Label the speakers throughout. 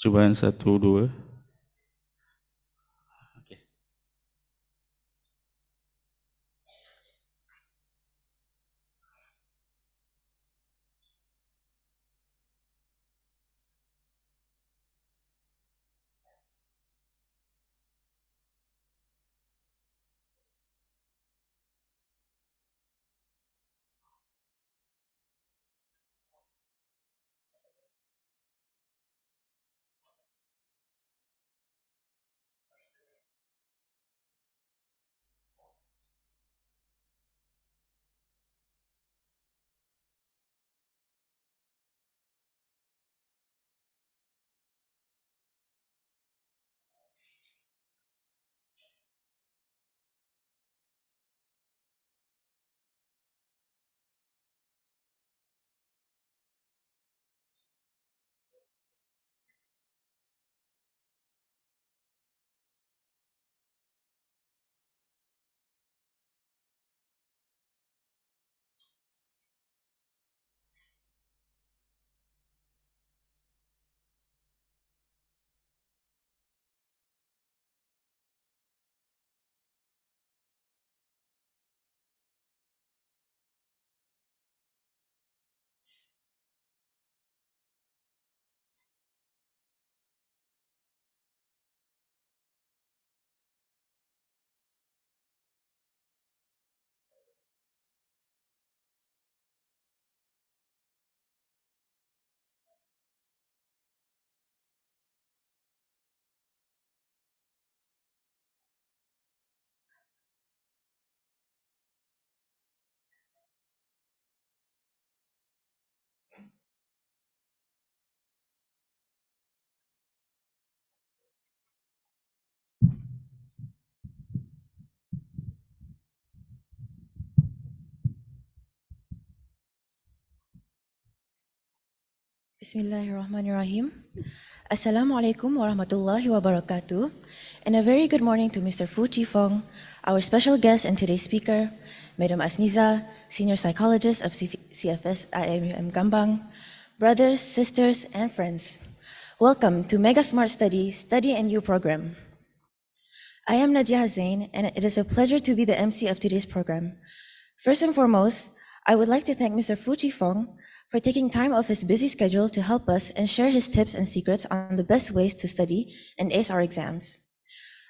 Speaker 1: Cobaan 1, 2. Oke.
Speaker 2: Bismillahirrahmanirrahim. Assalamualaikum warahmatullahi wabarakatuh. And a very good morning to Mr. Fu Chifeng, our special guest and today's speaker, Madam Asniza, Senior Psychologist of CFS IMUM Gambang, brothers, sisters, and friends. Welcome to Mega Smart Study and You program. I am Najia Zain, and it is a pleasure to be the MC of today's program. First and foremost, I would like to thank Mr. Fu Chifeng for taking time off his busy schedule to help us and share his tips and secrets on the best ways to study and ace our exams.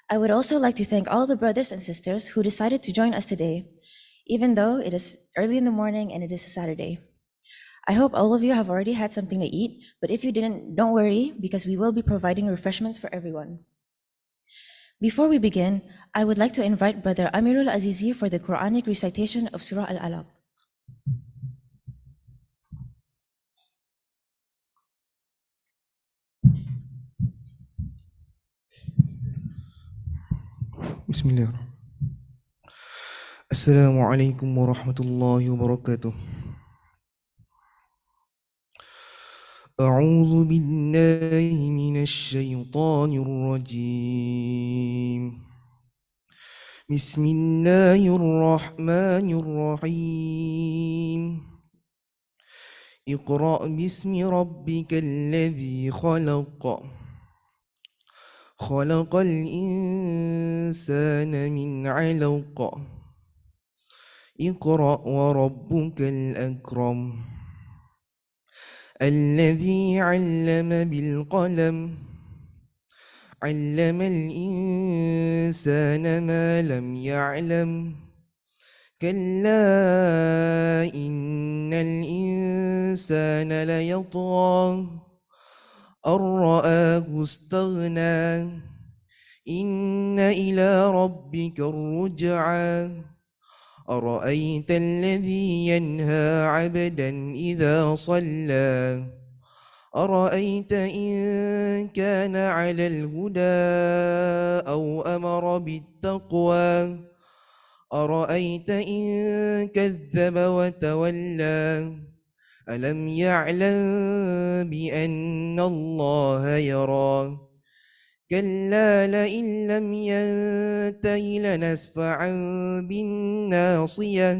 Speaker 2: I would also like to thank all the brothers and sisters who decided to join us today, even though it is early in the morning and it is a Saturday. I hope all of you have already had something to eat, but if you didn't, don't worry, because we will be providing refreshments for everyone. Before we begin, I would like to invite Brother Amirul Azizi for the Quranic recitation of Surah Al-Alaq.
Speaker 3: Bismillah. Assalamualaikum warahmatullahi wabarakatuh. أعوذ بالله من الشيطان الرجيم. بسم الله الرحمن الرحيم. اقرأ باسم ربك الذي خلق. خلق الإنسان من علق. اقرأ وربك الأكرم. الذي علم بالقلم. علم الإنسان ما لم يعلم. كلا إن الإنسان ليطغى أن رآه استغنى. إن إلى ربك الرجعى. أرأيت الذي ينهى عبدا إذا صلى. أرأيت إن كان على الهدى أو أمر بالتقوى. أرأيت إن كذب وتولى. ألم يعلم بأن الله يرى. كلا لئن لم ينته لنسفعا بالناصية.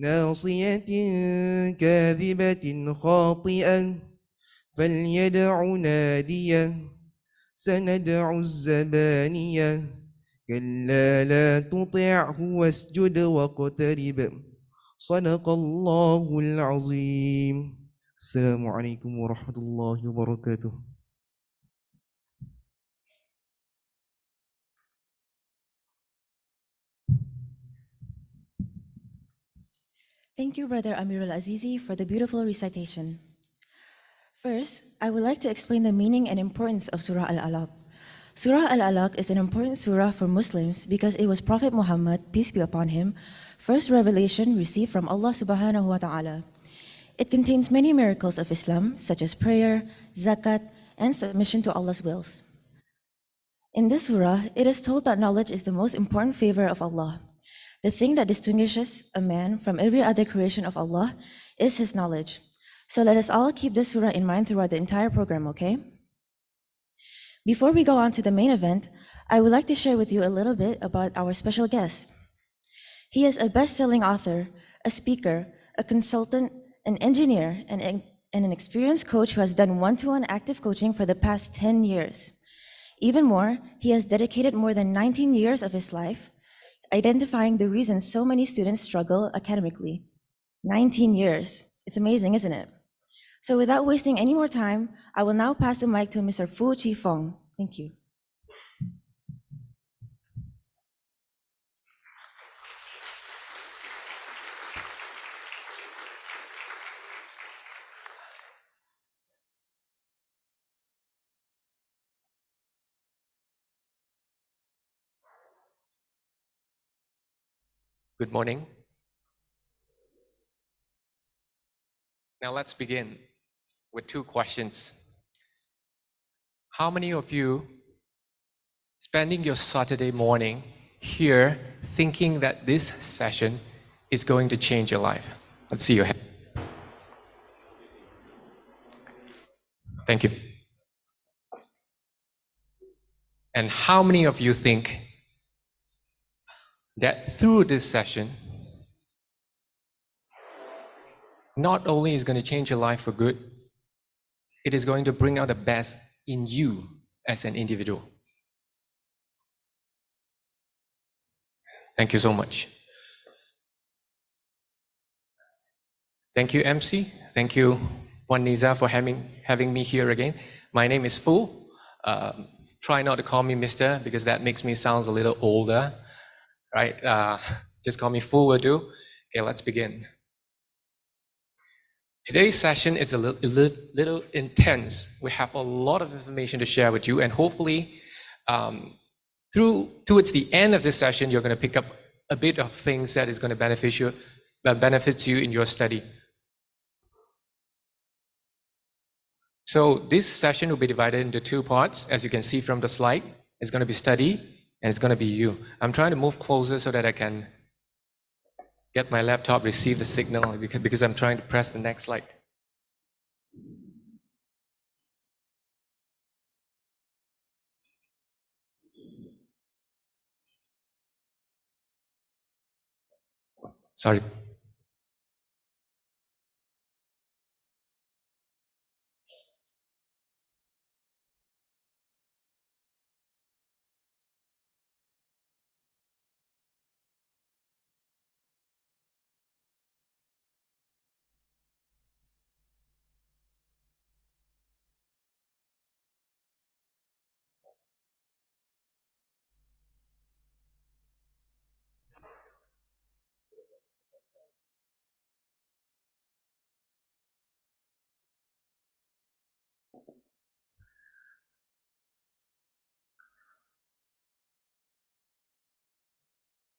Speaker 3: ناصية كاذبة خاطئة. فليدع ناديه سندع الزبانية كلا لا تطعه واسجد واقترب صدق الله العظيم. السلام عليكم ورحمة الله وبركاته.
Speaker 2: Thank you, Brother Amirul Azizi, for the beautiful recitation. First, I would like to explain the meaning and importance of Surah Al-Alaq. Surah Al-Alaq is an important surah for Muslims because it was Prophet Muhammad, peace be upon him, first revelation received from Allah subhanahu wa ta'ala. It contains many miracles of Islam, such as prayer, zakat, and submission to Allah's wills. In this surah, it is told that knowledge is the most important favor of Allah. The thing that distinguishes a man from every other creation of Allah is his knowledge. So let us all keep this surah in mind throughout the entire program, okay? Before we go on to the main event, I would like to share with you a little bit about our special guest. He is a best-selling author, a speaker, a consultant, an engineer, and an experienced coach who has done one-to-one active coaching for the past 10 years. Even more, he has dedicated more than 19 years of his life identifying the reasons so many students struggle academically. 19 years. It's amazing, isn't it? So without wasting any more time, I will now pass the mic to Mr. Fu Chi-Fong. Thank you.
Speaker 1: Good morning. Now let's begin with two questions. How many of you spending your Saturday morning here thinking that this session is going to change your life? Let's see your hand. Thank you. And how many of you think that through this session, not only is going to change your life for good, it is going to bring out the best in you as an individual? Thank you so much. Thank you, MC. Thank you, Wan Niza, for having me here again. My name is Fu. Try not to call me Mr. because that makes me sound a little older, right? Just call me Fu will do. Okay, let's begin. Today's session is a little intense. We have a lot of information to share with you, and hopefully, towards the end of this session, you're going to pick up a bit of things that is going to benefit you in your study. So this session will be divided into two parts, as you can see from the slide. It's going to be study, and it's going to be you. I'm trying to move closer so that I can get my laptop receive the signal because I'm trying to press the next slide. Sorry.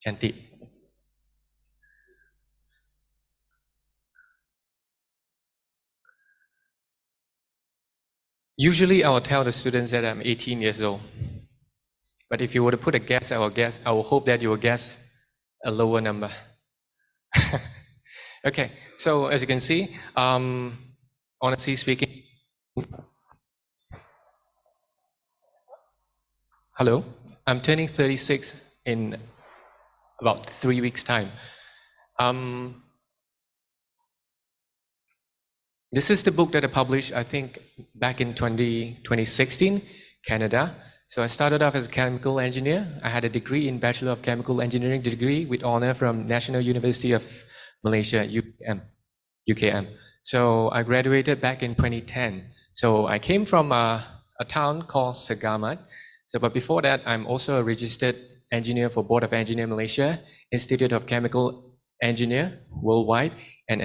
Speaker 1: Cantik. Usually I will tell the students that I'm 18 years old. But if you were to put a guess, I will hope that you will guess a lower number. Okay, so as you can see, honestly speaking, hello, I'm turning 36 in about 3 weeks' time. This is the book that I published, I think, back in 2016, Canada. So I started off as a chemical engineer. I had a degree in Bachelor of Chemical Engineering degree with honor from National University of Malaysia, UKM. So I graduated back in 2010. So I came from a town called Segamat. So, but before that, I'm also a registered engineer for Board of Engineer Malaysia, Institute of Chemical Engineer worldwide, and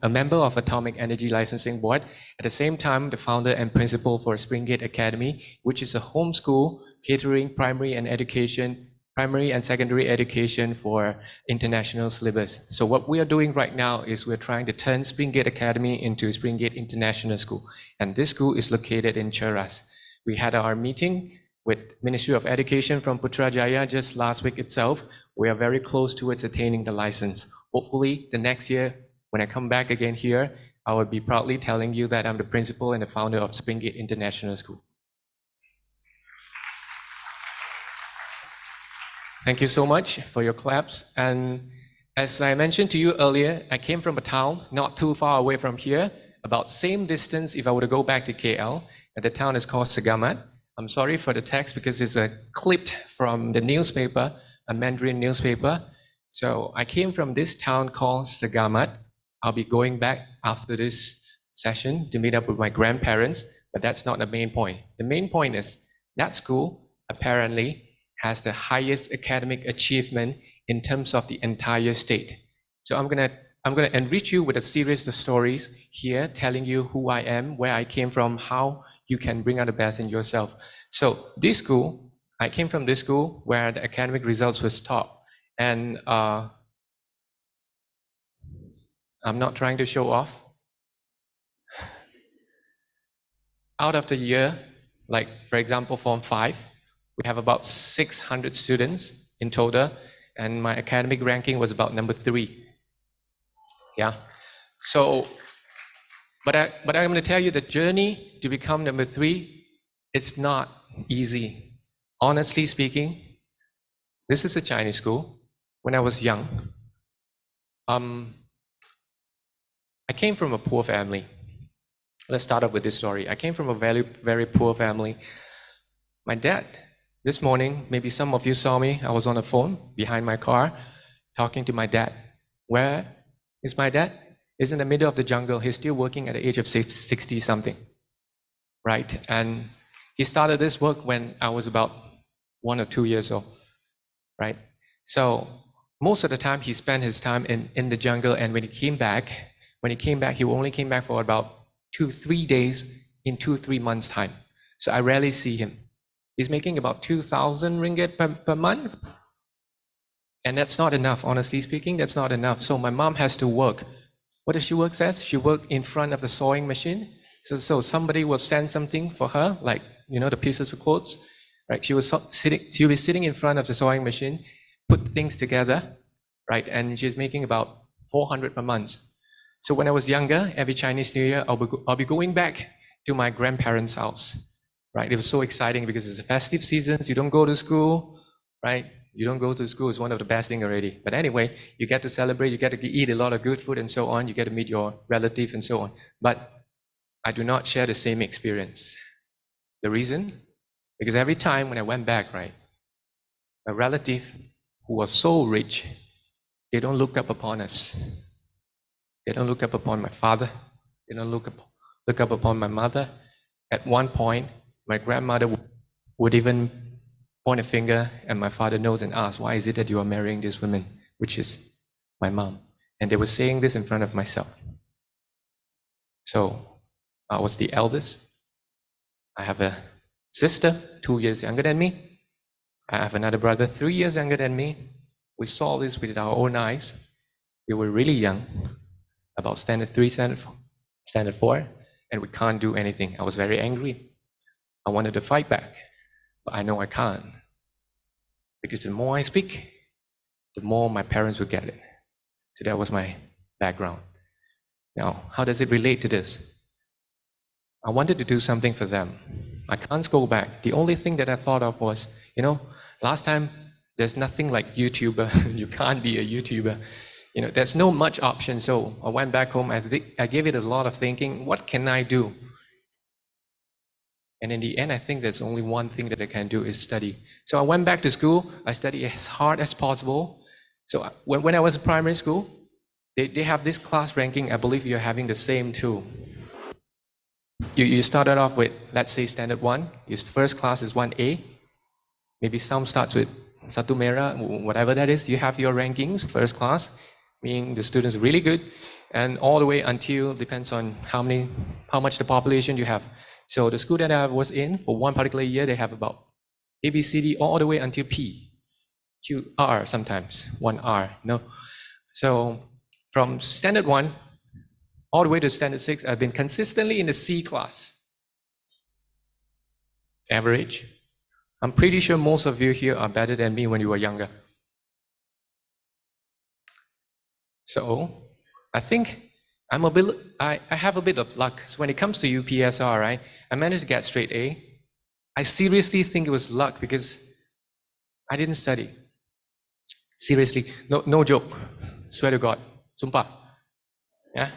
Speaker 1: a member of Atomic Energy Licensing Board. At the same time, the founder and principal for Springgate Academy, which is a homeschool catering primary and secondary education for international syllabus. So what we are doing right now is we're trying to turn Springgate Academy into Springgate International School. And this school is located in Cheras. We had our meeting with Ministry of Education from Putrajaya just last week itself. We are very close towards attaining the license. Hopefully, the next year, when I come back again here, I will be proudly telling you that I'm the principal and the founder of Springgate International School. Thank you so much for your claps. And as I mentioned to you earlier, I came from a town not too far away from here, about same distance if I were to go back to KL, and the town is called Segamat. I'm sorry for the text because it's clipped from the newspaper, a Mandarin newspaper. So I came from this town called Segamat. I'll be going back after this session to meet up with my grandparents, but that's not the main point. The main point is that school apparently has the highest academic achievement in terms of the entire state. So I'm gonna enrich you with a series of stories here, telling you who I am, where I came from, how you can bring out the best in yourself. So this school, I came from this school where the academic results was top. And I'm not trying to show off. Out of the year, like for example, Form 5, we have about 600 students in total, and my academic ranking was about number 3. Yeah. So, but I'm going to tell you the journey to become number 3, it's not easy. Honestly speaking, this is a Chinese school. When I was young, I came from a poor family. Let's start off with this story. I came from a very, very poor family. My dad, this morning, maybe some of you saw me, I was on the phone behind my car talking to my dad. Where is my dad? He's in the middle of the jungle. He's still working at the age of 60 something, right? And he started this work when I was about 1 or 2 years old, right? So most of the time he spent his time in the jungle, and when he came back, he only came back for about 2-3 days in 2-3 months time. So I rarely see him. He's making about 2,000 ringgit per month. And that's not enough, honestly speaking, that's not enough. So my mom has to work. What does she work as? She worked in front of the sewing machine. So somebody will send something for her, like, the pieces of clothes, right? She'll be sitting in front of the sewing machine, put things together, right? And she's making about 400 per month. So when I was younger, every Chinese New Year, I'll be going back to my grandparents' house, right? It was so exciting because it's the festive seasons. You don't go to school, right? You don't go to school. It's one of the best things already. But anyway, you get to celebrate. You get to eat a lot of good food and so on. You get to meet your relatives and so on. But I do not share the same experience. The reason? Because every time when I went back, right, my relative who was so rich, they don't look up upon us. They don't look up upon my father. They don't look up upon my mother. At one point, my grandmother would even point a finger at my father's nose and ask, why is it that you are marrying this woman, which is my mom? And they were saying this in front of myself. So I was the eldest. I have a sister 2 years younger than me. I have another brother 3 years younger than me. We saw this with our own eyes. We were really young, about standard 3, standard 4, and we can't do anything. I was very angry. I wanted to fight back, but I know I can't. Because the more I speak, the more my parents will get it. So that was my background. Now, how does it relate to this? I wanted to do something for them. I can't go back. The only thing that I thought of was, last time, there's nothing like YouTuber. You can't be a YouTuber. there's no much option. So I went back home. I gave it a lot of thinking. What can I do? And in the end, I think there's only one thing that I can do is study. So I went back to school. I studied as hard as possible. So when I was in primary school, they have this class ranking. I believe you're having the same too. You started off with, let's say, standard 1. Your first class is 1A. Maybe some starts with Satu Merah, whatever that is. You have your rankings, first class, meaning the students are really good, and all the way until, depends on how much the population you have. So the school that I was in, for one particular year, they have about A, B, C, D, all the way until P, Q, R sometimes, 1R, So from standard 1, all the way to standard 6, I've been consistently in the C class. Average. I'm pretty sure most of you here are better than me when you were younger. So I think I have a bit of luck. So when it comes to UPSR, right, I managed to get straight A. I seriously think it was luck because I didn't study. Seriously, no joke. Swear to God. Sumpah. Yeah.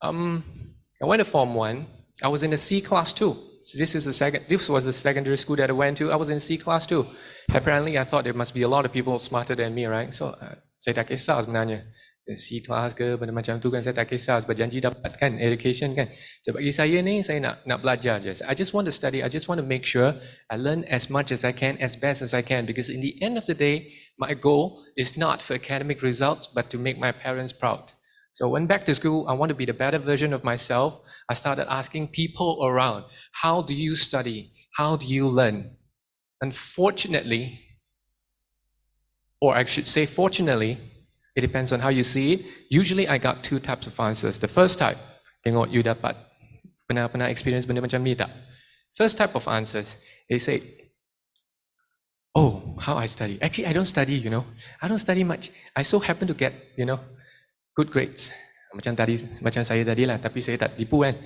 Speaker 1: I went to Form 1. I was in the C class too. So this was the secondary school that I went to. I was in C class too. Apparently, I thought there must be a lot of people smarter than me, right? So saya tak kisah sebenarnya. C class ke benda macam tu kan, saya tak kisah sebab janji dapat kan education kan. Sebab bagi saya ni, saya nak belajar je. I just want to study. I just want to make sure I learn as much as I can, as best as I can, because in the end of the day, my goal is not for academic results, but to make my parents proud. So when back to school, I want to be the better version of myself. I started asking people around, how do you study? How do you learn? Unfortunately, or I should say fortunately, it depends on how you see it. Usually I got 2 types of answers. The first type, tengok you dapat pernah experience benda macam ni tak? First type of answers, they say, oh, how I study. Actually, I don't study, I don't study much. I so happen to get, good grades. Macam saya tadi lah, tapi saya tak tipu kan.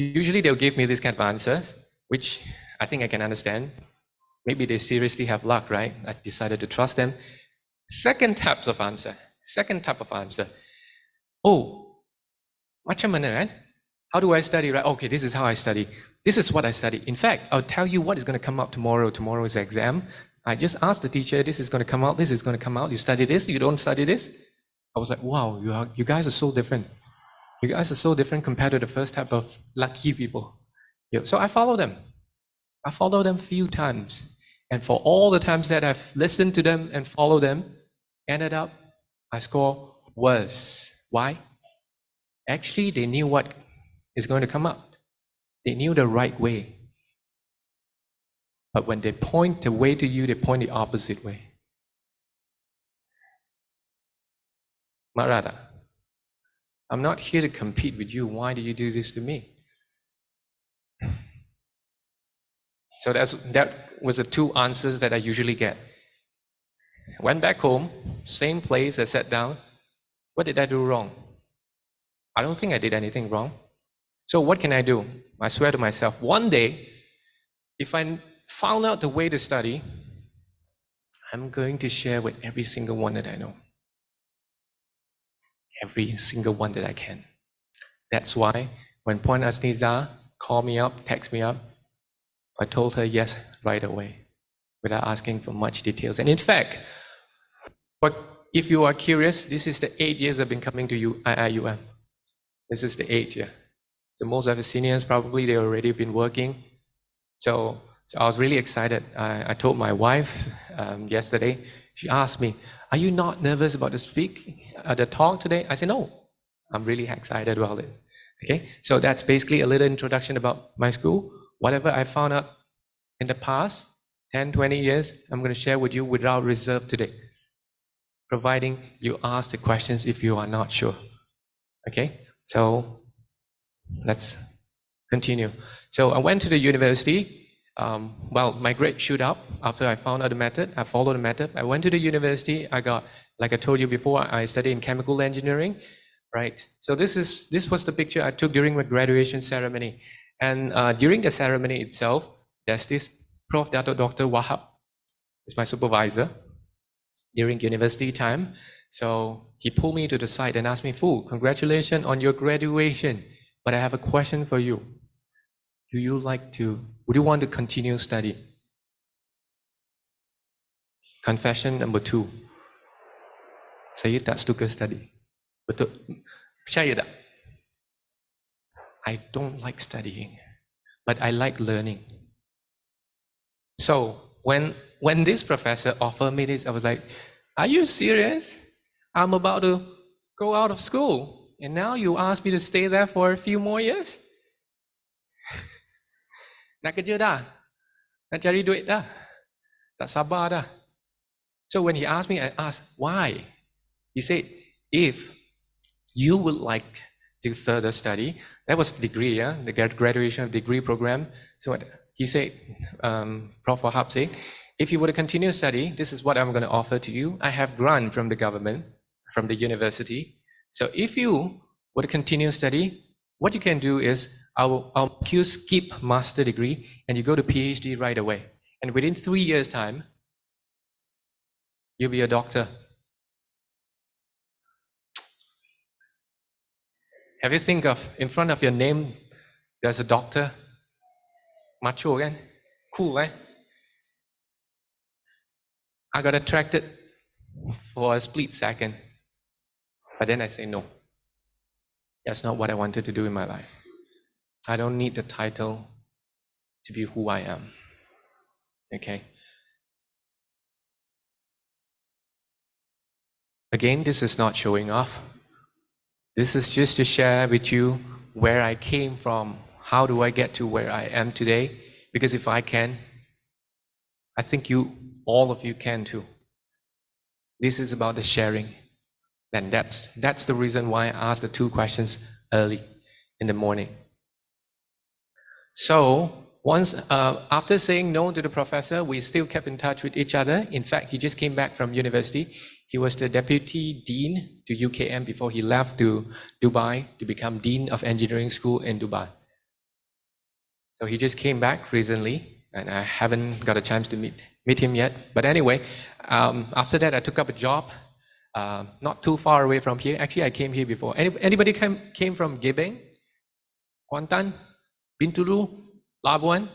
Speaker 1: Usually they'll give me this kind of answers, which I think I can understand. Maybe they seriously have luck, right? I decided to trust them. Second type of answer. Oh, macam mana kan? How do I study, right? Okay, this is how I study. This is what I study. In fact, I'll tell you what is going to come out tomorrow. Tomorrow is exam. I just asked the teacher, this is going to come out, this is going to come out. You study this, you don't study this? I was like, wow, you guys are so different. You guys are so different compared to the first type of lucky people. So I follow them. I follow them few times. And for all the times that I've listened to them and followed them, ended up, I score worse. Why? Actually, they knew what is going to come out. They knew the right way. But when they point the way to you, they point the opposite way. Marada, I'm not here to compete with you. Why do you do this to me? So that was the 2 answers that I usually get. Went back home, same place, I sat down. What did I do wrong? I don't think I did anything wrong. So what can I do? I swear to myself, one day, if I found out the way to study, I'm going to share with every single one that I know. Every single one that I can. That's why when Puan Asniza called me up, text me up, I told her yes right away without asking for much details. And in fact, but if you are curious, this is the 8 years I've been coming to IIUM. This is the 8th year. So most of the seniors probably they already been working. So I was really excited. I told my wife yesterday. She asked me, "Are you not nervous about the talk today?" I said, "No, I'm really excited about it." Okay, so that's basically a little introduction about my school. Whatever I found out in the past 10, 20 years, I'm going to share with you without reserve today, providing you ask the questions if you are not sure. Okay, so let's continue. So I went to the university. My grade shoot up after I found out the method. I followed the method. I went to the university. I got, like I told you before, I studied in chemical engineering, right? So this was the picture I took during my graduation ceremony. And during the ceremony itself, there's this Prof. Dr. Wahab, is my supervisor. during university time. So he pulled me to the side and asked me, Fu, congratulations on your graduation. But I have a question for you. Would you want to continue study? Confession number 2. Saya tak suka study. Betul? Percaya tak? I don't like studying, but I like learning. So when this professor offered me this, I was like, are you serious? I'm about to go out of school, and now you ask me to stay there for a few more years? Nak kerja dah. Nak cari duit dah. Tak sabar dah. So when he asked me, I asked, why? He said, if you would like to further study, that was degree, yeah, the graduation of degree program. So he said, Prof. Wahab said, if you were to continue study, this is what I'm going to offer to you. I have grant from the government, from the university. So if you were to continue study, what you can do is I'll make you skip master degree and you go to PhD right away. And within 3 years' time, you'll be a doctor. Have you think of, in front of your name, there's a doctor? Macho, kan? Cool, right? I got attracted for a split second. But then I say, no. That's not what I wanted to do in my life. I don't need the title to be who I am. Okay? Again, this is not showing off. This is just to share with you where I came from. How do I get to where I am today? Because if I can, I think all of you can too. This is about the sharing. And that's the reason why I asked the 2 questions early in the morning. So once after saying no to the professor, we still kept in touch with each other. In fact, he just came back from university. He was the deputy dean to UKM before he left to Dubai to become dean of engineering school in Dubai. So he just came back recently, and I haven't got a chance to meet him yet. But anyway, after that, I took up a job not too far away from here. Actually, I came here before. Anybody came from Gebeng, Kuantan, Bintulu, Labuan?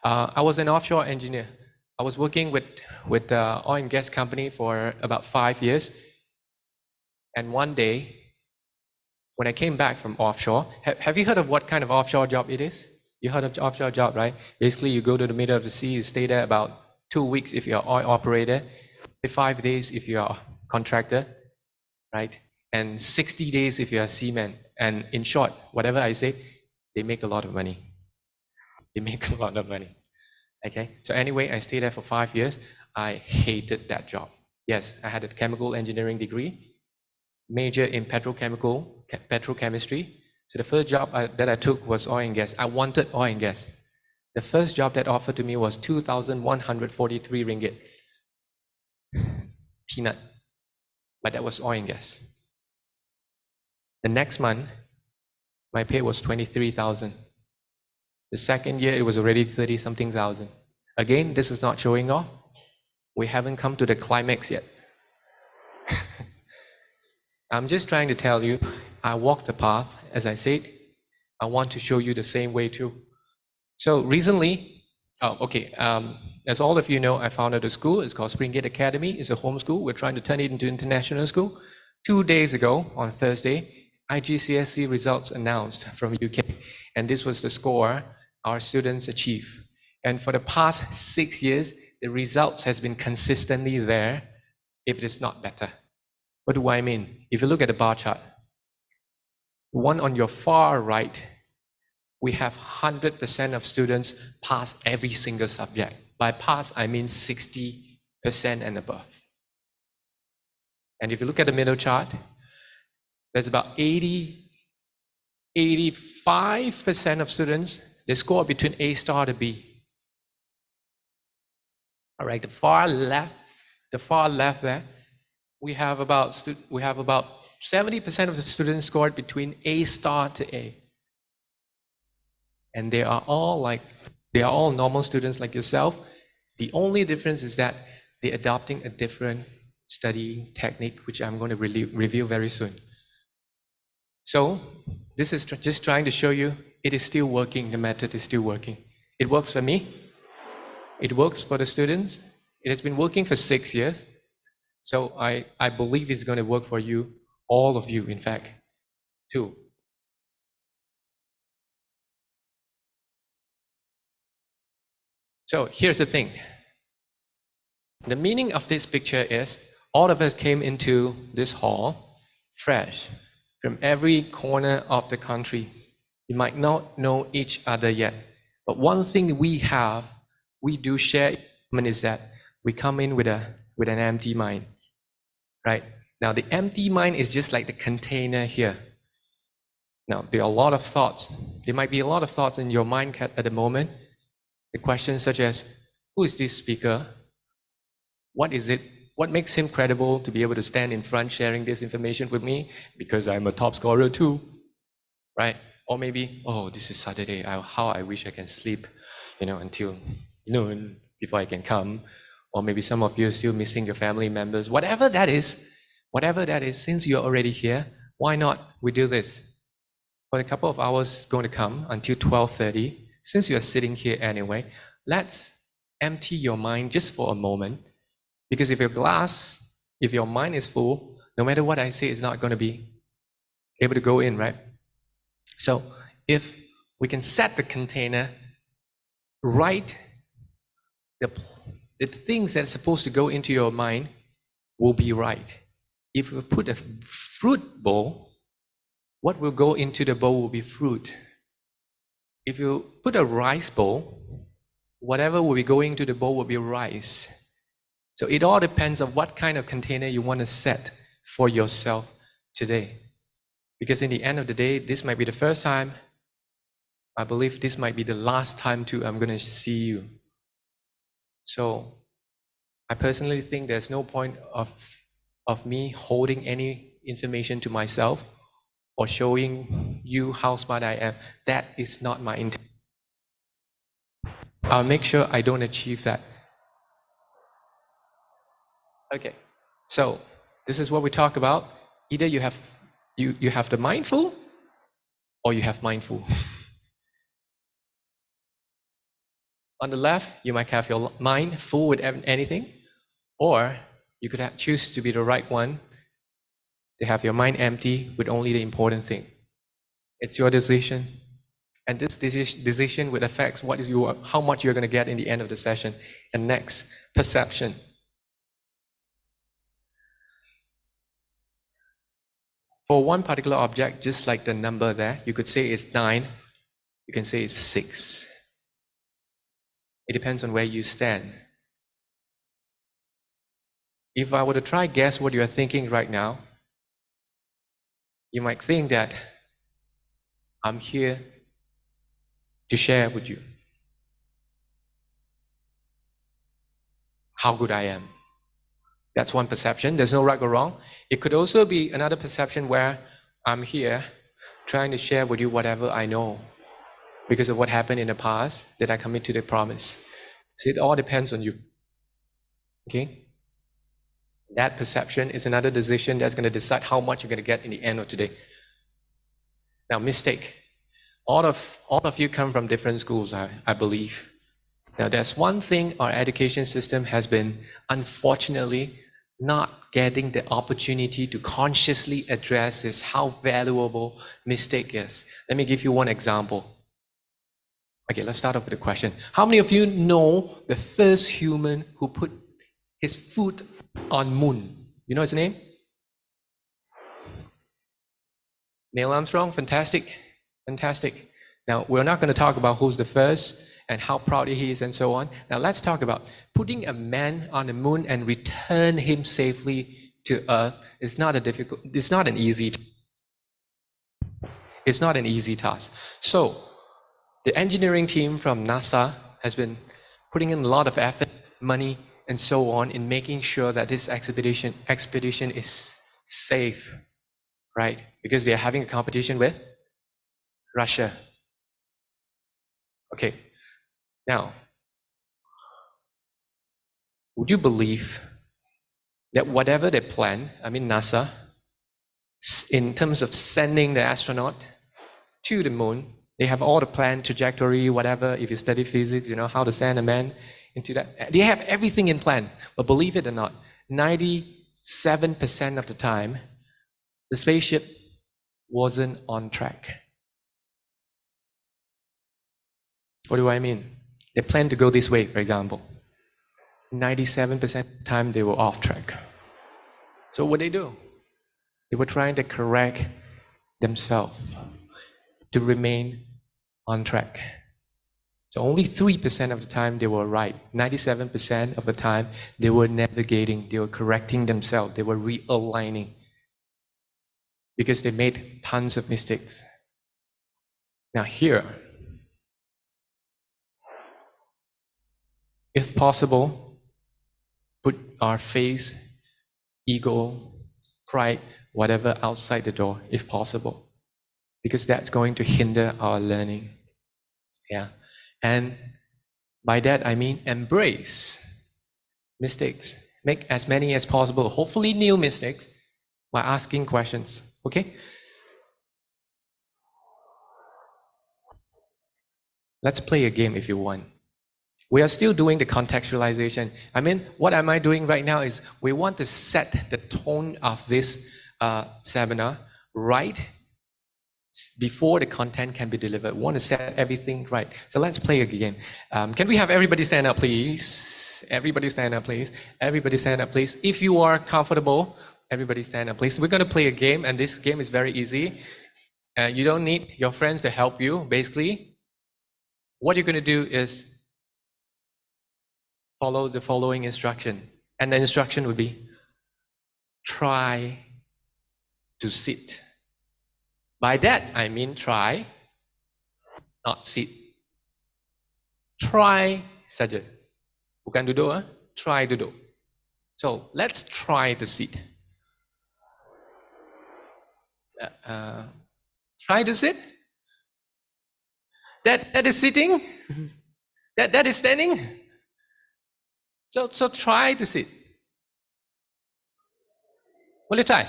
Speaker 1: I was an offshore engineer. I was working with oil and gas company for about 5 years. And one day, when I came back from offshore, have you heard of what kind of offshore job it is? You heard of offshore job, right? Basically, you go to the middle of the sea, you stay there about 2 weeks if you're an oil operator, 5 days if you're a contractor, right? And 60 days if you're a seaman. And in short, whatever I say, they make a lot of money. They make a lot of money. Okay, so anyway, I stayed there for 5 years. I hated that job. Yes, I had a chemical engineering degree, major in petrochemistry. So the first job that I took was oil and gas. I wanted oil and gas. The first job that offered to me was 2,143 ringgit. Peanut. But that was oil and gas. The next month, my pay was 23,000. The second year, it was already 30-something thousand. Again, this is not showing off. We haven't come to the climax yet. I'm just trying to tell you, I walked the path. As I said, I want to show you the same way too. So recently, as all of you know, I founded a school. It's called Springgate Academy. It's a home school. We're trying to turn it into international school. 2 days ago, on Thursday, IGCSE results announced from UK. And this was the score our students achieve. And for the past 6 years, the results has been consistently there, if it is not better. What do I mean? If you look at the bar chart, the one on your far right, we have 100% of students pass every single subject. By pass, I mean 60% and above. And if you look at the middle chart, there's about 85% of students, they score between A star to B. All right, the far left there, we have about 70% of the students scored between A star to A. And they are all normal students like yourself. The only difference is that they're adopting a different study technique, which I'm going to review very soon. So this is just trying to show you it is still working, the method is still working. It works for me, it works for the students, it has been working for 6 years. So I believe it's going to work for you, all of you, in fact, too. So here's the thing. The meaning of this picture is all of us came into this hall fresh from every corner of the country. You might not know each other yet, but one thing we do share is that we come in with an empty mind, right? Now the empty mind is just like the container here. Now there are a lot of thoughts. There might be a lot of thoughts in your mind at the moment. The questions such as, who is this speaker? What is it? What makes him credible to be able to stand in front sharing this information with me? Because I'm a top scorer too, right? Or maybe, oh, this is Saturday. How I wish I can sleep, until noon before I can come. Or maybe some of you are still missing your family members. Whatever that is, since you're already here, why not we do this? For a couple of hours going to come until 12:30, since you're sitting here anyway, let's empty your mind just for a moment. Because if your mind is full, no matter what I say, it's not going to be able to go in, right? So if we can set the container right, the things that are supposed to go into your mind will be right. If we put a fruit bowl, what will go into the bowl will be fruit. If you put a rice bowl, whatever will be going to the bowl will be rice. So it all depends on what kind of container you want to set for yourself today. Because in the end of the day, this might be the first time. I believe this might be the last time too I'm going to see you. So I personally think there's no point of me holding any information to myself or showing you how smart I am. That is not my intent. I'll make sure I don't achieve that. Okay, so this is what we talk about. Either you have the mindful or you have mindful. On the left, you might have your mind full with anything, or you could choose to be the right one, to have your mind empty with only the important thing. It's your decision. And this decision will affect how much you're going to get in the end of the session. And next, perception. For one particular object, just like the number there, you could say it's 9, you can say it's 6. It depends on where you stand. If I were to try guess what you're thinking right now, you might think that I'm here to share with you how good I am. That's one perception. There's no right or wrong. It could also be another perception where I'm here trying to share with you whatever I know because of what happened in the past that I commit to the promise. So it all depends on you. Okay? That perception is another decision that's going to decide how much you're going to get in the end of today. Now, mistake. All of you come from different schools, I believe. Now, there's one thing our education system has been, unfortunately, not getting the opportunity to consciously address is how valuable mistake is. Let me give you one example. Okay, let's start off with a question. How many of you know the first human who put his foot on moon? You know his name? Neil Armstrong. Fantastic. Fantastic. Now, we're not going to talk about who's the first and how proud he is and so on. Now, let's talk about putting a man on the moon and return him safely to Earth. It's not an easy task. So, the engineering team from NASA has been putting in a lot of effort, money, and so on in making sure that this expedition is safe, right? Because they're having a competition with Russia. Okay. Now, would you believe that whatever they plan, I mean NASA, in terms of sending the astronaut to the moon, they have all the plan, trajectory, whatever. If you study physics, you know how to send a man into that. They have everything in plan. But believe it or not, 97% of the time, the spaceship wasn't on track. What do I mean? They planned to go this way, for example. 97% of the time, they were off track. So what they do? They were trying to correct themselves to remain on track. So only 3% of the time they were right. 97% of the time they were navigating, they were correcting themselves, they were realigning because they made tons of mistakes. Now here, if possible, put our face, ego, pride, whatever outside the door, if possible, because that's going to hinder our learning. Yeah. And by that I mean embrace mistakes. Make as many as possible, hopefully new mistakes, by asking questions. Okay? Let's play a game if you want. We are still doing the contextualization. I mean, what am I doing right now is we want to set the tone of this seminar right before the content can be delivered. We want to set everything right. So let's play a game. Can we have everybody stand up, please? Everybody stand up, please. Everybody stand up, please. If you are comfortable, everybody stand up, please. We're going to play a game, and this game is very easy. You don't need your friends to help you. Basically, what you're going to do is follow the following instruction. And the instruction would be, try to sit. By that, I mean try, not sit. Try saja. Bukan duduk, try duduk. So, let's try to sit. Try to sit. That is sitting. That is standing. So try to sit. Boleh try?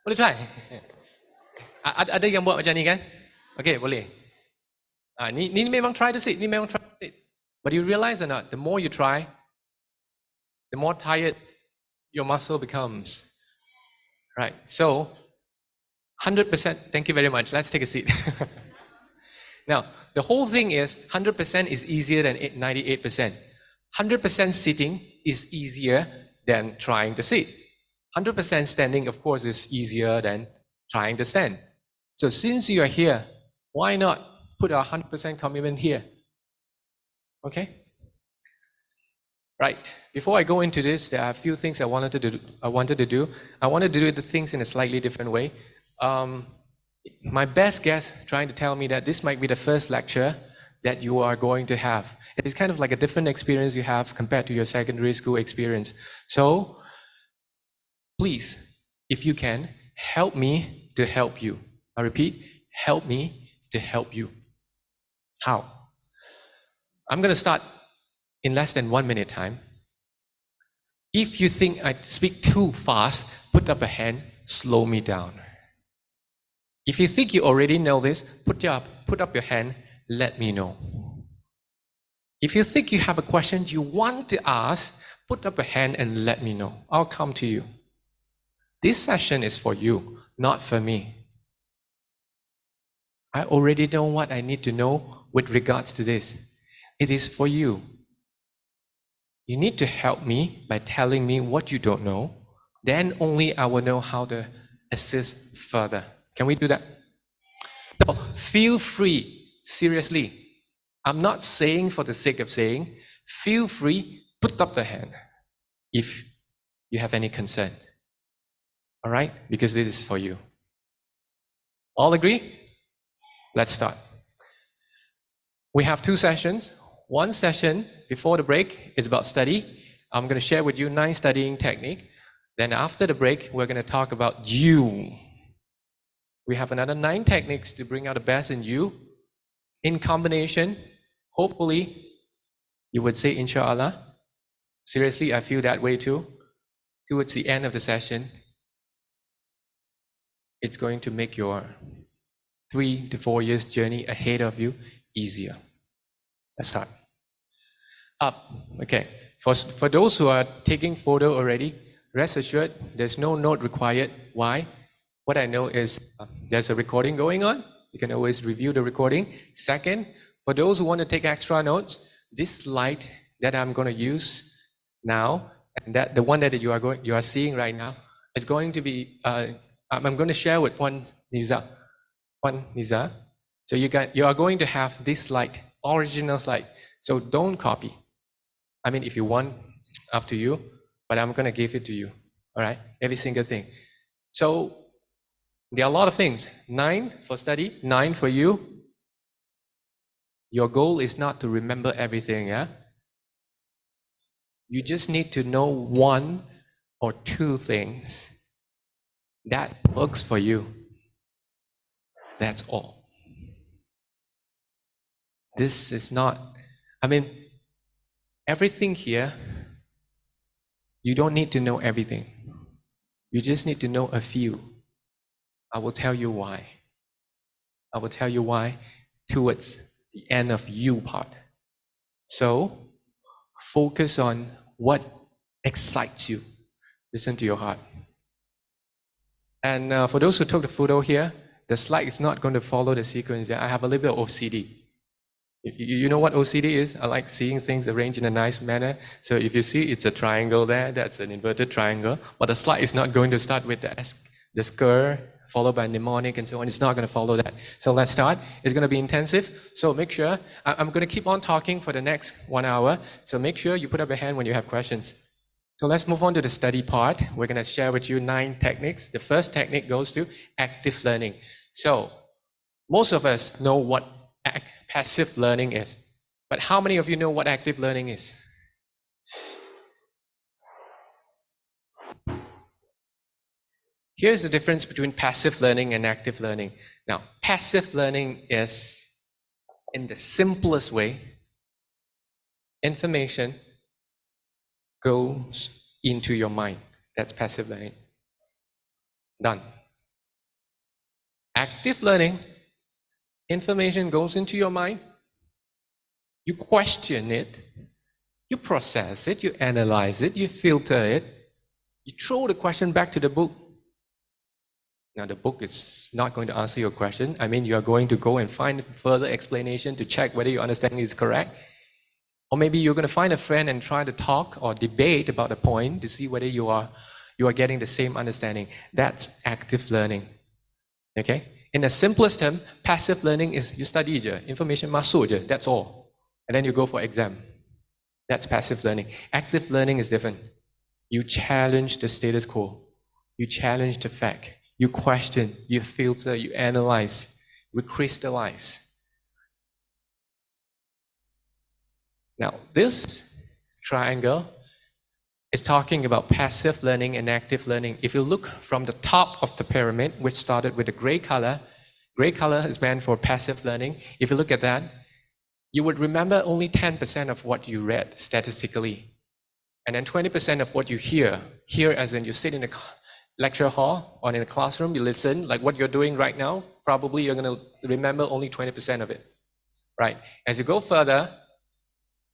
Speaker 1: Boleh try? Ada yang buat macam ni kan? Okay, boleh. Ni memang try to sit. Ni memang try to sit. But you realize or not, the more you try, the more tired your muscle becomes. Right, so 100%, thank you very much. Let's take a seat. Now, the whole thing is 100% is easier than 98%. 100% sitting is easier than trying to sit. 100% standing, of course, is easier than trying to stand. So since you are here, why not put a 100% commitment here? Okay? Right. Before I go into this, there are a few things I wanted to do. I wanted to do the things in a slightly different way. My best guess trying to tell me that this might be the first lecture that you are going to have. It's kind of like a different experience you have compared to your secondary school experience. So please, if you can, help me to help you. I repeat, help me to help you. How? I'm going to start in less than 1 minute time. If you think I speak too fast, put up a hand, slow me down. If you think you already know this, put up your hand, let me know. If you think you have a question you want to ask, put up a hand and let me know. I'll come to you. This session is for you, not for me. I already know what I need to know with regards to this. It is for you. You need to help me by telling me what you don't know. Then only I will know how to assist further. Can we do that? So feel free, seriously. I'm not saying for the sake of saying, feel free, put up the hand if you have any concern. All right? Because this is for you. All agree? Let's start. We have 2 sessions. One session before the break is about study. I'm going to share with you 9 studying techniques. Then after the break, we're going to talk about you. We have another 9 techniques to bring out the best in you. In combination, hopefully, you would say inshallah, Seriously, I feel that way too. Towards the end of the session, it's going to make your 3 to 4 years journey ahead of you easier. Let's start. Up. Okay. For those who are taking photo already, rest assured there's no note required. Why? What I know is there's a recording going on. You can always review the recording. Second, for those who want to take extra notes, this slide that I'm going to use now, and that the one that you are seeing right now, is going to be I'm going to share with one Niza. So you are going to have this slide, original slide. So don't copy. I mean, if you want, up to you, but I'm going to give it to you. All right, every single thing. So there are a lot of things. 9 for study, 9 for you. Your goal is not to remember everything, yeah? You just need to know 1 or 2 things that works for you. That's all. This is not, I mean, everything here, you don't need to know everything. You just need to know a few. I will tell you why. I will tell you why towards the end of you part. So, focus on what excites you. Listen to your heart. And for those who took the photo here, the slide is not going to follow the sequence. I have a little bit of OCD. You know what OCD is? I like seeing things arranged in a nice manner. So if you see it's a triangle there, that's an inverted triangle. But the slide is not going to start with the skr, followed by mnemonic and so on. It's not going to follow that. So let's start. It's going to be intensive. So make sure, I'm going to keep on talking for the next 1 hour. So make sure you put up your hand when you have questions. So let's move on to the study part. We're going to share with you 9 techniques. The first technique goes to active learning. So most of us know what passive learning is. But how many of you know what active learning is? Here's the difference between passive learning and active learning. Now, passive learning is, in the simplest way, information goes into your mind. That's passive learning. Done. Active learning, information goes into your mind. You question it, you process it, you analyze it, you filter it, you throw the question back to the book. Now, the book is not going to answer your question. I mean, you are going to go and find further explanation to check whether your understanding is correct. Or maybe you're going to find a friend and try to talk or debate about a point to see whether you are getting the same understanding. That's active learning. Okay? In the simplest term, passive learning is you study je, information masuk je, that's all. And then you go for exam. That's passive learning. Active learning is different. You challenge the status quo. You challenge the fact. You question, you filter, you analyze, you crystallize. Now, this triangle is talking about passive learning and active learning. If you look from the top of the pyramid, which started with the gray color is meant for passive learning. If you look at that, you would remember only 10% of what you read statistically. And then 20% of what you hear as in you sit in a lecture hall or in a classroom, you listen, like what you're doing right now, probably you're going to remember only 20% of it, right? As you go further,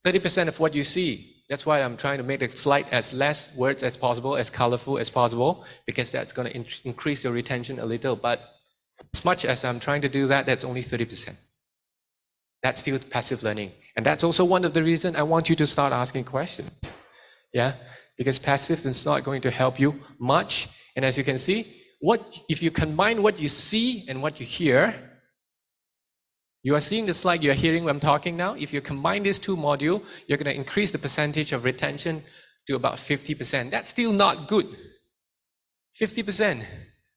Speaker 1: 30% of what you see. That's why I'm trying to make the slide as less words as possible, as colorful as possible, because that's going to increase your retention a little. But as much as I'm trying to do that, that's only 30%. That's still passive learning. And that's also one of the reasons I want you to start asking questions. Yeah? Because passive is not going to help you much. And as you can see, if you combine what you see and what you hear, you are seeing the slide, you are hearing what I'm talking now. If you combine these 2 modules, you're going to increase the percentage of retention to about 50%. That's still not good. 50%.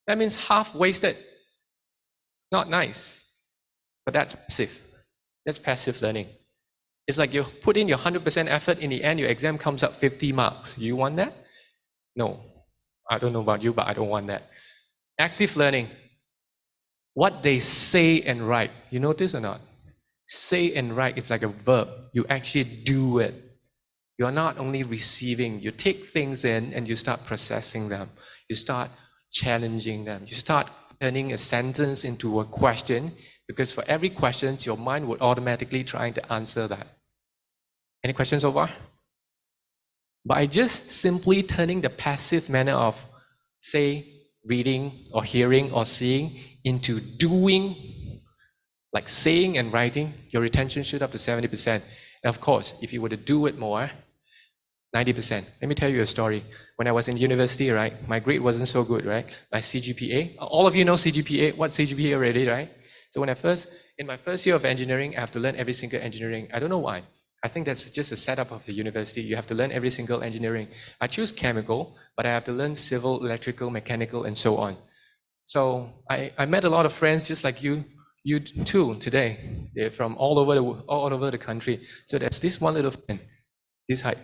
Speaker 1: That means half wasted. Not nice. But that's passive. That's passive learning. It's like you put in your 100% effort, in the end, your exam comes up 50 marks. You want that? No. I don't know about you, but I don't want that. Active learning. What they say and write. You notice or not? Say and write, it's like a verb. You actually do it. You are not only receiving, you take things in and you start processing them. You start challenging them. You start turning a sentence into a question, because for every question, your mind would automatically trying to answer that. Any questions so far? By just simply turning the passive manner of, say, reading or hearing or seeing into doing, like saying and writing, your retention shoot up to 70%. And of course, if you were to do it more, 90%. Let me tell you a story. When I was in university, right, my grade wasn't so good, right? My CGPA, all of you know CGPA, what CGPA already, right? So in my first year of engineering, I have to learn every single engineering. I don't know why. I think that's just a setup of the university. You have to learn every single engineering. I choose chemical, but I have to learn civil, electrical, mechanical, and so on. So I met a lot of friends just like you too today. They're from all over the country. So there's this one little friend, this height,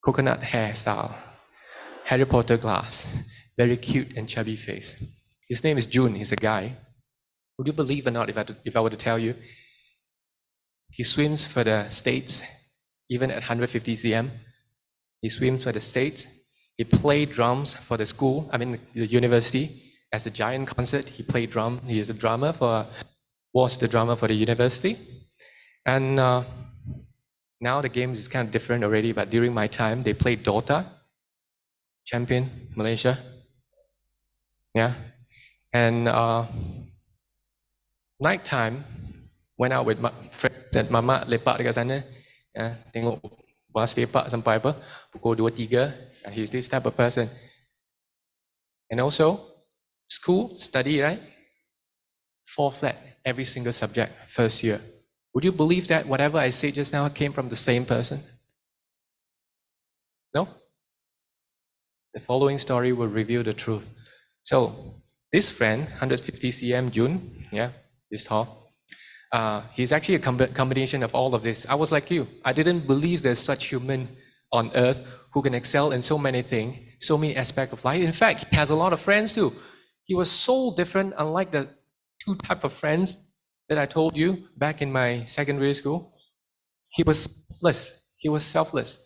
Speaker 1: coconut hairstyle, Harry Potter glass, very cute and chubby face. His name is June. He's a guy. Would you believe or not if I were to tell you, he swims for the States, even at 150 cm. He swims for the States. He played drums for the school, the university. As a giant concert, he played drum. He is was the drummer for the university. And now the game is kind of different already, but during my time, they played Dota, champion, Malaysia. Yeah. And nighttime, went out with my friends and mama lepak dekat sana. Tengok bas lepak sampai pukul 2-3. He's this type of person. And also, school, study, right? 4 flat, every single subject, first year. Would you believe that whatever I said just now came from the same person? No? The following story will reveal the truth. So, this friend, 150 cm June, yeah, this tall, he's actually a combination of all of this. I was like you. I didn't believe there's such human on earth who can excel in so many things, so many aspects of life. In fact, he has a lot of friends too. He was so different, unlike the 2 type of friends that I told you back in my secondary school. He was selfless. He was selfless,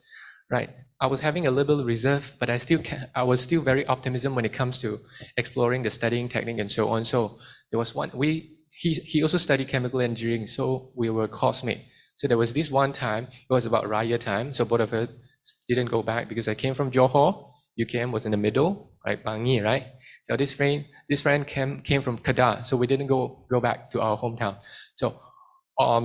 Speaker 1: right? I was having a little bit of reserve, but I was still very optimism when it comes to exploring the studying technique and so on. So there was one, he also studied chemical engineering, so we were classmates. So there was this one time, it was about Raya time, so both of us didn't go back because I came from Johor, UKM was in the middle, right, Bangi, right? So this friend came from Kedah, so we didn't go back to our hometown. So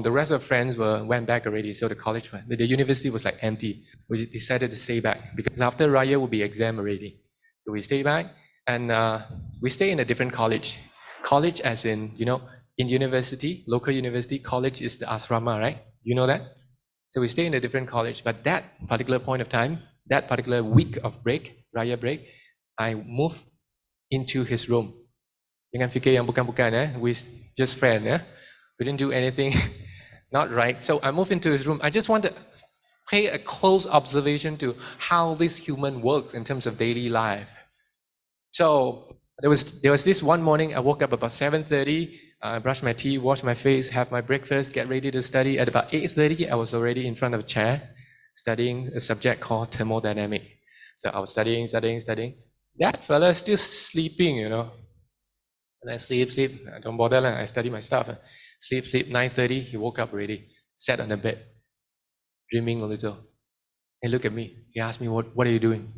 Speaker 1: the rest of friends went back already, so the university was like empty. We decided to stay back because after Raya will be exam already. So we stayed back and we stay in a different college. College as in, in university, local university, college is the asrama, right? You know that? So we stay in a different college, but that particular point of time, that particular week of break, Raya break, I moved into his room. Jangan fikir yang bukan-bukan, we just friends, we didn't do anything not right. So I moved into his room. I just want to pay a close observation to how this human works in terms of daily life. So there was this one morning, I woke up about 7:30, I brushed my teeth, washed my face, have my breakfast, get ready to study. At about 8:30, I was already in front of a chair studying a subject called thermodynamics. So I was studying. That fella is still sleeping, And I sleep. I don't bother, I study my stuff. Sleep, 9:30, he woke up already, sat on the bed, dreaming a little. He looked at me, he asked me, what are you doing?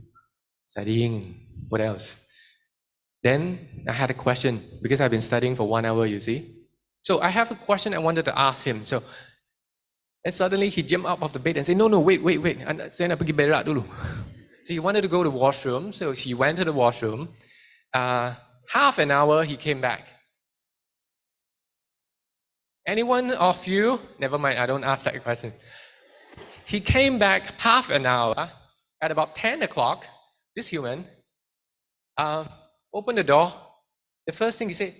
Speaker 1: Studying, what else? Then I had a question, because I've been studying for 1 hour, you see. So I have a question I wanted to ask him. And suddenly he jumped up off the bed and said, no, wait. Saya nak pergi berak dulu. So he wanted to go to the washroom, so he went to the washroom. Half an hour, he came back. Anyone of you, never mind, I don't ask that question. He came back half an hour, at about 10 o'clock, this human, opened the door. The first thing he said,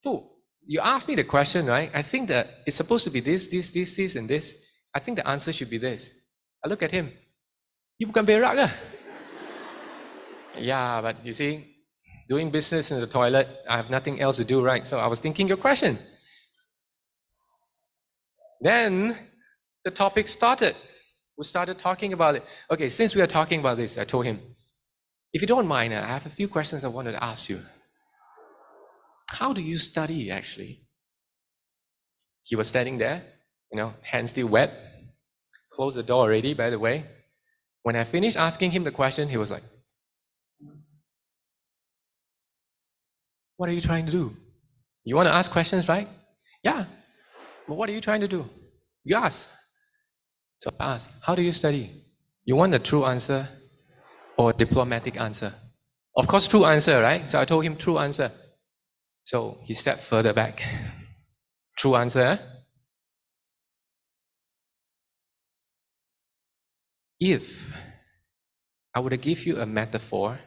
Speaker 1: Fu, you asked me the question, right? I think that it's supposed to be this, and this. I think the answer should be this. I look at him. You bukan berak ke? Yeah, but you see, doing business in the toilet, I have nothing else to do, right? So I was thinking your question. Then the topic started. We started talking about it. Okay, since we are talking about this, I told him, if you don't mind, I have a few questions I wanted to ask you. How do you study, actually? He was standing there, hands still wet. Closed the door already, by the way. When I finished asking him the question, he was like, what are you trying to do? You want to ask questions, right? Yeah. But what are you trying to do? You ask. So I asked, how do you study? You want a true answer or a diplomatic answer? Of course, true answer, right? So I told him true answer. So he stepped further back. True answer. Eh? If I would give you a metaphor,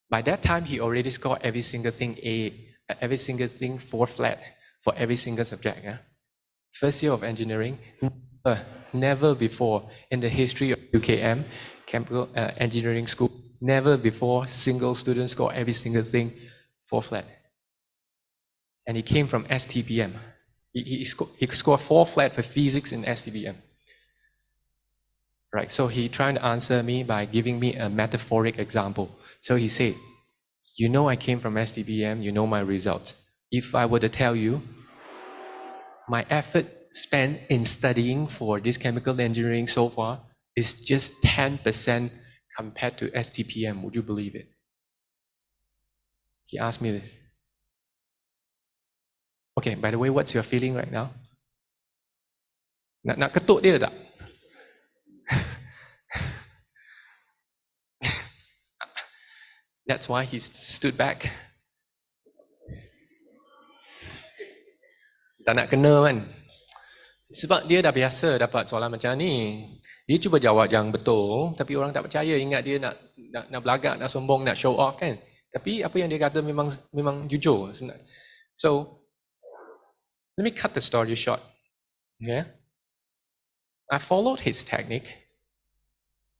Speaker 1: by that time he already scored every single thing A, every single thing 4 flat for every single subject. Eh? First year of engineering, never before in the history of UKM, chemical engineering school, never before single student scored every single thing 4 flat. And he came from STPM. He scored 4 flat for physics in STPM. Right, so he trying to answer me by giving me a metaphoric example. So he said, you know I came from STPM, you know my results. If I were to tell you, my effort spent in studying for this chemical engineering so far is just 10% compared to STPM, would you believe it? He asked me this. Okay, by the way, what's your feeling right now? Nak ketuk dia tak? That's why he stood back. Tak nak kena kan? Sebab dia dah biasa dapat soalan macam ni. Dia cuba jawab yang betul, tapi orang tak percaya, ingat dia nak belagak, nak sombong, nak show off kan. Tapi apa yang dia kata memang jujur sebenarnya. So, let me cut the story short. Yeah? I followed his technique.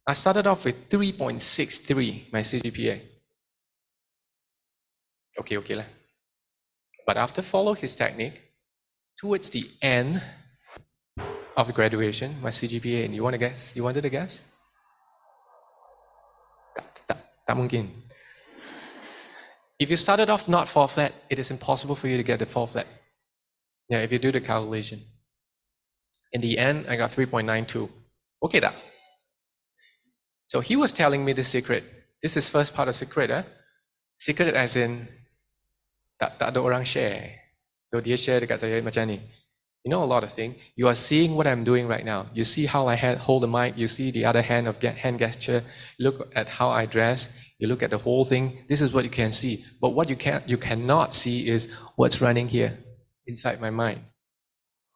Speaker 1: I started off with 3.63, my CGPA. Okay lah. But after follow his technique, towards the end of the graduation, my CGPA, and you want to guess? You wanted to guess? Tak mungkin. If you started off not 4 flat, it is impossible for you to get the 4 flat. Yeah, if you do the calculation. In the end, I got 3.92. Okay tak? So he was telling me the secret. This is first part of secret. Secret as in, tak ada orang share. So dia share dekat saya macam ni. You know a lot of things. You are seeing what I'm doing right now. You see how I hold the mic. You see the other hand hand gesture. You look at how I dress. You look at the whole thing. This is what you can see. But what you cannot see is what's running here inside my mind.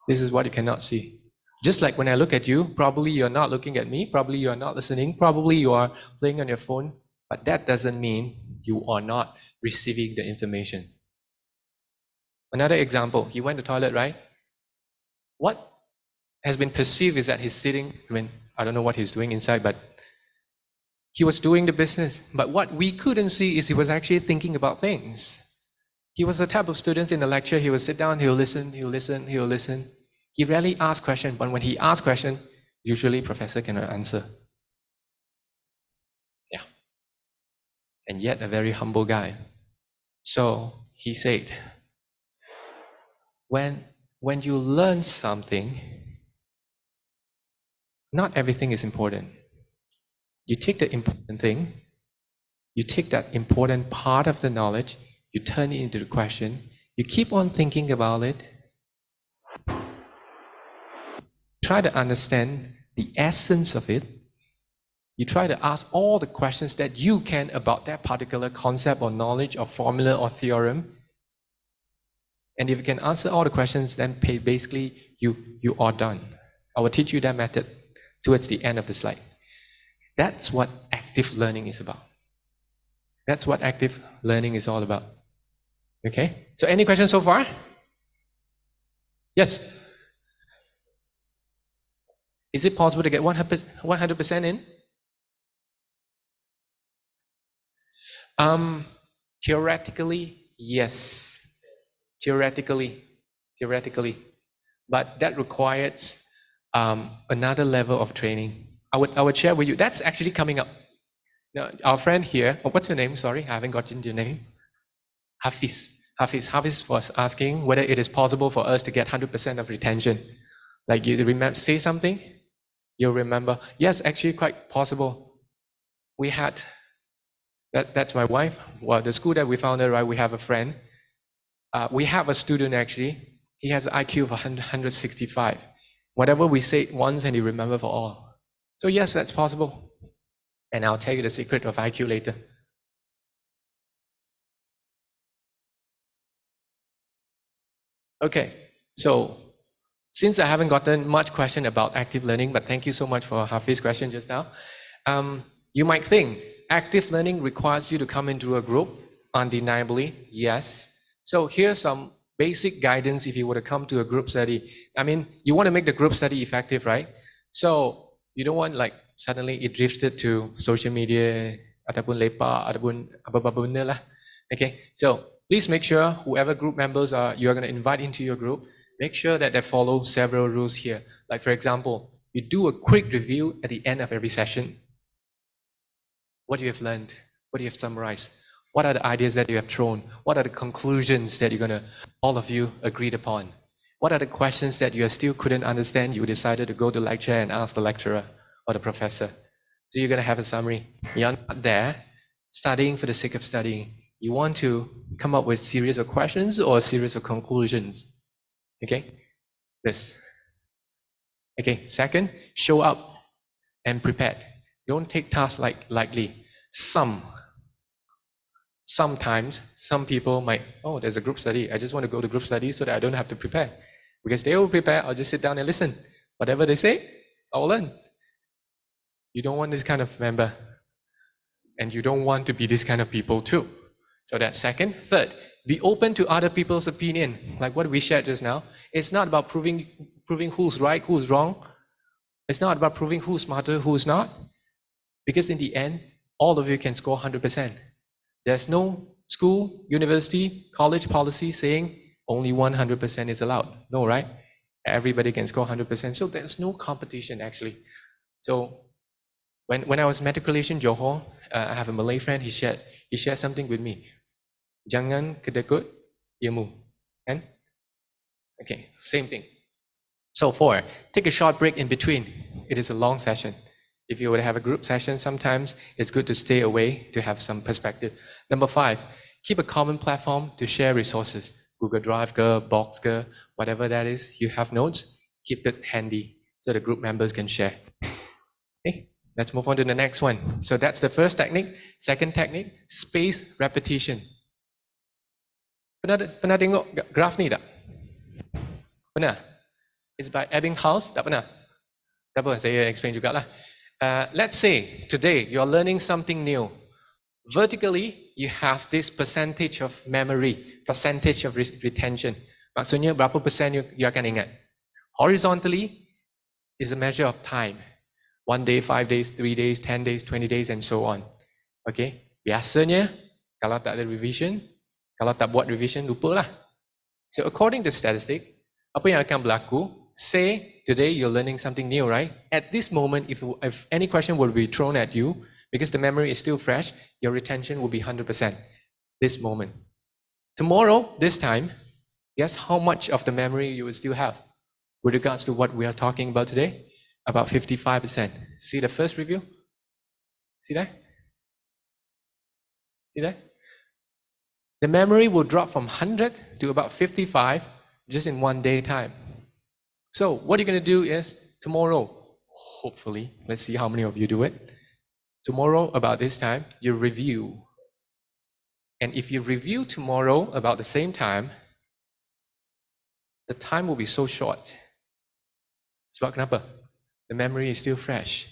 Speaker 1: This is what you cannot see. Just like when I look at you, probably you're not looking at me. Probably you're not listening. Probably you are playing on your phone. But that doesn't mean you are not receiving the information. Another example, he went to the toilet, right? What has been perceived is that he's sitting, I don't know what he's doing inside, but he was doing the business. But what we couldn't see is he was actually thinking about things. He was the type of student in the lecture, he would sit down, he'll listen. He rarely asks questions, but when he asks questions, usually professor cannot answer. Yeah. And yet a very humble guy. So he said, when you learn something, not everything is important. You take the important thing, you take that important part of the knowledge, you turn it into the question, you keep on thinking about it, try to understand the essence of it, you try to ask all the questions that you can about that particular concept or knowledge or formula or theorem. And if you can answer all the questions, then basically you are done. I will teach you that method towards the end of the slide. That's what active learning is about. That's what active learning is all about. Okay? So any questions so far? Yes? Is it possible to get 100% in? Theoretically, yes. Theoretically. But that requires another level of training. I would share with you. That's actually coming up. Now, our friend here, what's your name? Sorry, I haven't gotten your name. Hafiz was asking whether it is possible for us to get 100% of retention. Like you remember, say something, you'll remember. Yes, actually quite possible. We had, that's my wife. Well, the school that we founded, right, we have a friend. We have a student actually. He has an IQ of 165. Whatever we say once and he remember for all. So yes, that's possible. And I'll tell you the secret of IQ later. Okay, so since I haven't gotten much question about active learning, but thank you so much for Hafiz's question just now. You might think active learning requires you to come into a group. Undeniably, yes. So here's some basic guidance if you were to come to a group study. I mean, you want to make the group study effective, right? So you don't want like suddenly it drifted to social media, ataupun lepak, ataupun apa-apa benda lah. Okay, so please make sure whoever group members you are going to invite into your group, make sure that they follow several rules here. Like for example, you do a quick review at the end of every session. What you have learned, what you have summarized, what are the ideas that you have thrown, what are the conclusions that all of you agreed upon, what are the questions that you still couldn't understand, you decided to go to lecture and ask the lecturer or the professor. So you're going to have a summary. You're not there studying for the sake of studying. You want to come up with a series of questions or a series of conclusions. Okay, this. Okay, second, show up and prepared. Don't take tasks lightly. Sometimes, some people might, oh, there's a group study. I just want to go to group study so that I don't have to prepare. Because they will prepare, I'll just sit down and listen. Whatever they say, I'll learn. You don't want this kind of member. And you don't want to be this kind of people too. So that's second. Third, be open to other people's opinion. Like what we shared just now. It's not about proving who's right, who's wrong. It's not about proving who's smarter, who's not. Because in the end, all of you can score 100%. There's no school, university, college policy saying only 100% is allowed. No, right? Everybody can score 100%. So there's no competition actually. So when I was matriculation Johor, I have a Malay friend, he shared something with me. Jangan kedekut ilmu. And okay, same thing. So 4, take a short break in between. It is a long session. If you were to have a group session, sometimes it's good to stay away to have some perspective. Number 5, keep a common platform to share resources. Google Drive, Box, whatever that is, you have notes, keep it handy so the group members can share. Okay, let's move on to the next one. So that's the first technique. Second technique, space repetition. Pernah tengok graf ni tak? Pernah? It's by Ebbinghaus, tak pernah? Tak apa, saya explain jugalah. Let's say today you're learning something new. Vertically, you have this percentage of memory, percentage of retention. Maksudnya berapa persen you akan ingat. Horizontally is a measure of time. 1 day, 5 days, 3 days, 10 days, 20 days, and so on. Okay? Biasanya, kalau tak ada revision, kalau tak buat revision, lupalah. So according to statistic, apa yang akan berlaku? Say today you're learning something new, right? At this moment, if any question will be thrown at you, because the memory is still fresh, your retention will be 100%. This moment. Tomorrow, this time, guess how much of the memory you will still have with regards to what we are talking about today? About 55%. See the first review? See that? See that? The memory will drop from 100 to about 55 just in 1 day time. So what you're going to do is tomorrow, hopefully, let's see how many of you do it. Tomorrow about this time, you review. And if you review tomorrow about the same time, the time will be so short. Sebab kenapa? The memory is still fresh.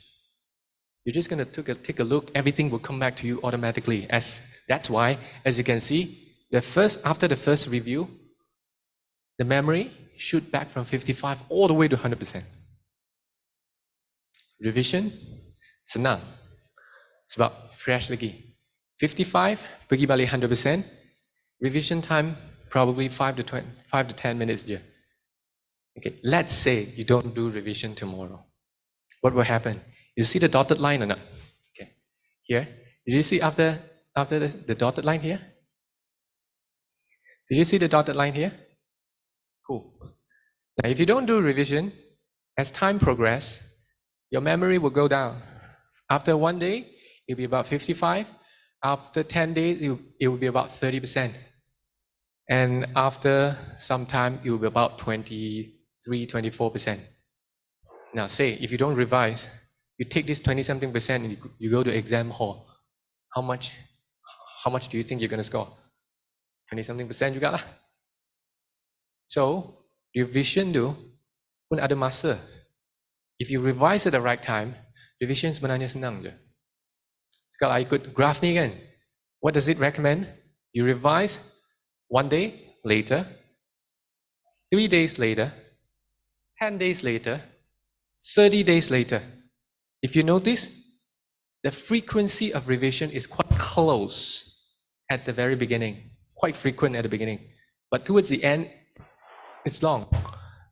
Speaker 1: You're just going to take a look, everything will come back to you automatically. That's why, as you can see, after the first review, the memory shoot back from 55 all the way to 100%. Revision, senang. Sebab fresh lagi. 55, pergi balik 100%. Revision time, probably 5 to 10 minutes je. Okay, let's say you don't do revision tomorrow. What will happen? You see the dotted line or not? Okay. Here. Did you see after the dotted line here? Did you see the dotted line here? Cool. Now, if you don't do revision, as time progresses, your memory will go down. After 1 day, it'll be about 55. After 10 days, it will be about 30%. And after some time, it will be about 23, 24%. Now, say, if you don't revise, you take this 20-something% and you go to exam hall. How much do you think you're going to score? 20-something% juga lah. So, revision tu pun ada masa. If you revise at the right time, revision sebenarnya senang je. Kalau ikut graph ni kan, what does it recommend? You revise 1 day later, 3 days later, 10 days later, 30 days later. If you notice, the frequency of revision is quite close at the very beginning, quite frequent at the beginning. But towards the end, it's long.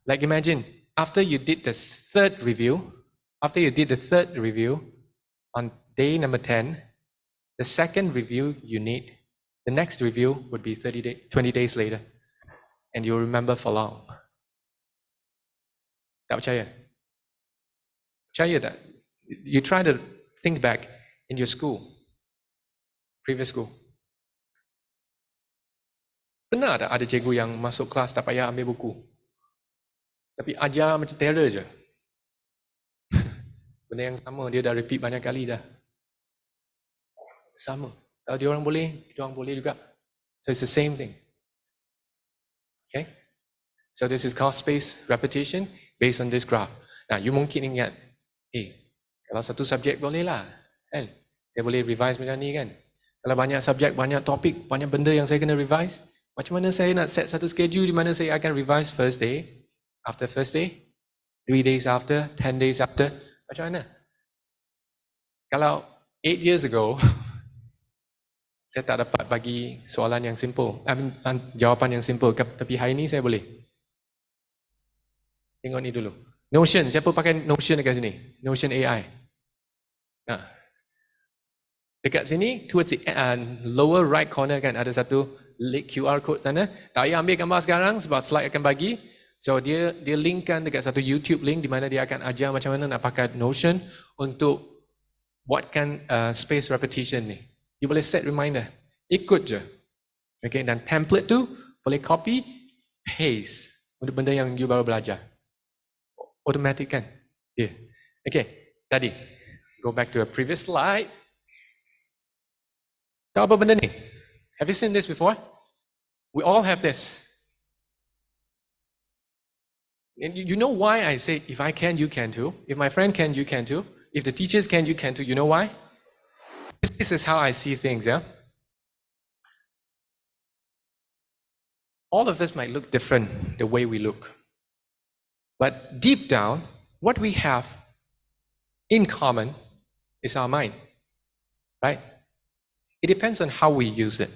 Speaker 1: Like imagine, after you did the third review on day number 10, the second review you need, the next review would be 20 days later. And you'll remember for long. Tak percaya? Percaya tak? You try to think back in your school, previous school. Pernah tak ada cikgu yang masuk kelas tak payah ambil buku? Tapi ajar macam terror je. Benda yang sama, dia dah repeat banyak kali dah. Sama. Kalau dia orang boleh, kita orang boleh juga. So it's the same thing. Okay? So this is called space repetition based on this graph. Nah, you mungkin ingat, kalau satu subjek boleh lah. Kan? Saya boleh revise macam ni kan. Kalau banyak subjek, banyak topik, banyak benda yang saya kena revise, macam mana saya nak set satu schedule di mana saya akan revise first day, after first day, 3 days after, 10 days after, macam mana? Kalau 8 years ago, saya tak dapat bagi soalan yang simple, jawapan yang simple, tapi hari ni saya boleh. Tengok ni dulu. Notion, siapa pakai Notion dekat sini? Notion AI. Nah, dekat sini, towards the lower right corner kan, ada satu link QR code sana. Tak payah ambil gambar sekarang sebab slide akan bagi. So dia linkkan dekat satu YouTube link di mana dia akan ajar macam mana nak pakai Notion untuk buatkan space repetition ni. You boleh set reminder. Ikut je. Okay, dan template tu boleh copy, paste. Untuk benda yang you baru belajar. Automatic kan? Yeah. Okay, tadi. Go back to a previous slide. Tahu apa benda ni? Have you seen this before? We all have this. And you know why I say, if I can, you can too. If my friend can, you can too. If the teachers can, you can too. You know why? This is how I see things, yeah? All of us might look different the way we look. But deep down, what we have in common is our mind, right? It depends on how we use it.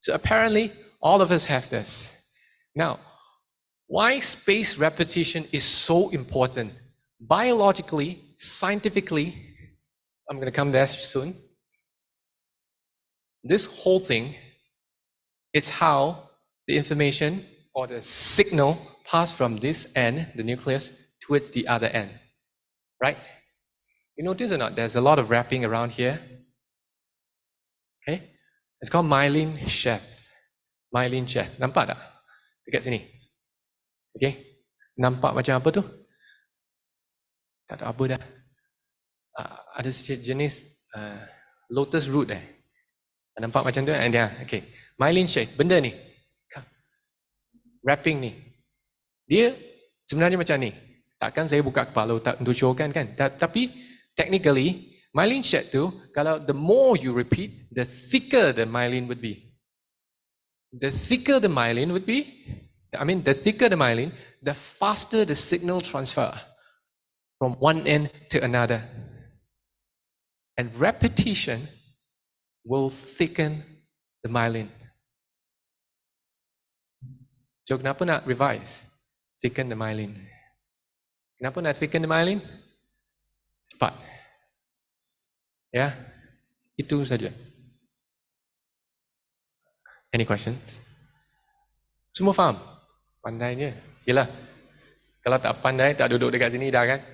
Speaker 1: So apparently, all of us have this. Now, why space repetition is so important? Biologically, scientifically, I'm going to come there soon. This whole thing is how the information or the signal pass from this end, the nucleus, towards the other end, right? You notice or not, there's a lot of wrapping around here. Okay? It's called myelin sheath. Myelin sheath. Nampak tak? Dekat sini. Okay? Nampak macam apa tu? Tak tahu apa dah. Ada jenis lotus root Nampak macam tu? Okay. Myelin sheath. Benda ni. Wrapping ni. Dia sebenarnya macam ni. Takkan saya buka kepala untuk showkan kan? Tapi technically, myelin sheath tu, kalau the more you repeat, the thicker the myelin would be. The thicker the myelin would be, the thicker the myelin, the faster the signal transfer from one end to another. And repetition will thicken the myelin. So kenapa nak revise? Thicken the myelin. Kenapa nak thicken the myelin? Cepat. Ya, itu saja. Any questions? Semua faham? Pandainya. Yelah, kalau tak pandai, tak duduk dekat sini dah kan?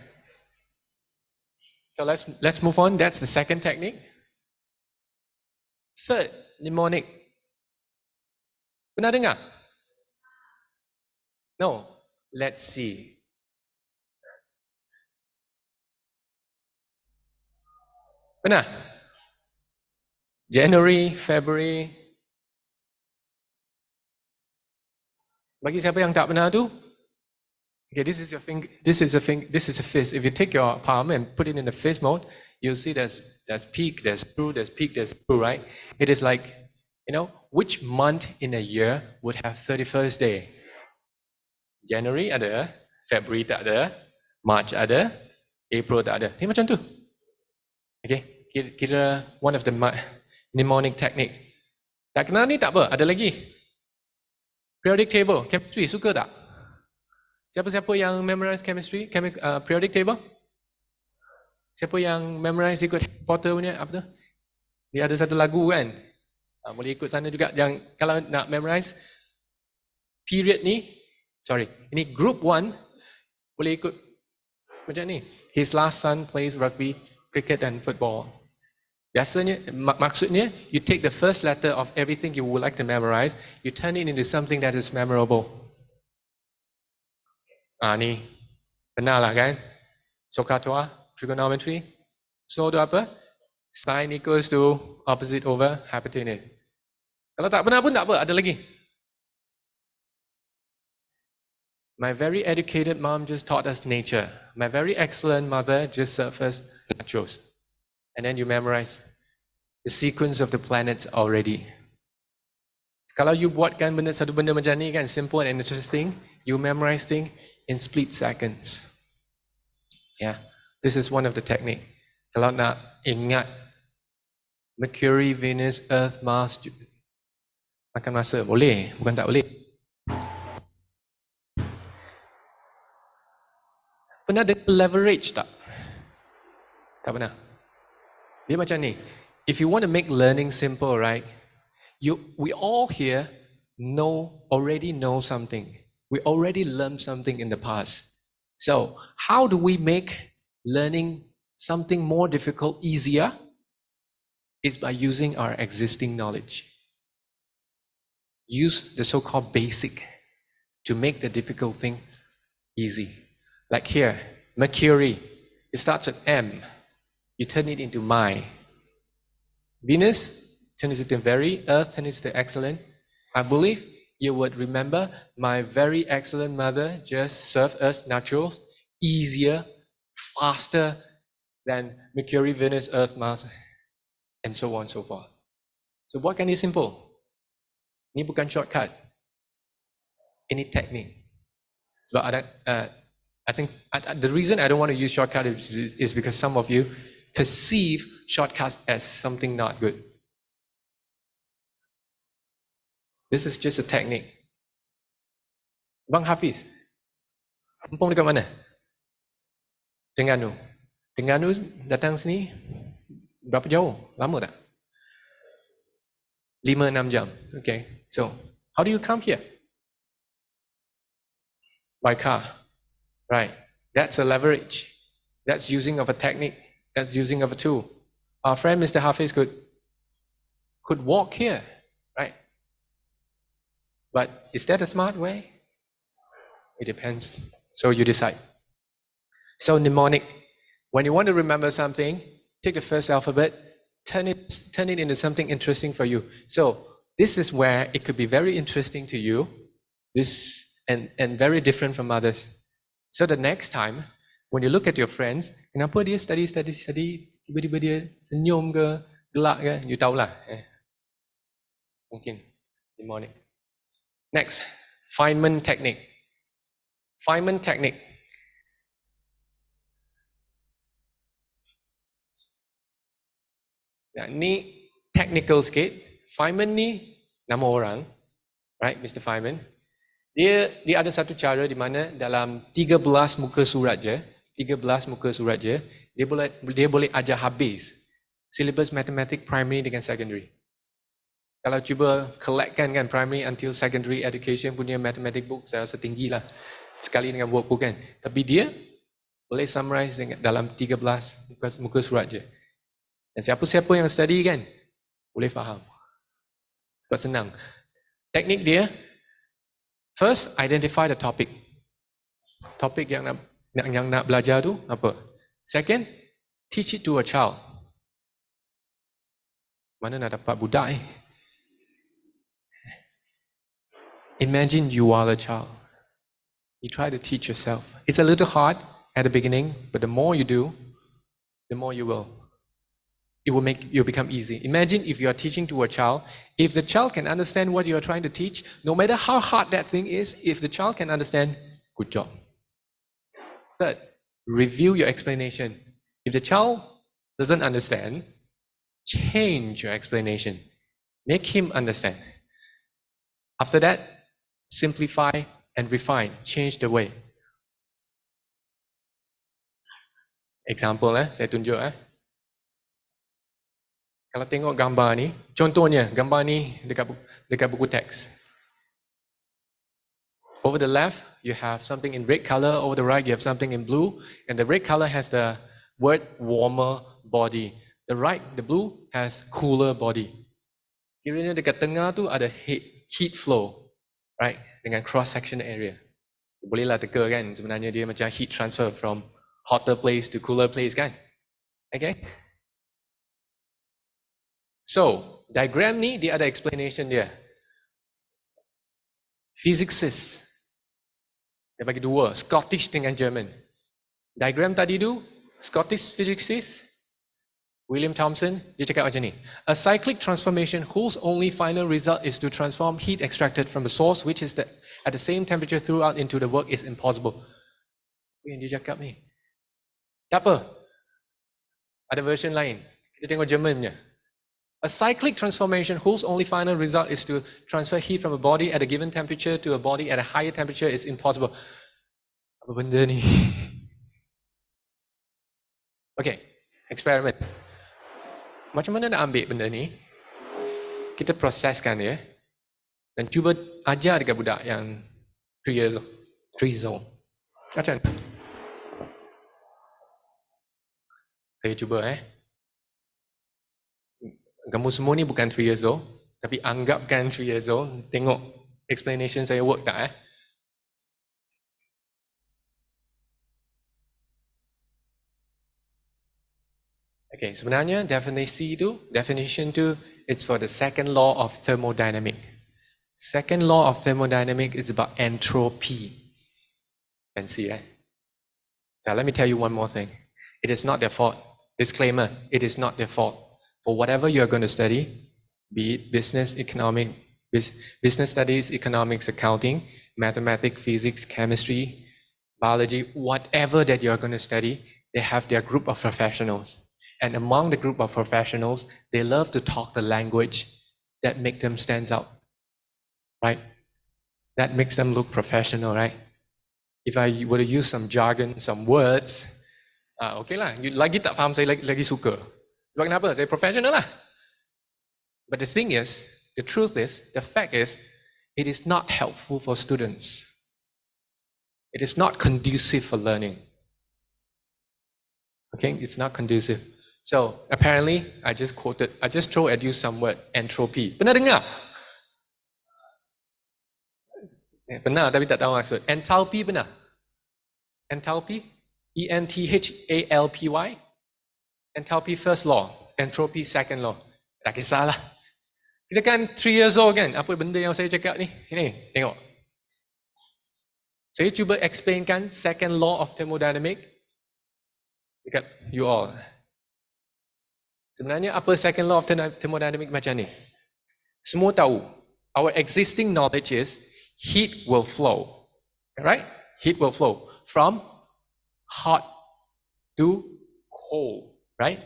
Speaker 1: So let's move on. That's the second technique. Third, mnemonic. Pernah dengar? No. Let's see. Pernah? January, February. Bagi siapa yang tak pernah tu? Okay, this is your finger. This is a fist. If you take your palm and put it in the fist mode, you'll see there's peak, there's screw, there's peak, there's screw, right? It is like, which month in a year would have 31st day? January ada, February tak ada, March ada, April tak ada. Ni macam tu. Okay, kira one of the mnemonic technique. Tak kenal ni tak apa, ada lagi. Periodic table, chemistry, suka tak? Siapa-siapa yang memorize chemistry, periodic table? Siapa yang memorize ikut Harry Potter punya, apa tu? Dia ada satu lagu kan? Boleh ikut sana juga. Yang kalau nak memorize period ni, ini group 1, boleh ikut macam ni. His last son plays rugby, cricket and football. Biasanya, maksudnya, you take the first letter of everything you would like to memorize, you turn it into something that is memorable. Ni, kenal lah kan? SOHCAHTOA, trigonometry. So, tu apa? Sine equals to opposite over hypotenuse. Kalau tak pernah pun tak apa, ada lagi. My very educated mom just taught us nature. My very excellent mother just served us nachos. And then you memorize the sequence of the planets already. Kalau you buatkan satu benda macam ni kan, simple and interesting, you memorize things in split seconds. Yeah, this is one of the technique. Kalau nak ingat Mercury, Venus, Earth, Mars, makan masa boleh, bukan tak boleh. Pernah dengar leverage tak? Tak pernah. Dia macam ni. If you want to make learning simple, right? We all here already know something. We already learned something in the past. So, how do we make learning something more difficult easier? It's by using our existing knowledge. Use the so-called basic to make the difficult thing easy. Like here, Mercury, it starts at M. You turn it into my. Venus, turn it into very. Earth, turn it into excellent. I believe you would remember my very excellent mother just served us nachos easier, faster than Mercury, Venus, Earth, Mars, and so on and so forth. So what can be simple? Ini bukan shortcut. Ini technique. But I think the reason I don't want to use shortcut is because some of you perceive shortcuts as something not good. This is just a technique. Bang Hafiz, kampung dekat mana? Terengganu. Terengganu datang sini berapa jauh? Lama tak? 5-6 jam. Okay. So, how do you come here? By car. Right. That's a leverage. That's using of a technique. That's using of a tool. Our friend Mr. Hafiz could walk here, right? But is that a smart way? It depends. So you decide. So mnemonic. When you want to remember something, take the first alphabet, turn it into something interesting for you. So this is where it could be very interesting to you, and very different from others. So the next time, when you look at your friends, kenapa dia study, tiba-tiba dia senyum ke, gelak ke, you tahulah. Mungkin mnemonic. Next, Feynman technique. Feynman technique. Nah, ni technical sikit. Feynman ni nama orang, right, Mr. Feynman. Dia ada satu cara di mana dalam 13 muka surat je, dia boleh ajar habis syllabus matematik primary dengan secondary. Kalau cuba collectkan kan primary until secondary education punya mathematics book, saya rasa tinggi lah. Sekali dengan workbook kan. Tapi dia boleh summarize dengan dalam 13 muka surat je. Dan siapa-siapa yang study kan, boleh faham. Sebab senang. Teknik dia, first identify the topic. Topik yang nak belajar tu apa? Second, teach it to a child. Mana nak dapat budak eh? Imagine you are the child. You try to teach yourself. It's a little hard at the beginning, but the more you do, the more you will. It will make you become easy. Imagine if you are teaching to a child, if the child can understand what you are trying to teach, no matter how hard that thing is, if the child can understand, good job. Third, review your explanation. If the child doesn't understand, change your explanation. Make him understand. After that, simplify and refine. Change the way. Example saya tunjuk Kalau tengok gambar ni, contohnya gambar ni dekat buku teks. Over the left, you have something in red color. Over the right, you have something in blue. And the red color has the word warmer body. The blue has cooler body. Kiranya dekat tengah tu ada heat flow, right? Dengan cross section area. Bolehlah teka kan, sebenarnya dia macam heat transfer from hotter place to cooler place kan? Okay? So, diagram ni dia ada explanation dia. Physicist. Dia bagi dua, Scottish dengan German. Diagram tadi tu, Scottish physicist, William Thomson, dia cakap macam ni. A cyclic transformation whose only final result is to transform heat extracted from the source which is at the same temperature throughout into the work is impossible. Apa yang dia cakap ni? Tak apa. Ada version lain. Kita tengok German punya. A cyclic transformation whose only final result is to transfer heat from a body at a given temperature to a body at a higher temperature is impossible. Apa benda ni? Okay, experiment. Macam mana nak ambil benda ni? Kita proseskan dia dan cuba ajar dekat budak yang 3 years old. Macam mana? Saya cuba Kamu semua ni bukan 3 years old, tapi anggapkan 3 years old. Tengok explanation saya work tak Okay, sebenarnya definition tu, it's for the second law of thermodynamic. Second law of thermodynamic is about entropy. Fancy, Now let me tell you one more thing. It is not their fault. Disclaimer, it is not their fault. For whatever you are going to study, be it business, business studies, economics, accounting, mathematics, physics, chemistry, biology, whatever that you are going to study, they have their group of professionals. And among the group of professionals, they love to talk the language that make them stand out, right? That makes them look professional, right? If I were to use some jargon, some words, okay lah, lagi tak faham saya lagi suka. Sebab kenapa? Saya professional lah. But the thing is, the truth is, the fact is, it is not helpful for students. It is not conducive for learning. Okay, it's not conducive. So apparently, I just throw at you some word, entropy. Pernah dengar? Pernah, tapi tak tahu maksud. Enthalpy pernah? Enthalpy? E-N-T-H-A-L-P-Y? Enthalpy first law, entropy second law. Tak kisahlah. Kita kan 3 years old kan? Apa benda yang saya cakap ni? Ini, tengok. Saya cuba explainkan second law of thermodynamic dekat you all. Sebenarnya apa second law of thermodynamic macam ni? Semua tahu. Our existing knowledge is heat will flow. Right? Heat will flow from hot to cold. Right?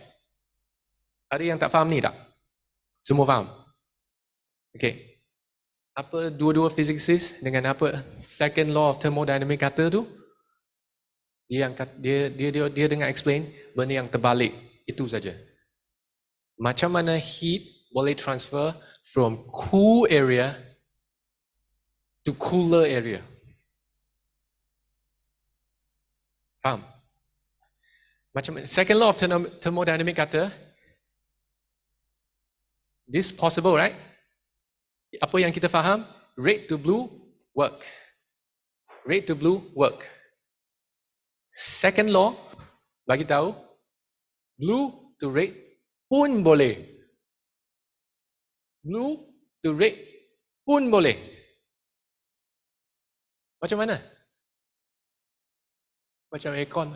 Speaker 1: Ada yang tak faham ni tak? Semua faham? Okay. Apa dua-dua physicist dengan apa second law of thermodynamic kata tu? Dia dengan explain benda yang terbalik. Itu saja. Macam mana heat boleh transfer from cool area to cooler area. Faham? Macam second law of thermodynamic kata, this possible, right? Apa yang kita faham? Red to blue, work. Red to blue, work. Second law, bagi tahu, blue to red pun boleh. Blue to red pun boleh. Macam mana? Macam aircon.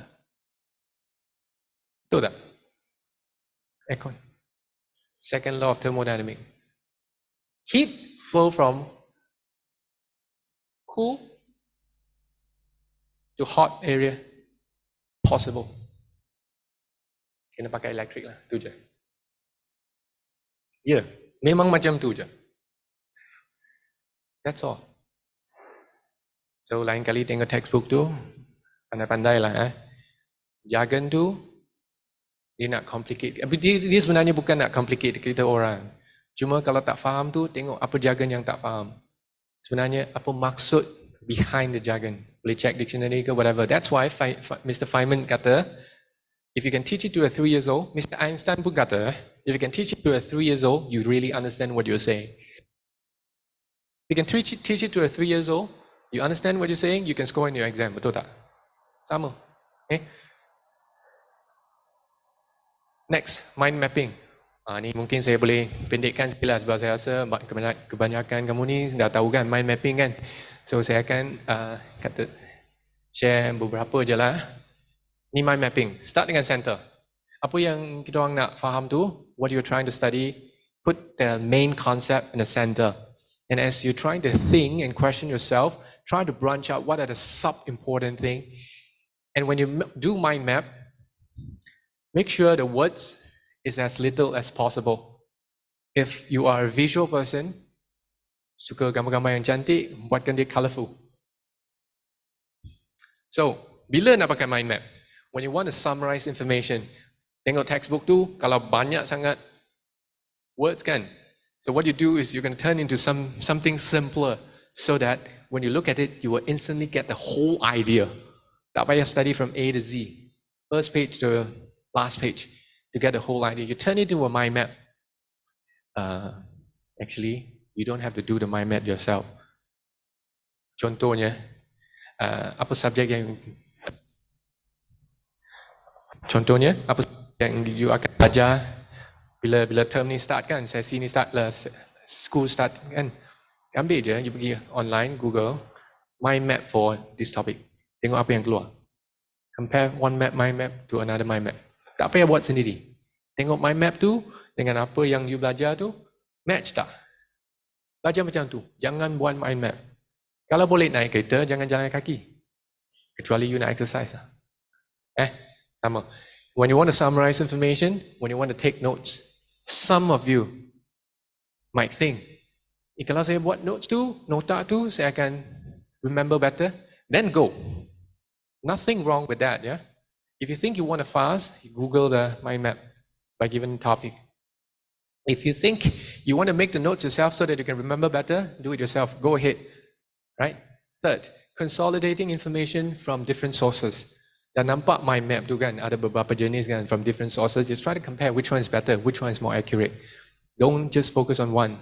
Speaker 1: Betul tak? Aircon. Second law of thermodynamic. Heat flow from cool to hot area. Possible. Kena pakai elektrik lah, tu je. Ya, memang macam tu je. That's all. So lain kali tengok textbook tu, pandai-pandai lah. Jargon tu, dia nak complicate. Dia sebenarnya bukan nak complicate kita orang. Cuma kalau tak faham tu, tengok apa jargon yang tak faham. Sebenarnya apa maksud behind the jargon. Boleh check dictionary ke whatever. That's why Mr. Feynman kata, if you can teach it to a 3 years old, Mr. Einstein pun kata, if you can teach it to a 3 years old, you really understand what you're saying. If you can teach it to a 3 years old, you understand what you're saying, you can score in your exam. Betul tak? Sama. Okay? Next, mind mapping. Ni mungkin saya boleh pendekkan sikit lah sebab saya rasa kebanyakan kamu ni dah tahu kan mind mapping kan. So saya akan share beberapa je lah. Ni mind mapping. Start dengan center. Apa yang kita orang nak faham tu, what you're trying to study, put the main concept in the center. And as you're trying to think and question yourself, try to branch out what are the sub-important thing. And when you do mind map, make sure the words is as little as possible. If you are a visual person, suka gambar-gambar yang cantik, buatkan dia colourful. So, bila nak pakai mind map? When you want to summarize information, tengok textbook tu, kalau banyak sangat words kan. So what you do is you're going to turn into something simpler so that when you look at it, you will instantly get the whole idea. Tak payah study from A to Z. First page to last page to get the whole idea. You turn it into a mind map. Actually, you don't have to do the mind map yourself. Contohnya, apa subjek yang you akan belajar bila term ni start kan, sesi ni start lah, school start kan. Ambil je, you pergi online, Google, mind map for this topic. Tengok apa yang keluar. Compare one mind map to another mind map. Tak payah buat sendiri. Tengok mind map tu dengan apa yang you belajar tu, match tak? Belajar macam tu. Jangan buat mind map. Kalau boleh naik kereta, jangan jalan kaki. Kecuali you nak exercise lah. Sama. When you want to summarize information, when you want to take notes, some of you might think, kalau saya buat notes tu, nota tu, saya akan remember better. Then go. Nothing wrong with that, yeah? If you think you want to fast, you Google the mind map by given topic. If you think you want to make the notes yourself so that you can remember better, do it yourself. Go ahead, right? Third, consolidating information from different sources. Dah nampak mind map tu kan, ada beberapa jenis kan from different sources. Just try to compare which one is better, which one is more accurate. Don't just focus on one.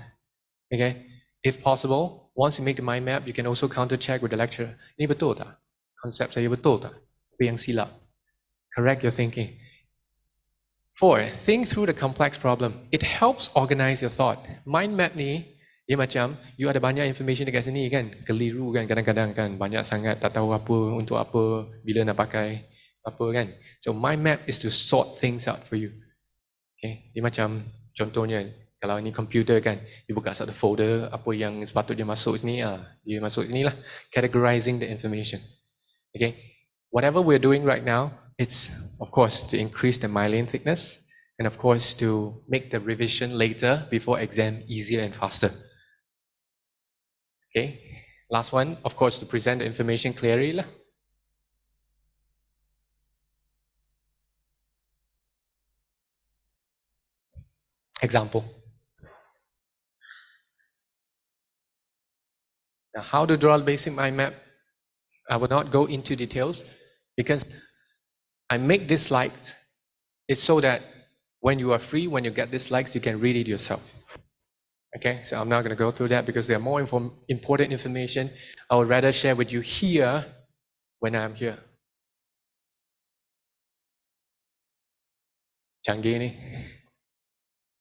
Speaker 1: Okay? If possible, once you make the mind map, you can also counter check with the lecturer. Ini betul tak? Konsep saya betul tak? Apa yang silap? Correct your thinking. 4, think through the complex problem. It helps organize your thought. Mind map ni, dia macam, you ada banyak information dekat sini kan, keliru kan kadang-kadang kan, banyak sangat, tak tahu apa, untuk apa, bila nak pakai, apa kan. So mind map is to sort things out for you. Okay, dia macam, contohnya, kalau ini komputer kan, dia buka satu folder, apa yang sepatutnya masuk sini, dia masuk sini lah, categorizing the information. Okay, whatever we're doing right now, it's of course to increase the myelin thickness, and of course to make the revision later before exam easier and faster. Okay, last one, of course, to present the information clearly lah. Example. Now, how to draw a basic mind map? I will not go into details because I make these slides. It's so that when you are free, when you get these slides, you can read it yourself. Okay, so I'm not going to go through that because there are more important information I would rather share with you here when I'm here. Canggih ni.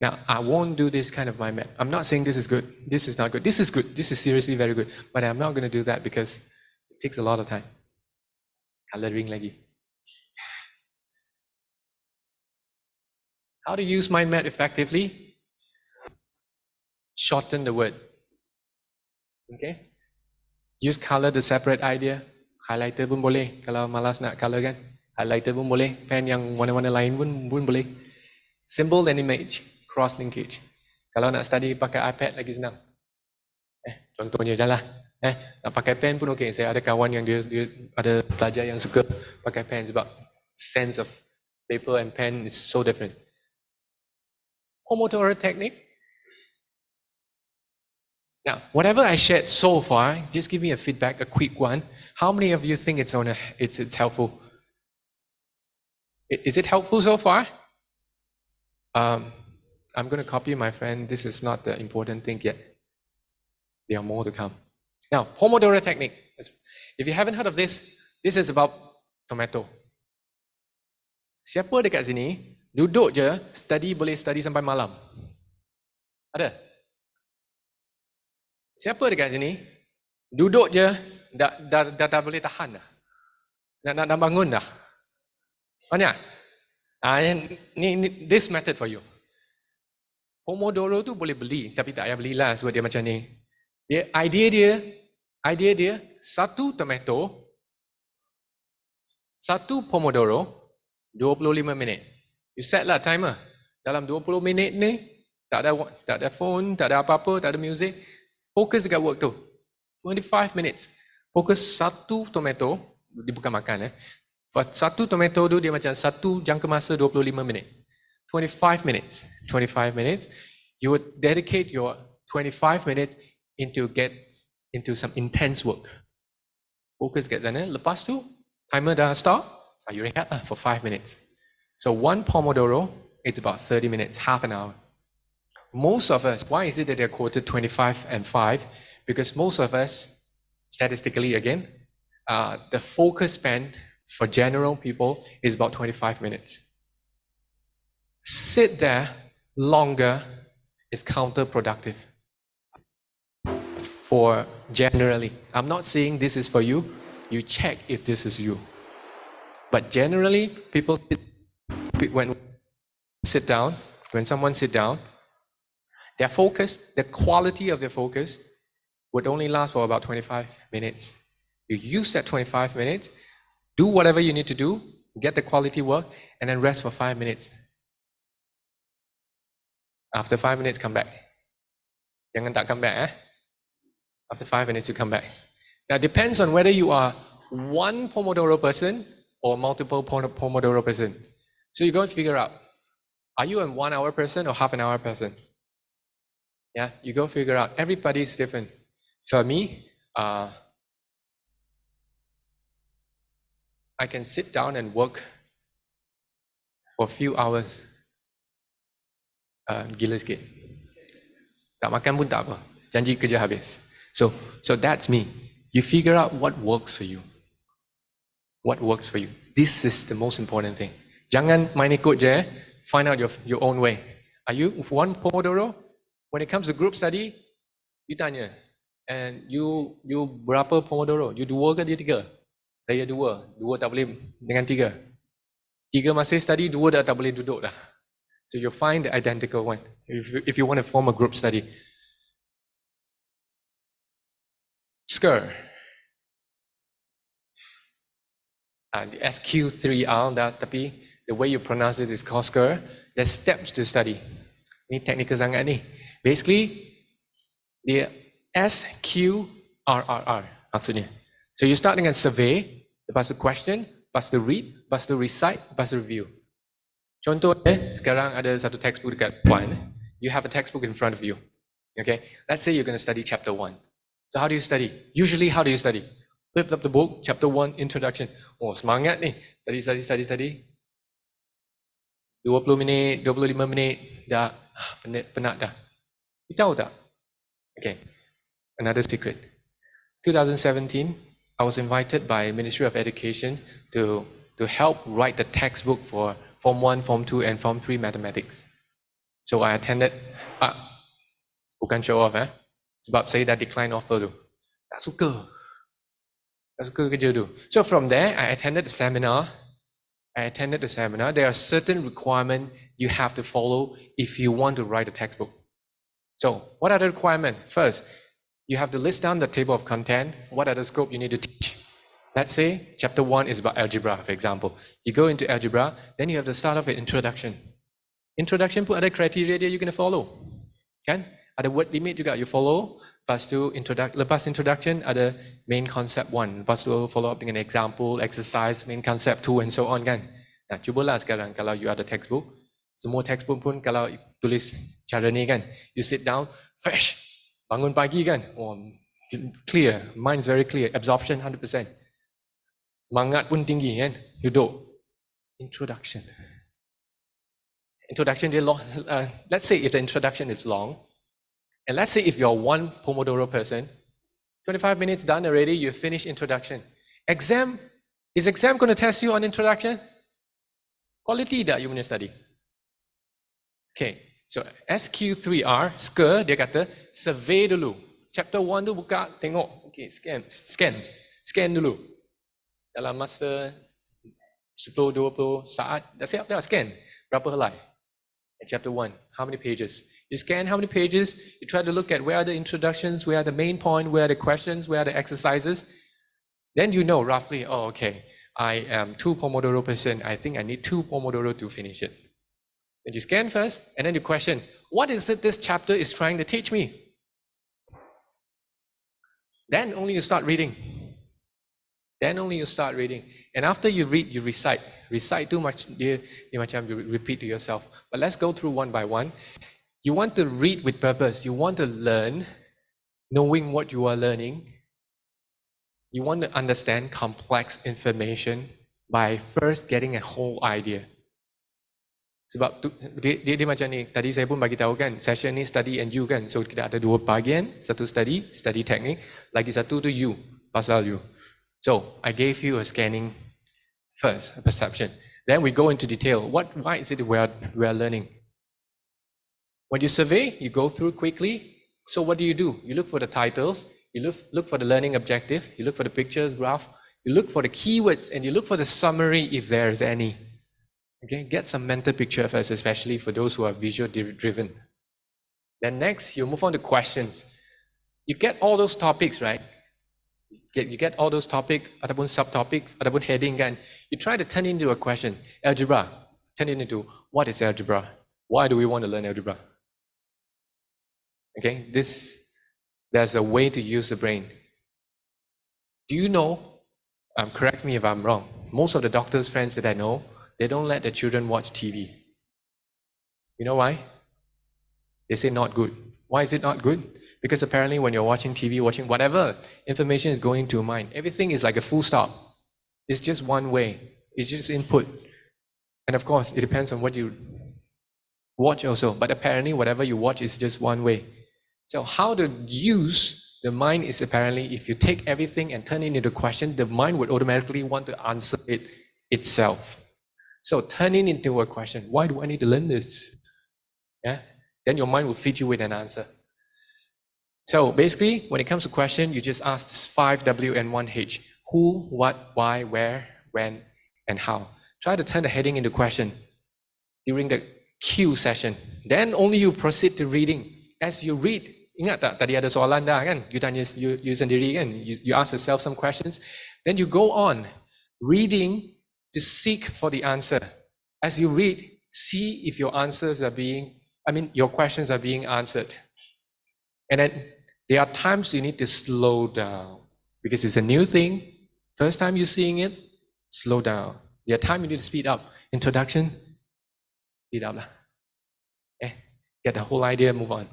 Speaker 1: Now, I won't do this kind of mind map. I'm not saying this is good. This is not good. This is good. This is seriously very good. But I'm not going to do that because it takes a lot of time. Coloring lagi. How to use mind map effectively? Shorten the word. Okay? Use color to separate idea. Highlighter pun boleh. Kalau malas nak color kan. Highlighter pun boleh. Pen yang warna-warna lain pun boleh. Symbol and image. Cross linkage. Kalau nak study pakai iPad lagi senang. Contohnya je lah. Nak pakai pen pun okey. Saya ada kawan yang dia ada pelajar yang suka pakai pen sebab sense of paper and pen is so different. Pomodoro technique. Now, whatever I shared so far, just give me a feedback, a quick one. How many of you think it's helpful? Is it helpful so far? I'm going to copy my friend. This is not the important thing yet. There are more to come. Now, Pomodoro technique. If you haven't heard of this, this is about tomato. Siapa dekat sini duduk je boleh study sampai malam? Ada? Siapa dekat sini duduk je dah boleh tahan dah? Nak bangun dah? Banyak? This method for you. Pomodoro tu boleh beli, tapi tak payah belilah sebab dia macam ni. Idea dia satu tomato, satu Pomodoro, 25 minit. You set lah timer. Dalam 20 minit ni tak ada phone, tak ada apa-apa, tak ada music. Fokus dekat work tu. 25 minutes. Fokus satu tomato, dia bukan makan satu tomato tu dia macam satu jangka masa 25 minit. 25 minutes. 25 minutes. You would dedicate your 25 minutes into some intense work. Fokus kat sana. Lepas tu, timer dah start. You rehat lah for 5 minutes. So one Pomodoro, it's about 30 minutes, half an hour. Most of us, why is it that they're quoted 25 and 5? Because most of us, statistically again, the focus span for general people is about 25 minutes. Sit there longer is counterproductive for generally. I'm not saying this is for you. You check if this is you. But generally, people, when someone sit down, their focus, the quality of their focus would only last for about 25 minutes. You use that 25 minutes, do whatever you need to do, get the quality work, and then rest for 5 minutes. After 5 minutes, come back. Jangan tak come back. After 5 minutes, you come back. Now, it depends on whether you are one Pomodoro person or multiple Pomodoro person. So you go and figure out, are you a 1 hour person or half an hour person? Yeah, you go figure out. Everybody is different. For me, I can sit down and work for a few hours. Gila sikit. Tak makan pun tak apa. Janji kerja habis. So that's me. You figure out what works for you. What works for you. This is the most important thing. Jangan main ikut je. Find out your own way. Are you one Pomodoro? When it comes to group study, you tanya, and you berapa Pomodoro? You 2 ke dia 3? Saya 2. 2 tak boleh dengan 3. 3 masih study, 2 dah tak boleh duduk dah. So you'll find the identical one if you want to form a group study. SCR. The SQ3R, tapi the way you pronounce it is called SCR. There's steps to study. Ini technical sangat ni. Basically, the SQRRR maksudnya. So you start dengan survey, lepas tu question, lepas tu read, lepas tu recite, lepas tu review. Contohnya, sekarang ada satu textbook dekat depan. You have a textbook in front of you. Okay, let's say you're going to study chapter 1. So how do you study? Usually, how do you study? Flip up the book, chapter 1, introduction. Oh, semangat ni. Study. 20 minit, 25 minit, dah penat dah. You tahu tak? Okay, another secret. 2017, I was invited by Ministry of Education to help write the textbook for Form 1, Form 2 and Form 3 mathematics. So I attended, bukan show off sebab saya dah decline offer tu. Tak suka kerja tu. So from there, I attended the seminar. There are certain requirements you have to follow if you want to write a textbook. So what are the requirements? First, you have to list down the table of content. What are the scope you need to teach? Let's say chapter 1 is about algebra, for example. You go into algebra, then you have to start off with introduction. Introduction pun ada criteria dia you kena follow. Kan? Ada word limit juga you follow. Lepas tu lepas introduction ada main concept 1. Lepas tu follow up dengan example, exercise, main concept 2 and so on kan. Nah, cubalah sekarang kalau you ada textbook. Semua textbook pun kalau tulis cara ni kan. You sit down, fresh. Bangun pagi kan. Oh, clear. Mind's very clear. Absorption 100%. Semangat pun tinggi kan. Duduk. Introduction dia long. Let's say if the introduction is long. And let's say if you're one Pomodoro person, 25 minutes done already, you finish introduction. Is exam going to test you on introduction? Quality tak you punya study? Okay, so SQ3R, dia kata, survey dulu. Chapter 1 tu buka, tengok. Okay, scan dulu. Dalam masa 10-20 saat, dah siap dah scan. Berapa helai? Chapter 1, how many pages? You scan how many pages, you try to look at where are the introductions, where are the main point, where are the questions, where are the exercises. Then you know roughly, oh, okay, I am 2 Pomodoro person, I think I need 2 Pomodoro to finish it. Then you scan first, and then you question, what is it this chapter is trying to teach me? Then only you start reading. And after you read, you recite. Recite too much, you repeat to yourself. But let's go through one by one. You want to read with purpose. You want to learn, knowing what you are learning. You want to understand complex information by first getting a whole idea. Sebab dia macam ni, tadi saya pun bagi tahu kan, session ni study and you kan. So kita ada 2 bahagian, satu study technique, lagi satu tu you, pasal you. So I gave you a scanning first, a perception. Then we go into detail. Why is it we are learning? When you survey, you go through quickly. So what do? You look for the titles, you look for the learning objective, you look for the pictures, graph, you look for the keywords, and you look for the summary if there is any. Okay, get some mental picture first, especially for those who are visual driven. Then next, you move on to questions. You get all those topics, right? You get all those topics, ataupun subtopics, ataupun heading kan. You try to turn it into a question. Algebra, turn it into, what is algebra? Why do we want to learn algebra? Okay, there's a way to use the brain. Do you know, correct me if I'm wrong, most of the doctors' friends that I know, they don't let their children watch TV. You know why? They say not good. Why is it not good? Because apparently when you're watching TV, watching whatever, information is going to your mind. Everything is like a full stop. It's just one way. It's just input. And of course, it depends on what you watch also. But apparently whatever you watch is just one way. So how to use the mind is apparently if you take everything and turn it into a question, the mind would automatically want to answer it itself. So turning into a question, why do I need to learn this? Yeah? Then your mind will feed you with an answer. So basically, when it comes to question, you just ask this 5W and 1H. Who, what, why, where, when, and how. Try to turn the heading into question during the Q session. Then only you proceed to reading. As you read, ingat tak tadi ada soalan dah kan? You tanya you sendiri kan? You ask yourself some questions. Then you go on reading to seek for the answer. As you read, see if your your questions are being answered. And then there are times you need to slow down because it's a new thing. First time you're seeing it, slow down. There are times you need to speed up. Introduction, speed up lah. Get the whole idea, move on.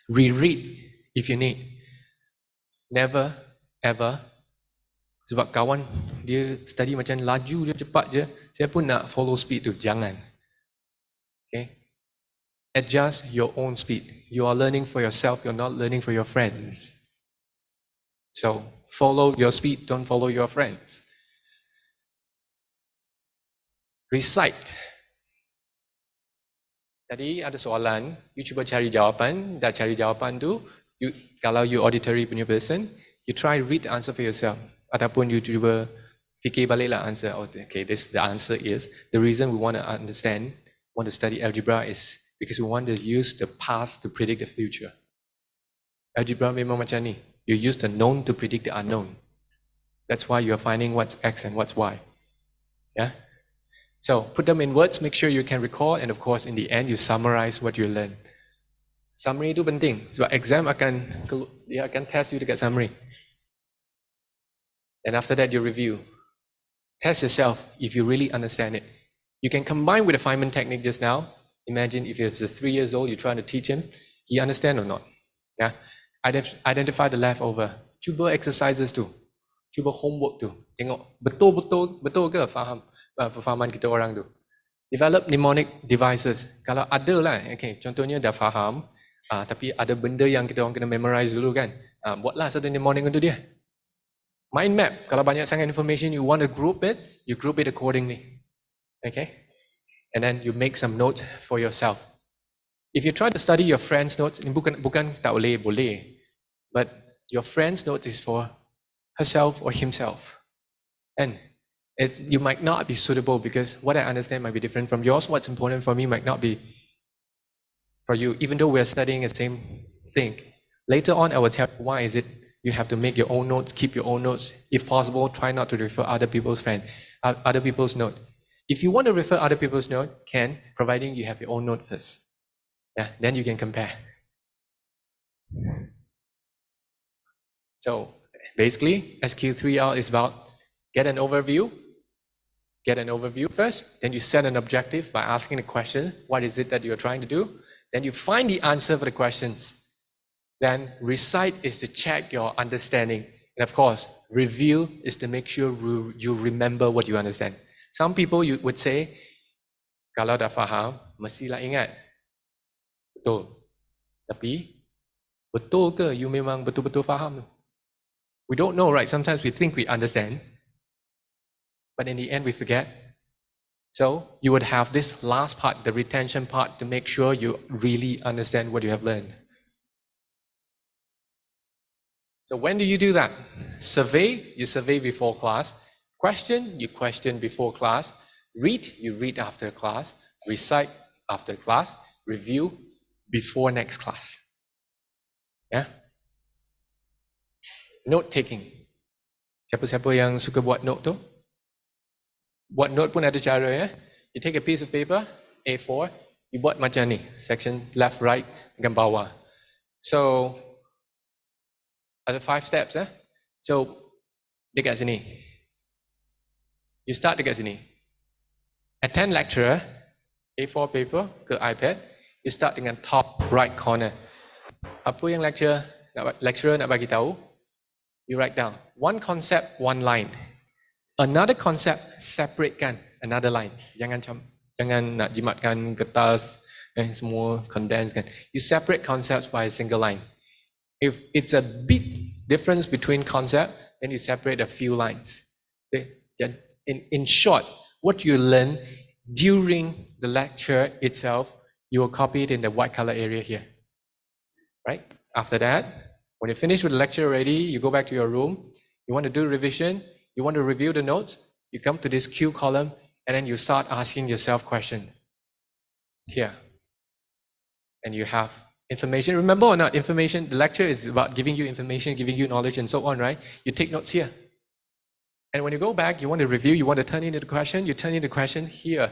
Speaker 1: Reread if you need. Never, ever. Sebab kawan dia study macam laju je, cepat je. Saya pun nak follow speed tu. Jangan. Okay? Adjust your own speed. You are learning for yourself. You're not learning for your friends. So, follow your speed. Don't follow your friends. Recite. Tadi ada soalan, you cuba cari jawapan. Dah cari jawapan tu, kalau you auditory punya person, you try read the answer for yourself. Ataupun you cuba fikir balik lah answer. Oh, okay, the answer is, the reason we want to understand, want to study algebra is because we want to use the past to predict the future. Algebra memang macam ni. You use the known to predict the unknown. That's why you are finding what's X and what's Y. Yeah? So, put them in words, make sure you can recall, and of course, in the end, you summarize what you learn. Summary itu penting, sebab exam dia akan test you dekat summary. And after that, you review. Test yourself if you really understand it. You can combine with the Feynman technique just now. Imagine if he's 3 years old, you're trying to teach him, he understand or not. Yeah? Identify the leftover. Cuba exercises tu. Cuba homework tu. Tengok betul ke faham perfahaman kita orang tu. Develop mnemonic devices. Kalau ada lah, okay, contohnya dah faham, tapi ada benda yang kita orang kena memorize dulu kan. Buatlah satu mnemonic untuk dia. Mind map. Kalau banyak sangat information, you want to group it, you group it accordingly. Okay? And then you make some notes for yourself. If you try to study your friend's notes, ini bukan tak boleh. But your friend's notes is for herself or himself. And you might not be suitable because what I understand might be different from yours. What's important for me might not be for you, even though we're studying the same thing. Later on, I will tell you why is it you have to make your own notes, keep your own notes. If possible, try not to refer other people's note. If you want to refer other people's note, providing you have your own note first. Yeah, then you can compare. So basically, SQ3R is about get an overview first, then you set an objective by asking a question, what is it that you're trying to do? Then you find the answer for the questions. Then recite is to check your understanding. And of course, review is to make sure you remember what you understand. Some people you would say, kalau dah faham, mestilah ingat. Betul. Tapi, betul ke you memang betul-betul faham? We don't know, right? Sometimes we think we understand, but in the end we forget. So you would have this last part, the retention part, to make sure you really understand what you have learned. So when do you do that? Survey, you survey before class. Question, you question before class. Read, you read after class. Recite after class. Review before next class. Yeah? Note taking. Siapa-siapa yang suka buat note tu? Buat note pun ada cara ya. You take a piece of paper, A4, you buat macam ni, section left, right, dengan bawah. So, ada 5 steps eh. So, dekat sini. You start dekat sini. Attend lecturer, A4 paper ke iPad, you start dengan top right corner. Apa yang lecturer nak bagi tahu, you write down. One concept, one line. Another concept, separatekan another line. Jangan nak jimatkan kertas, semua condense kan. You separate concepts by a single line. If it's a big difference between concept, then you separate a few lines. Okay? In short, what you learn during the lecture itself, you will copy it in the white color area here. Right? After that, when you finish with the lecture already, you go back to your room, you want to do revision, you want to review the notes, you come to this Q column, and then you start asking yourself questions. Here. And you have information. Remember or not, information, the lecture is about giving you information, giving you knowledge, and so on, right? You take notes here. And when you go back, you want to review, you want to turn in the question, you turn in the question here.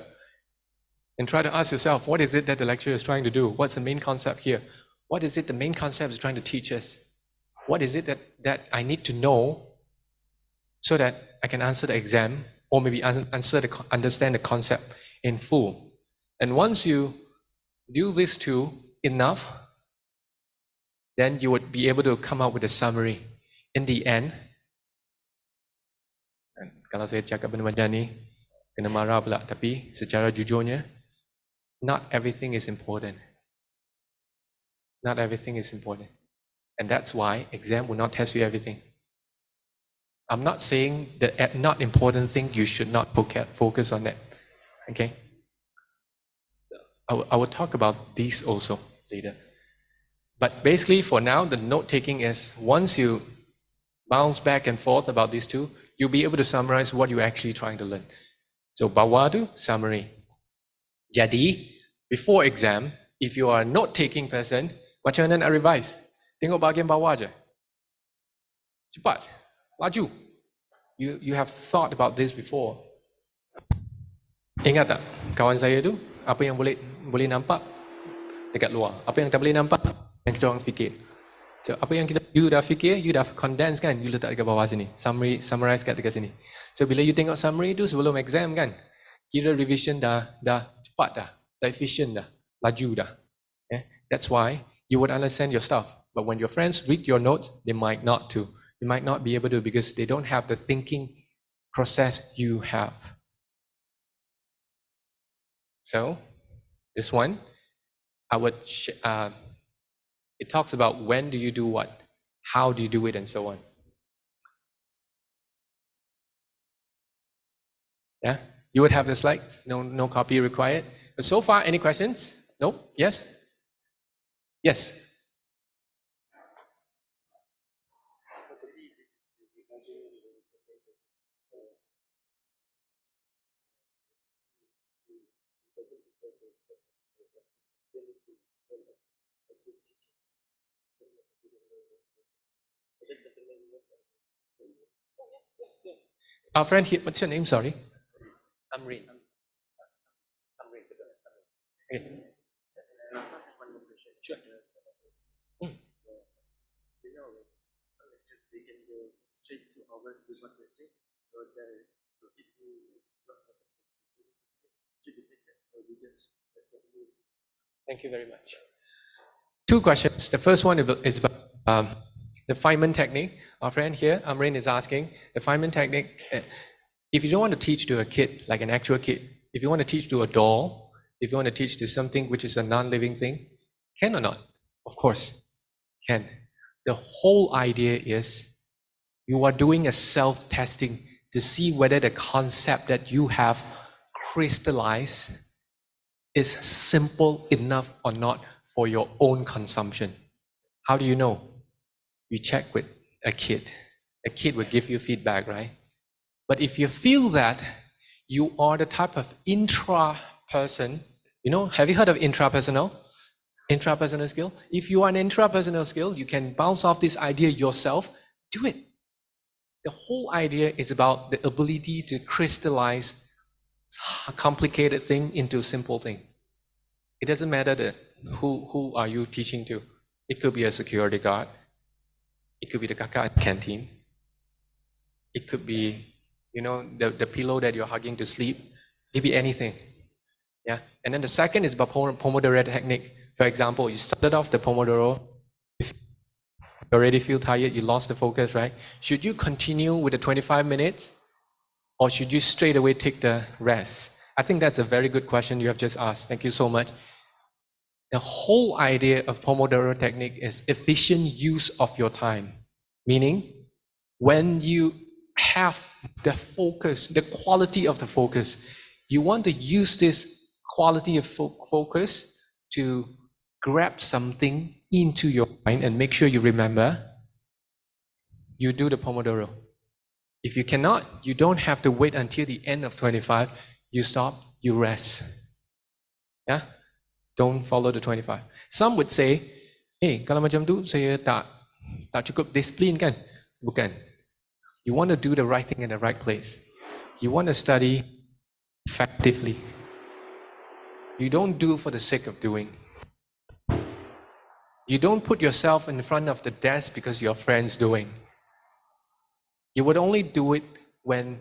Speaker 1: And try to ask yourself, what is it that the lecturer is trying to do? What's the main concept here? What is it the main concept is trying to teach us? What is it that I need to know so that I can answer the exam, or maybe understand the concept in full? And once you do these two enough, then you would be able to come up with a summary. In the end, kalau saya cakap benda macam ni, kena marah pula. Tapi secara jujurnya, not everything is important. Not everything is important. And that's why exam will not test you everything. I'm not saying that not important thing, you should not focus on that. Okay? I will talk about these also later. But basically, for now, the note-taking is once you bounce back and forth about these two, you'll be able to summarize what you're actually trying to learn. So, bawah tu, summary. Jadi, before exam, if you are a note-taking person, macam mana nak revise? Tengok bahagian bawah je. Cepat, laju. You have thought about this before. Ingat tak, kawan saya tu, apa yang boleh nampak dekat luar. Apa yang tak boleh nampak, yang kita orang fikir. So, apa yang you dah fikir, you dah condense kan, you letak dekat bawah sini. Summarize kat dekat sini. So, bila you tengok summary tu sebelum exam kan, kira revision dah cepat dah efficient dah, laju dah. Yeah? That's why you would understand your stuff. But when your friends read your notes, they might not to. They might not be able to because they don't have the thinking process you have. So, this one, it talks about when do you do what, how do you do it, and so on. Yeah, you would have the slides, no copy required. But so far, any questions? No? Yes? Yes? Yes. Our friend here, what's your name? Sorry. Amreen. Okay. Sure. Thank you very much. Two questions. The first one is about the Feynman technique. Our friend here, Amreen, is asking, the Feynman technique, if you don't want to teach to a kid, like an actual kid, if you want to teach to a doll, if you want to teach to something which is a non-living thing, can or not? Of course, can. The whole idea is you are doing a self-testing to see whether the concept that you have crystallized is simple enough or not for your own consumption. How do you know? You check with a kid. A kid would give you feedback, right? But if you feel that you are the type of intra-person, have you heard of intrapersonal? Intrapersonal skill? If you are an intrapersonal skill, you can bounce off this idea yourself, do it. The whole idea is about the ability to crystallize a complicated thing into a simple thing. It doesn't matter who are you teaching to. It could be a security guard. It could be the kaka at the canteen. It could be, the pillow that you're hugging to sleep. It could be anything. Yeah. And then the second is about Pomodoro technique. For example, you started off the Pomodoro. If you already feel tired, you lost the focus, right? Should you continue with the 25 minutes? Or should you straight away take the rest? I think that's a very good question you have just asked. Thank you so much. The whole idea of Pomodoro technique is efficient use of your time. Meaning, when you have the focus, the quality of the focus, you want to use this quality of focus to grab something into your mind and make sure you remember, you do the Pomodoro. If you cannot, you don't have to wait until the end of 25. You stop, you rest. Yeah? Don't follow the 25. Some would say, kalau macam tu, saya tak cukup disiplin kan? Bukan. You want to do the right thing in the right place. You want to study effectively. You don't do for the sake of doing. You don't put yourself in front of the desk because your friend's doing. You would only do it when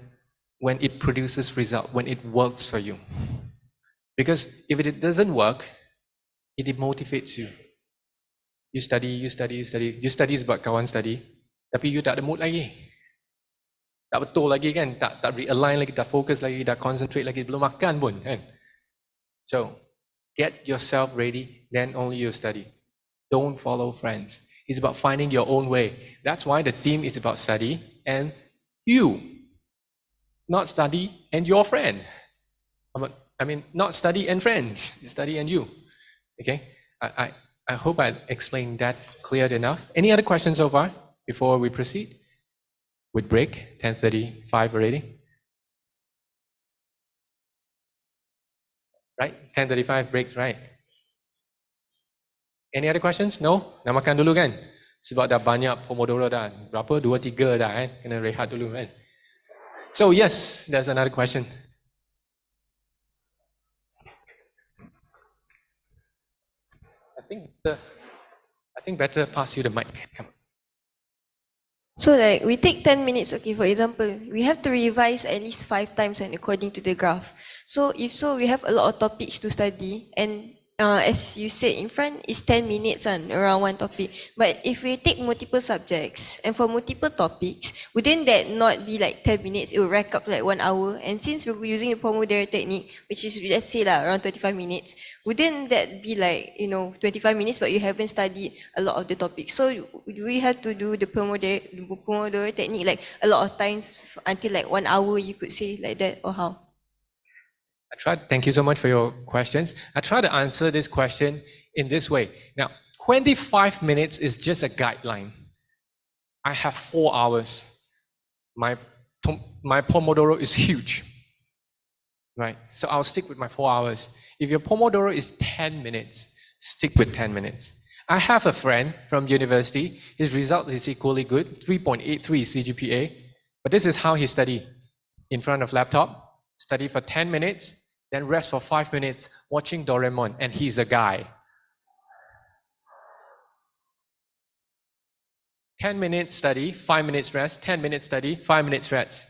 Speaker 1: it produces result, when it works for you. Because if it doesn't work, it demotivates you. You study sebab kawan study, tapi you tak ada mood lagi. Tak betul lagi kan, tak realign lagi, tak fokus lagi, tak concentrate lagi, belum makan pun kan. So, get yourself ready, then only you study. Don't follow friends. It's about finding your own way. That's why the theme is about study and you, not study and your friend. I mean, not study and friends, study and you. Okay? I hope I explained that clear enough. Any other questions so far before we proceed? With break, 10:35 already. Right? 10:35 break, right? Any other questions? No? Nak makan dulu kan? Sebab dah banyak Pomodoro dah. Berapa? 2, 3 dah kan? Kena rehat dulu kan? So yes, there's another question. I think better pass you the mic. Come on.
Speaker 4: So like we take 10 minutes, okay, for example, we have to revise at least 5 times and according to the graph. So if so, we have a lot of topics to study and as you said in front, it's 10 minutes on around one topic. But if we take multiple subjects and for multiple topics, wouldn't that not be like 10 minutes? It will rack up like 1 hour. And since we're using the Pomodoro technique, which is let's say like around 25 minutes, wouldn't that be like, 25 minutes but you haven't studied a lot of the topics? So we have to do the Pomodoro technique like a lot of times until like 1 hour, you could say like that, or how?
Speaker 1: Thank you so much for your questions. I try to answer this question in this way. Now, 25 minutes is just a guideline. I have 4 hours. My Pomodoro is huge, right? So I'll stick with my 4 hours. If your Pomodoro is 10 minutes, stick with 10 minutes. I have a friend from university. His result is equally good, 3.83 CGPA. But this is how he studied. In front of laptop, study for 10 minutes, then rest for 5 minutes watching Doraemon, and he's a guy. 10 minutes study, 5 minutes rest, 10 minutes study, 5 minutes rest.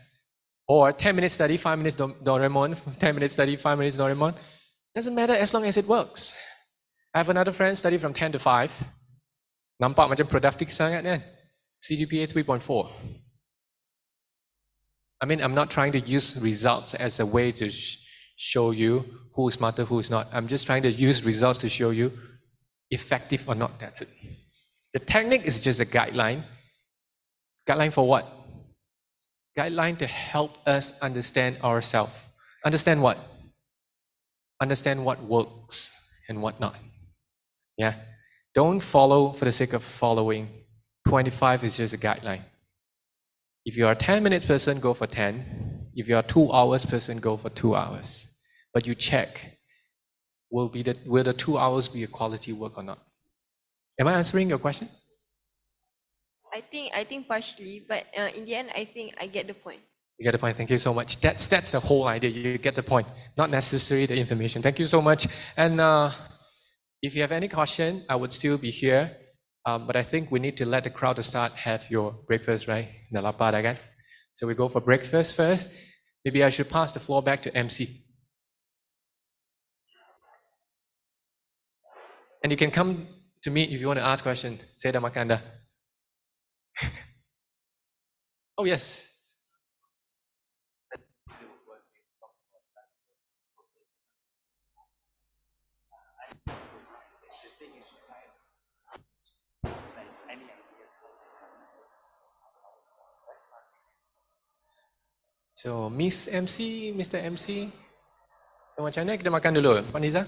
Speaker 1: Or 10 minutes study, 5 minutes Doraemon, 10 minutes study, 5 minutes Doraemon. Doesn't matter as long as it works. I have another friend study from 10 to 5. Nampak macam productive sangat kan? CGPA 3.4. I mean, I'm not trying to use results as a way to show you who is smarter, who is not. I'm just trying to use results to show you effective or not. That's it. The technique is just a guideline. Guideline for what? Guideline to help us understand ourselves. Understand what? Understand what works and what not. Yeah. Don't follow for the sake of following. 25 is just a guideline. If you are a 10-minute person, go for 10. If you are a 2 hours person, go for 2 hours. But you check, will the 2 hours be a quality work or not? Am I answering your question?
Speaker 4: I think partially, but in the end, I think I get the point.
Speaker 1: You get the point. Thank you so much. That's the whole idea. You get the point. Not necessarily the information. Thank you so much. And if you have any question, I would still be here. But I think we need to let the crowd start have your breakfast, right? Dah lapar dah kan? So we go for breakfast first. Maybe I should pass the floor back to MC. And you can come to me if you want to ask question. Saya dah makan dah. Oh yes. So Miss MC, Mr. MC, so macam mana kita makan dulu, Puan Niza?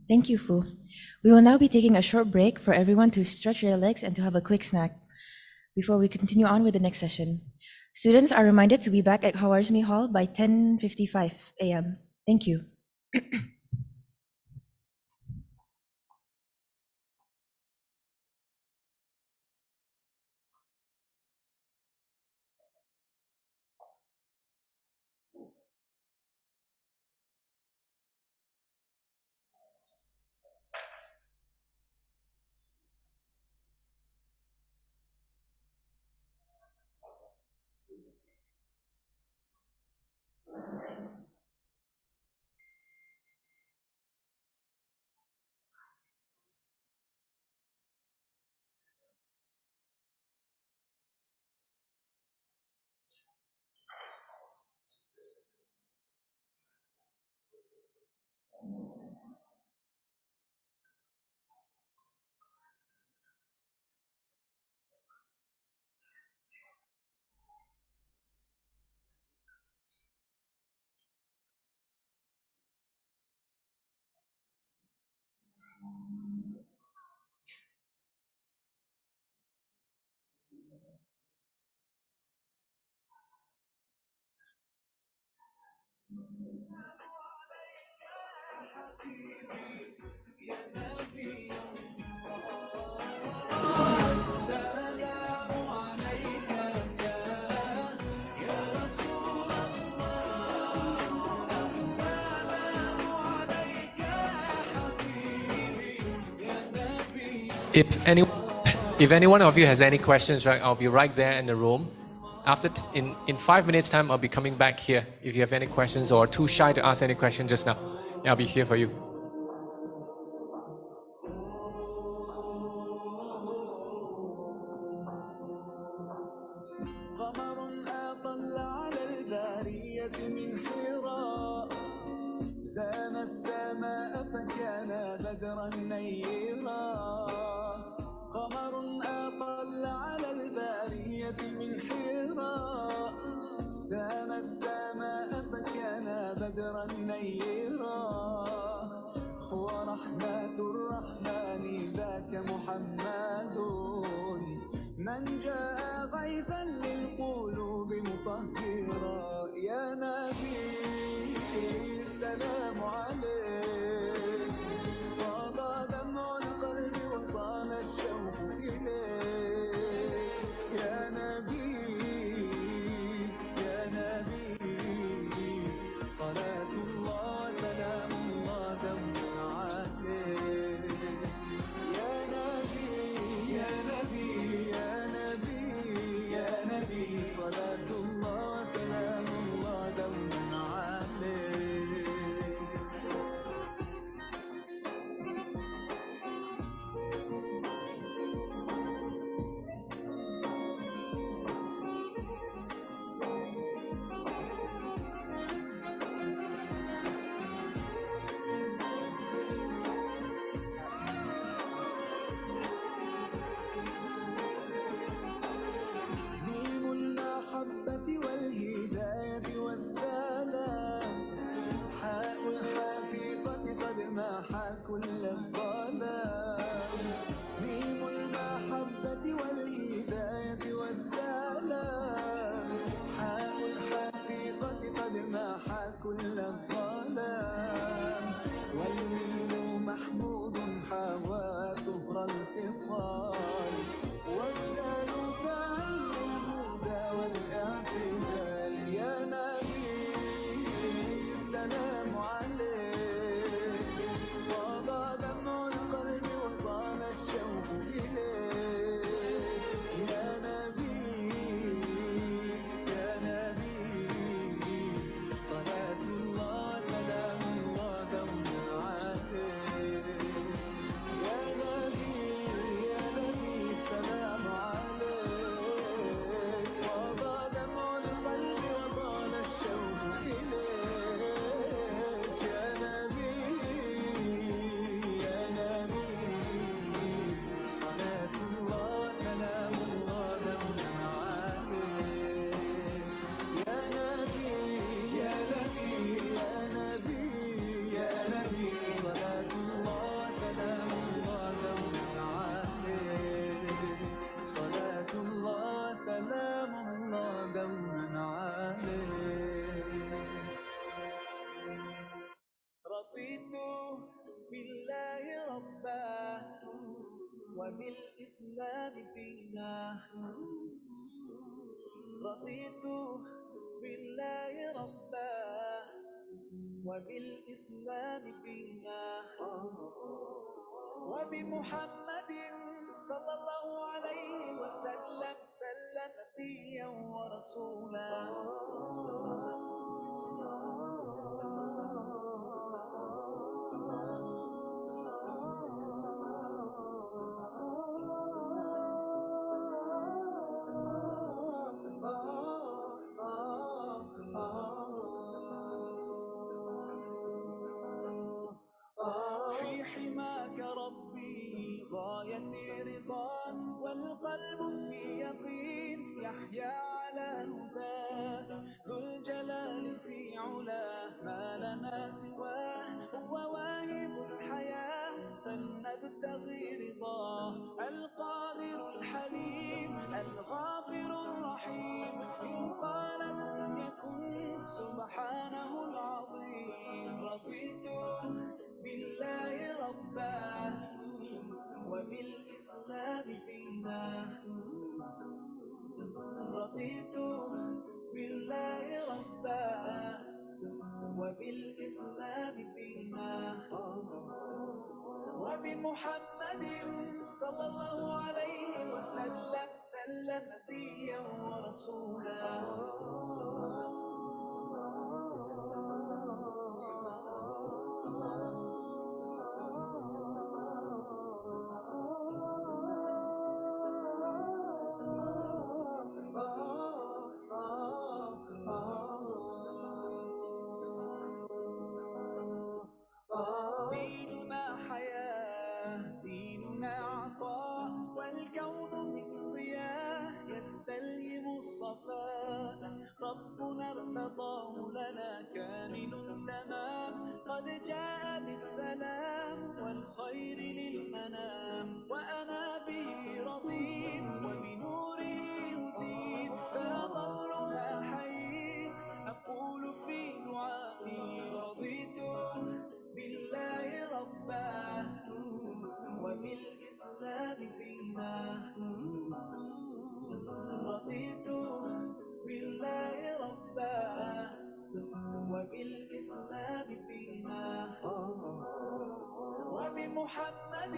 Speaker 2: Thank you, Fu. We will now be taking a short break for everyone to stretch their legs and to have a quick snack before we continue on with the next session. Students are reminded to be back at Khawarizmi Hall by 10:55 a.m. Thank you.
Speaker 1: If any, if any one of you has any questions, right, I'll be right there in the room. In 5 minutes time, I'll be coming back here. If you have any questions or too shy to ask any question just now, I'll be here for you.
Speaker 5: زان السماء فكان بدرا نيرا قمر أطل على البارية من حراء زان السماء فكان بدرا نيرا هو رحمة الرحمن ذاك محمد من جاء غيثا للقلوب مطهرا يا نبي السلام عليك فاض دمع القلب وطال الشوق إليك يا نبي صلاة الله سلام الله دوما عليك يا نبي صلاة الله سلام الله دوما عليك المحبة والهداية والسلام حاء الحقيقة قد محى كل الظلام ميم المحبة والهداية والسلام حاء الحقيقة قد محى كل الظلام والميم محمود حوى طهر الخصال والدال تعين الهدى والاعتدال يا نبي السلام عليك فاض دمع القلب وطال الشوق إليك يا نبي صلاة الله سلام الله دوما عليك يا نبي السلام عليك فاض دمع القلب وطال الشوق إليك يا نبي صلاة الله سلام الله دوما عليك يا نبي صلاة الله سلام الله دوما عليك صلاة الله سلام الله دوما عليك رضيت بالله ربا وبالإسلام دينا رضيت بالله ربا وبالإسلام دينا وبمحمد صلى الله عليه وسلم نبيا ورسولا والقلب في يقين يحيا على هداه ذو الجلال في علاه ما لنا سواه هو واهب الحياة فلنبتغي رضاه القادر الحليم الغافر الرحيم إن قال كن يكن سبحانه العظيم رضيت بالله ربا وبالإسلام دينا رضيت بالله ربا وبالإسلام دينا وبمحمد صلى الله عليه وسلم نبيا ورسولا ديننا حياة ديننا عطاء والكون من ضياء يستلهم الصفاء ربنا ارتضاه لنا كامل التمام قد جاء بالسلام والخير للأنام وأنا به رضيت وبنوره هديت سأظل ما حييت أقول في دعائي رضيت بالله ربا وبالإسلام دينا رضيت بالله ربا وبالإسلام دينا وبمحمد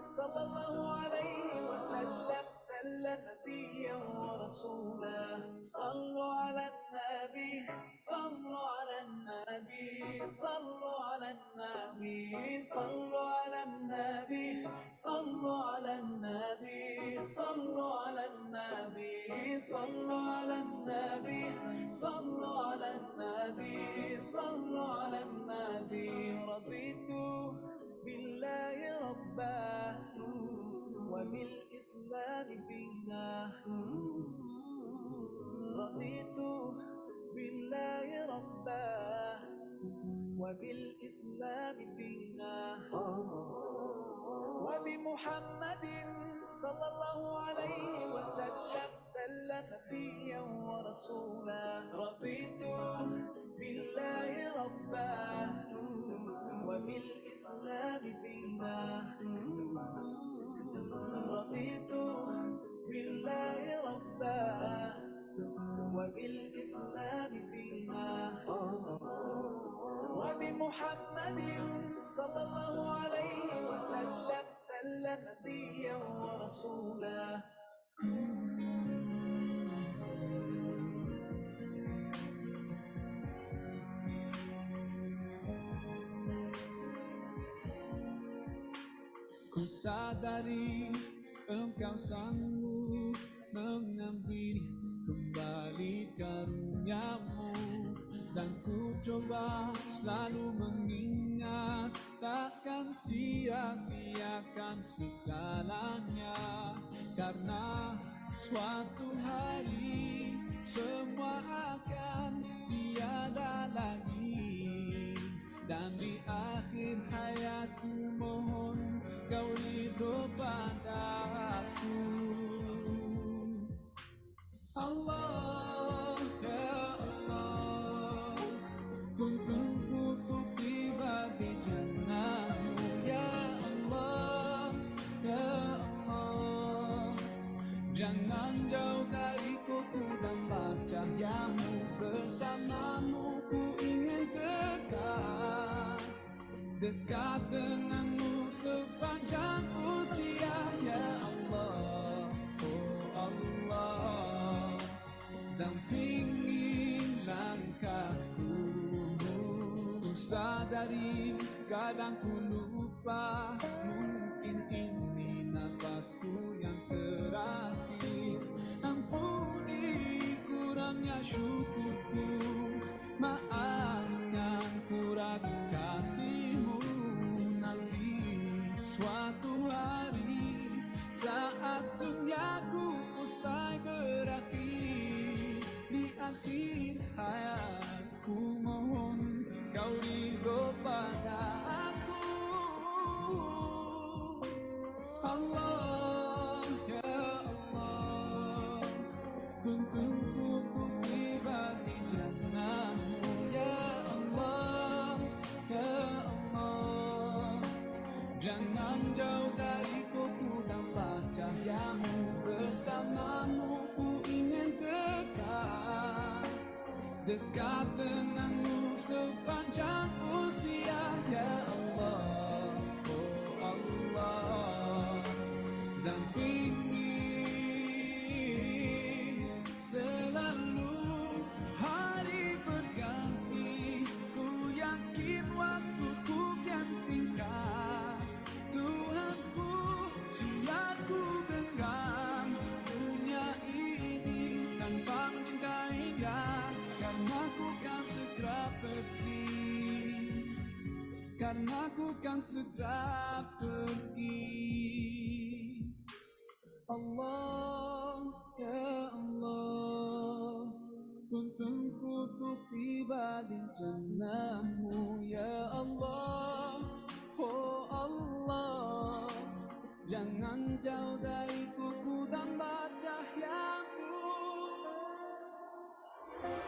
Speaker 5: صلى الله عليه وسلم نبيا ورسولا صلوا على النبي صلوا على النبي صلوا على النبي صلوا على النبي صلوا على النبي صلوا على النبي صلوا على النبي صلوا على النبي صلوا على النبي رضيت بالله ربا وبالإسلام دينا رضيت بالله ربا وبالإسلام دينا وبمحمد صلى الله عليه وسلم نبيا ورسولا رضيت بالله ربا وبالإسلام دينا رضيت بالله ربا وبالإسلام دينا وبمحمد صلى الله عليه وسلم نبيا ورسولا Ku sadari engkau sanggup mengambil kembali karuniamu dan ku coba selalu mengingat takkan sia-siakan segalanya karena suatu hari semua akan tiada lagi dan di akhir hayatku mohon kau ridho padaku. Allah, ya Allah, untuk tiba di jannahmu. Ya Allah, ya Allah, jangan jauh dariku dan cahyamu bersamamu ku ingin dekat denganmu sepanjang usia. Ya Allah, oh Allah, dampingi langkahku. Ku sadari kadang ku lupa mungkin ini nafasku yang terakhir. Ampuni kurangnya syukurku, maafkan kurang kasihmu. Nanti suatu hari saat duniaku dekat denganmu sepanjang usia ya Allah, oh Allah. Dampingi selalu hari berganti, ku yakin waktuku kian singkat. Tuhanku, biar ku genggam dunia ini tanpa mencintainya, karena ku kan segera pergi, karena ku kan segera pergi. Allah, ya Allah, tuntunku untuk tiba di jannahmu ya Allah, oh Allah. Jangan jauh dariku ku tambah cahayamu.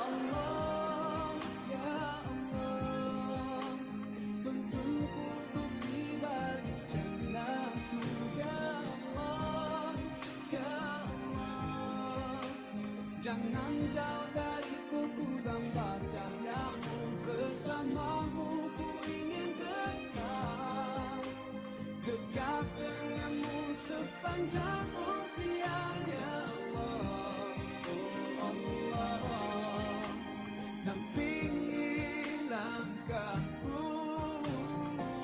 Speaker 5: Allah, ya Allah, tuntunku untuk tiba di jannahmu ya Allah, ya Allah. Jangan jauh dariku ku tambah cahayamu. Bersamamu ku ingin dekat, dekat denganmu sepanjang usia ya Allah, oh Allah. Dampingi langkahku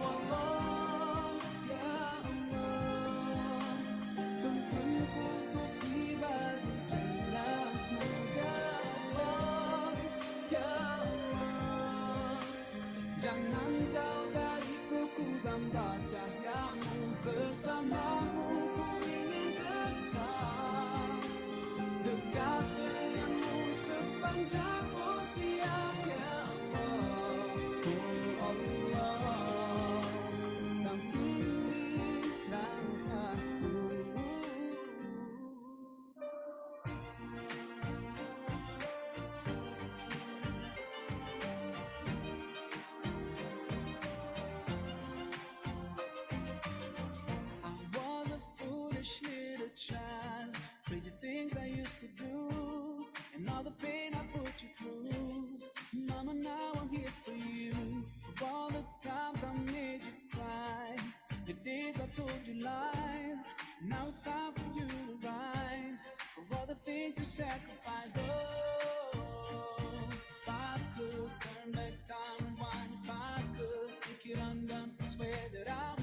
Speaker 5: Allah, ya Allah. Tuntunku untuk tiba di jannahmu ya Allah, ya Allah. Jangan jauh dariku ku tambah cahayamu. Bersamamu ku ingin dekat, dekat denganmu sepanjang usia ya Allah, oh Allah. Dampingi langkahku. I was a foolish little child, crazy things I used to do, and all the pain I put you through. Mama, now I'm here for you. For all the times I made you cry, the days I told you lies. Now it's time for you to rise. For all the things you sacrificed. Oh, if I could turn back time, rewind, if I could make it undone, I swear that I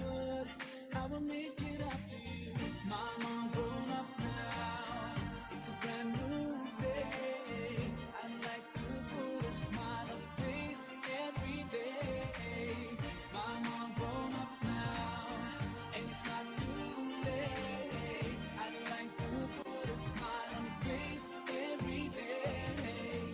Speaker 5: will make it up to you. Mama, I'm grown up now, it's a brand new day. I'd like to put a smile on your face every day. Mama, I'm grown up now, and it's not too late. I'd like to put a smile on your face every day.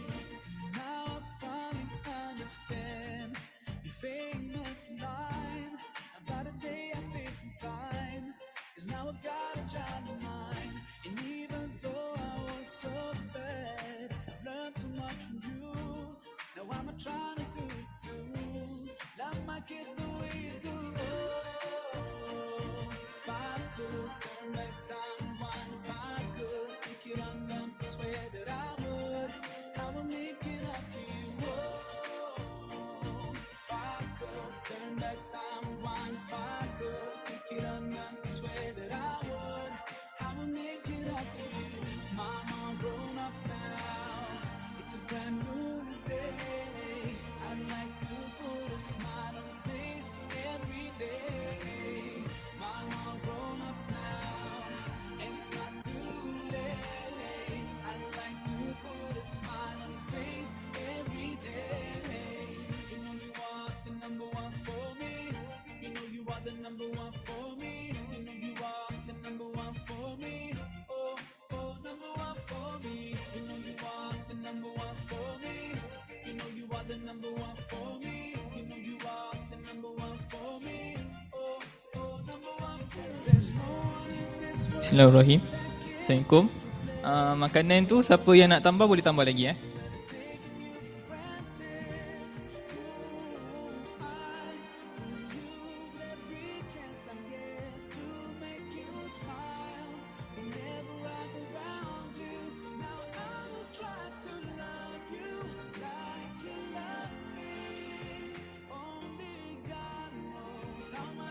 Speaker 5: Now I finally understand your famous line about a day I face in time. 'Cause now I've got a child of mine, and even though I was so bad, I've learned too much from you. Now I'm trying to do it too. Love my kid the way you do. Oh, if I could turn back time, rewind, if I could make it undone, I swear that I would make it up to you. Oh, if I could turn back time, rewind, if I could make it undone, I swear that I would make it up to you. Mama, I'm grown up now, it's a brand new day. I'd like to put a smile on your face every day. Mama, I'm grown up now, and it's not too late. I'd like to put a smile on your face every day. You know you are the number one for me. You know you are the number one for me. You know you are the number one for me. Oh, oh, number one for me. You know you are the number one for me. You know you are the number one for me. You know you are the number one for me. Oh, oh, number one for me. There's no one in this world.
Speaker 6: Bismillahirrahmanirrahim. Assalamualaikum. Makanan tu siapa yang nak tambah boleh tambah lagi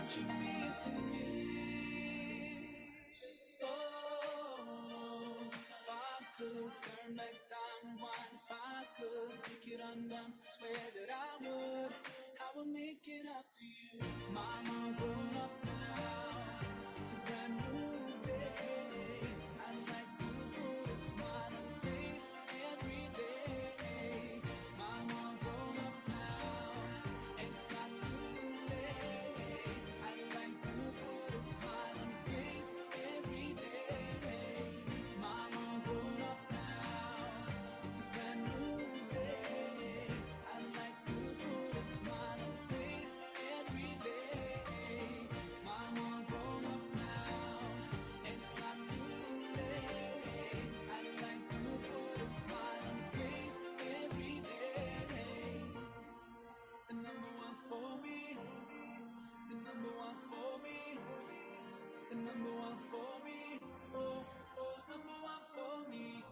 Speaker 5: what you mean to me. Oh, if I could turn back time, rewind, if I could make it undone, I swear that I would make it up to you. Mama, grown up now, it's a brand new day. I'd like to put a smile on your face every day. Mama, grown up now, and it's not too late. I'd like to put a smile on your face every day. Mama, grown up now, it's a brand new day. I'd like to put a smile on your face every day. Mama, grown up now, and it's not too late. I'd like to put a smile on your face every day. The number one for me, the number one for me, the number one for me, oh, oh, number one for me.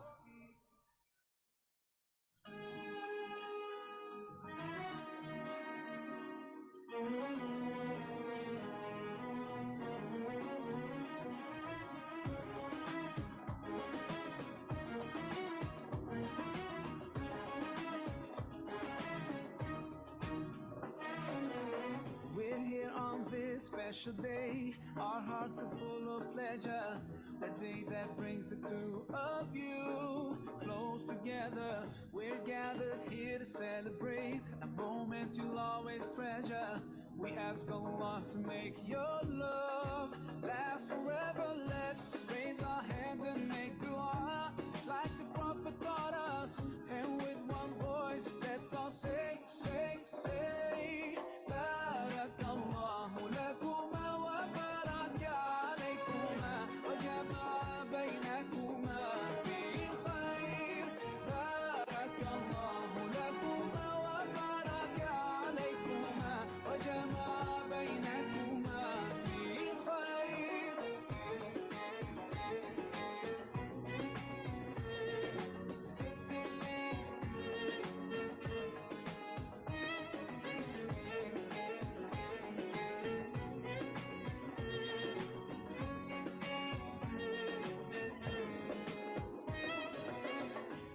Speaker 5: We're here on this special day. Our hearts are full of pleasure. A day that brings the two of you close together. We're gathered here to celebrate a moment you'll always treasure. We ask Allah to make your love last forever. Let's raise our hands and make dua like the Prophet taught us. And with one voice, let's all say, say, say, Barakallahu lakuma wa baraka alaykuma wa jama'a baynakuma fi khair. Barakallahu lakuma wa baraka alaykuma wa jama'a baynakuma fi khair.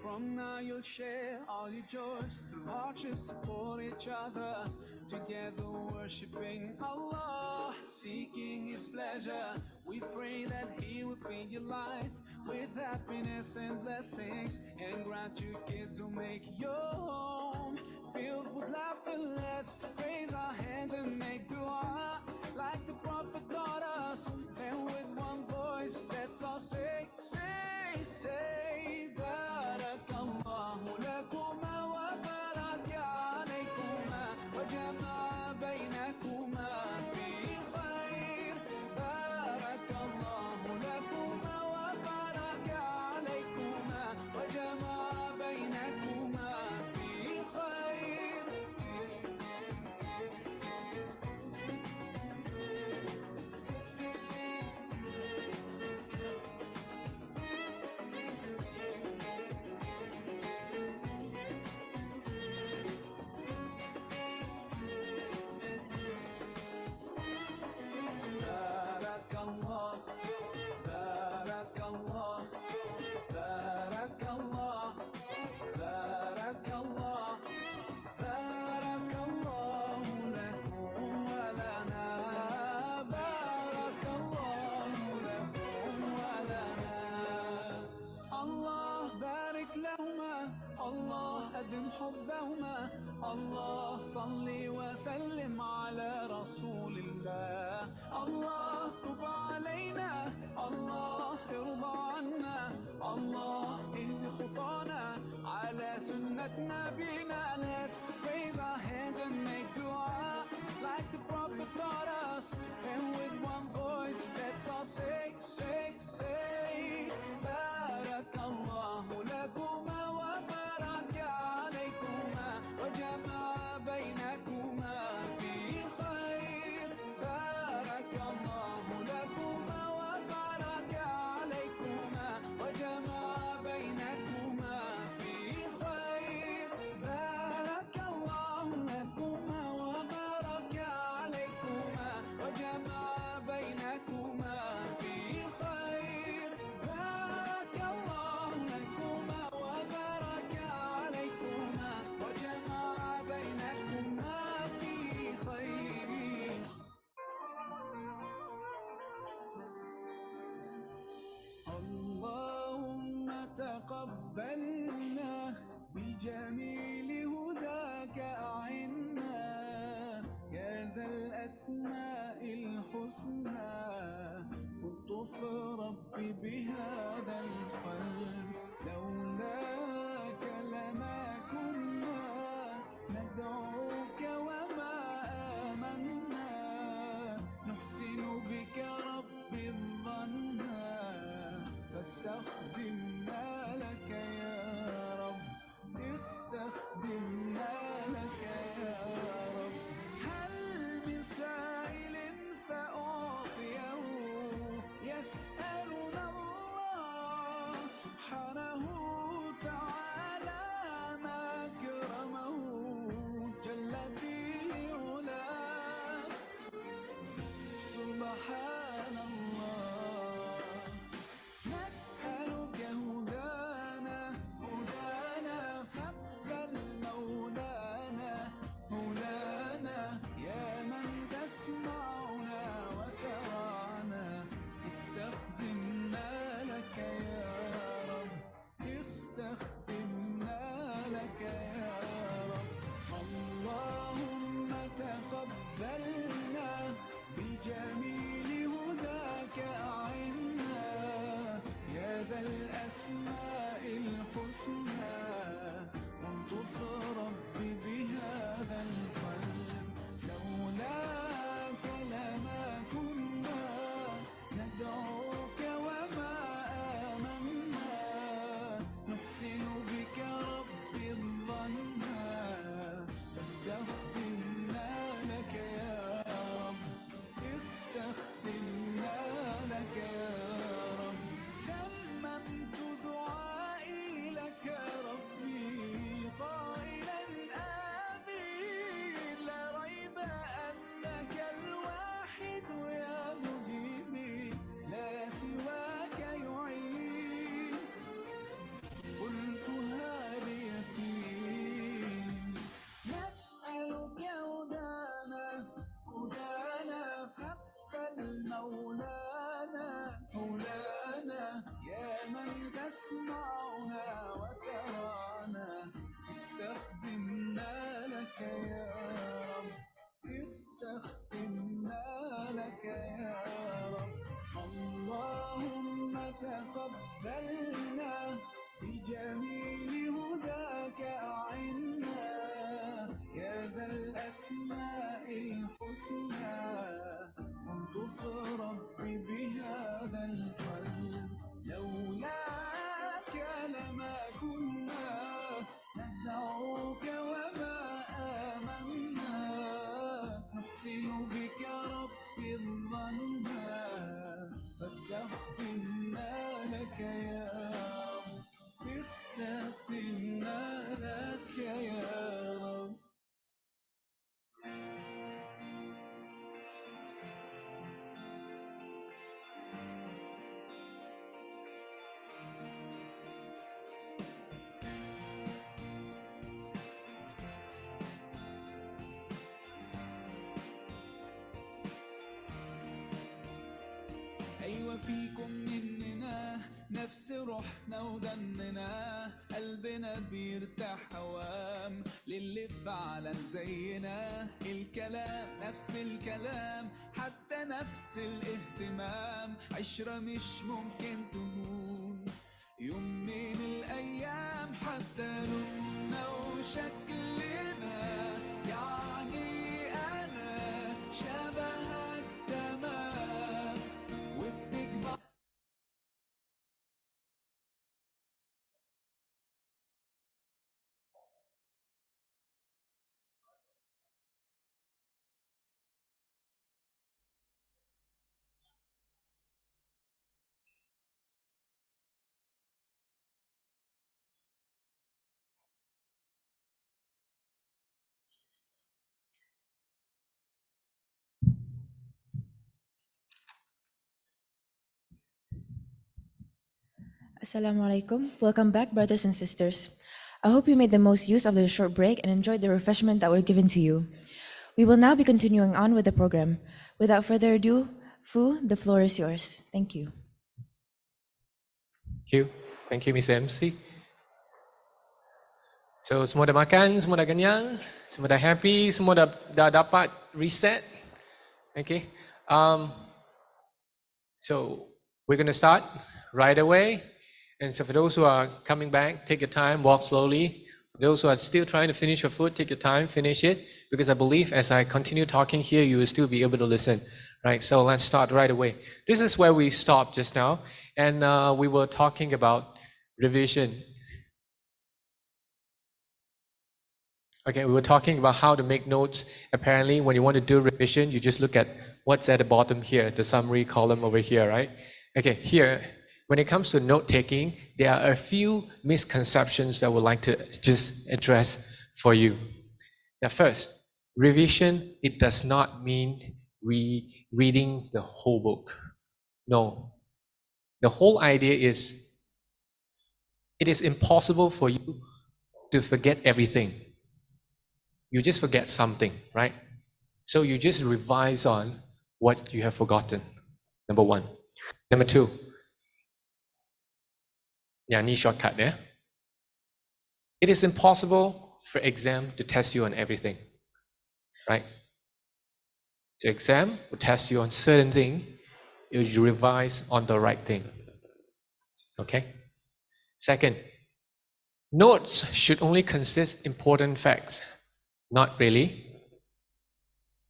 Speaker 5: From now you'll share all your joys, through hardship support each other, together worshiping Allah, seeking His pleasure. We pray that He will fill your life with happiness and blessings, and grant you kids who make your home filled with laughter. Let's raise our hands and make dua like the Prophet taught us, and with one voice let's all say, say, say, Barakallahu lakuma wa baraka alaykuma wa jama'a baynakuma fi khair. Barakallahu lakuma wa baraka alaykuma wa jama'a baynakuma fi khair. Barakallah, Barakallah, Barakallah, Barakallah, Barakallahu lakum wa lana. Barakallahu lakum wa lana. Allah barik lahuma, Allah adim hubbahuma. Allah salli wa sallim ala rasulillah. Allah tub alayna, Allah irda anna, Allah ihdi khutana ala sunnat nabina. Let's raise our hands and make dua like the Prophet taught us, and with one voice let's all say, say, say, Barakallahu lakuma wa baraka alaykuma wa jama'a baynakuma fi khair. Barakallahu lakuma wa baraka alaykuma wa jama'a baynakuma fi khair. Barakallahu lakuma wa baraka alaykuma wa jama'a تقبلنا بجميل هداك أعنا يا ذا الأسماء الحسنى الطف ربي بهذا القلب لولاك لما كنا ندعوك وما آمنا نحسن بك رب الظن فاستخدمنا لك يا رب استخدمنا لك يا رب هل من سائل فأعطيه يسألنا الله سبحانه تعالى ما أكرمه جل في علاه سبحان الله نسألك هدانا هدانا فاقبل مولانا مولانا يا من تسمعنا وترانا استخدمنا لك يا رب استخدمنا لك يا رب اللهم تقبلنا بجميل هداك أعنا يا ذا الأسماء الحسنى والطف ربي بهذا القلب لولاك لما كنا ندعوك وما آمنا نحسن بك رب الظن فاستخدمنا لك يا رب استخدمنا لك يا رب تممت دعائي لك ربي قائلا آمين لا ريب أنك الواحد يا مجيبي لا سواك يعين قلتها بيقين نسألك هدانا هدانا فاقبل مولانا مولانا يا من تسمعنا وترانا استخدمنا لك يا رب استخدمنا لك يا رب اللهم تقبلنا بجميل هداك أعنا يا ذا الأسماء الحسنى والطف ربي بهذا القلب لولاك لما كنا ندعوك وما آمنا نحسن بك رب الظن فاستخدمنا لك يا رب استخدمنا لك يا رب أيوة فيكم مننا نفس روحنا ودمنا قلبنا بيرتاح هوام للي فعلا زينا الكلام نفس الكلام حتى نفس الاهتمام عشرة مش ممكن تهون يوم من الأيام حتى لوننا وشكلنا يعني أنا شبهك تمام وبتكبر
Speaker 2: Assalamu alaikum. Welcome back, brothers and sisters. I hope you made the most use of the short break and enjoyed the refreshment that were given to you. We will now be continuing on with the program. Without further ado, Fu, the floor is yours. Thank you.
Speaker 1: Thank you. Thank you, Ms. MC. So semua dah makan, semua dah kenyang, semua dah happy, semua dah dapat reset. Okay. So we're going to start right away. And so for those who are coming back, take your time, walk slowly. Those who are still trying to finish your food, take your time, finish it. Because I believe as I continue talking here, you will still be able to listen. Right, so let's start right away. This is where we stopped just now. And we were talking about revision. Okay, we were talking about how to make notes. Apparently, when you want to do revision, you just look at what's at the bottom here, the summary column over here, right? Okay, here, when it comes to note taking, there are a few misconceptions that I would like to just address for you. Now, first, revision, it does not mean reading the whole book. No. The whole idea is, it is impossible for you to forget everything. You just forget something, right? So you just revise on what you have forgotten. Number one. Number two. Yeah, ni shortcut there. It is impossible for exam to test you on everything, right? So exam will test you on certain thing. You revise on the right thing. Okay? Second, notes should only consist important facts. Not really.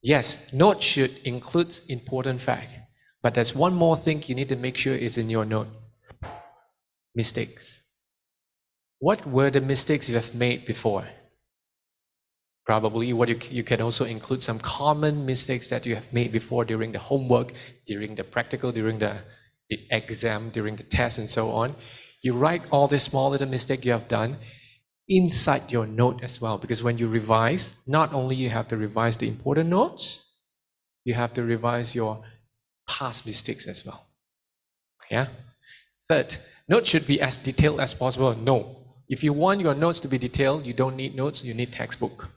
Speaker 1: Yes, notes should include important fact, but there's one more thing you need to make sure is in your note. Mistakes. What were the mistakes you have made before? Probably you can also include some common mistakes that you have made before during the homework, during the practical, during the exam, during the test, and so on. You write all the small little mistakes you have done inside your note as well, because when you revise, not only you have to revise the important notes, you have to revise your past mistakes as well. Yeah? Third, notes should be as detailed as possible. No. If you want your notes to be detailed, you don't need notes, you need textbook.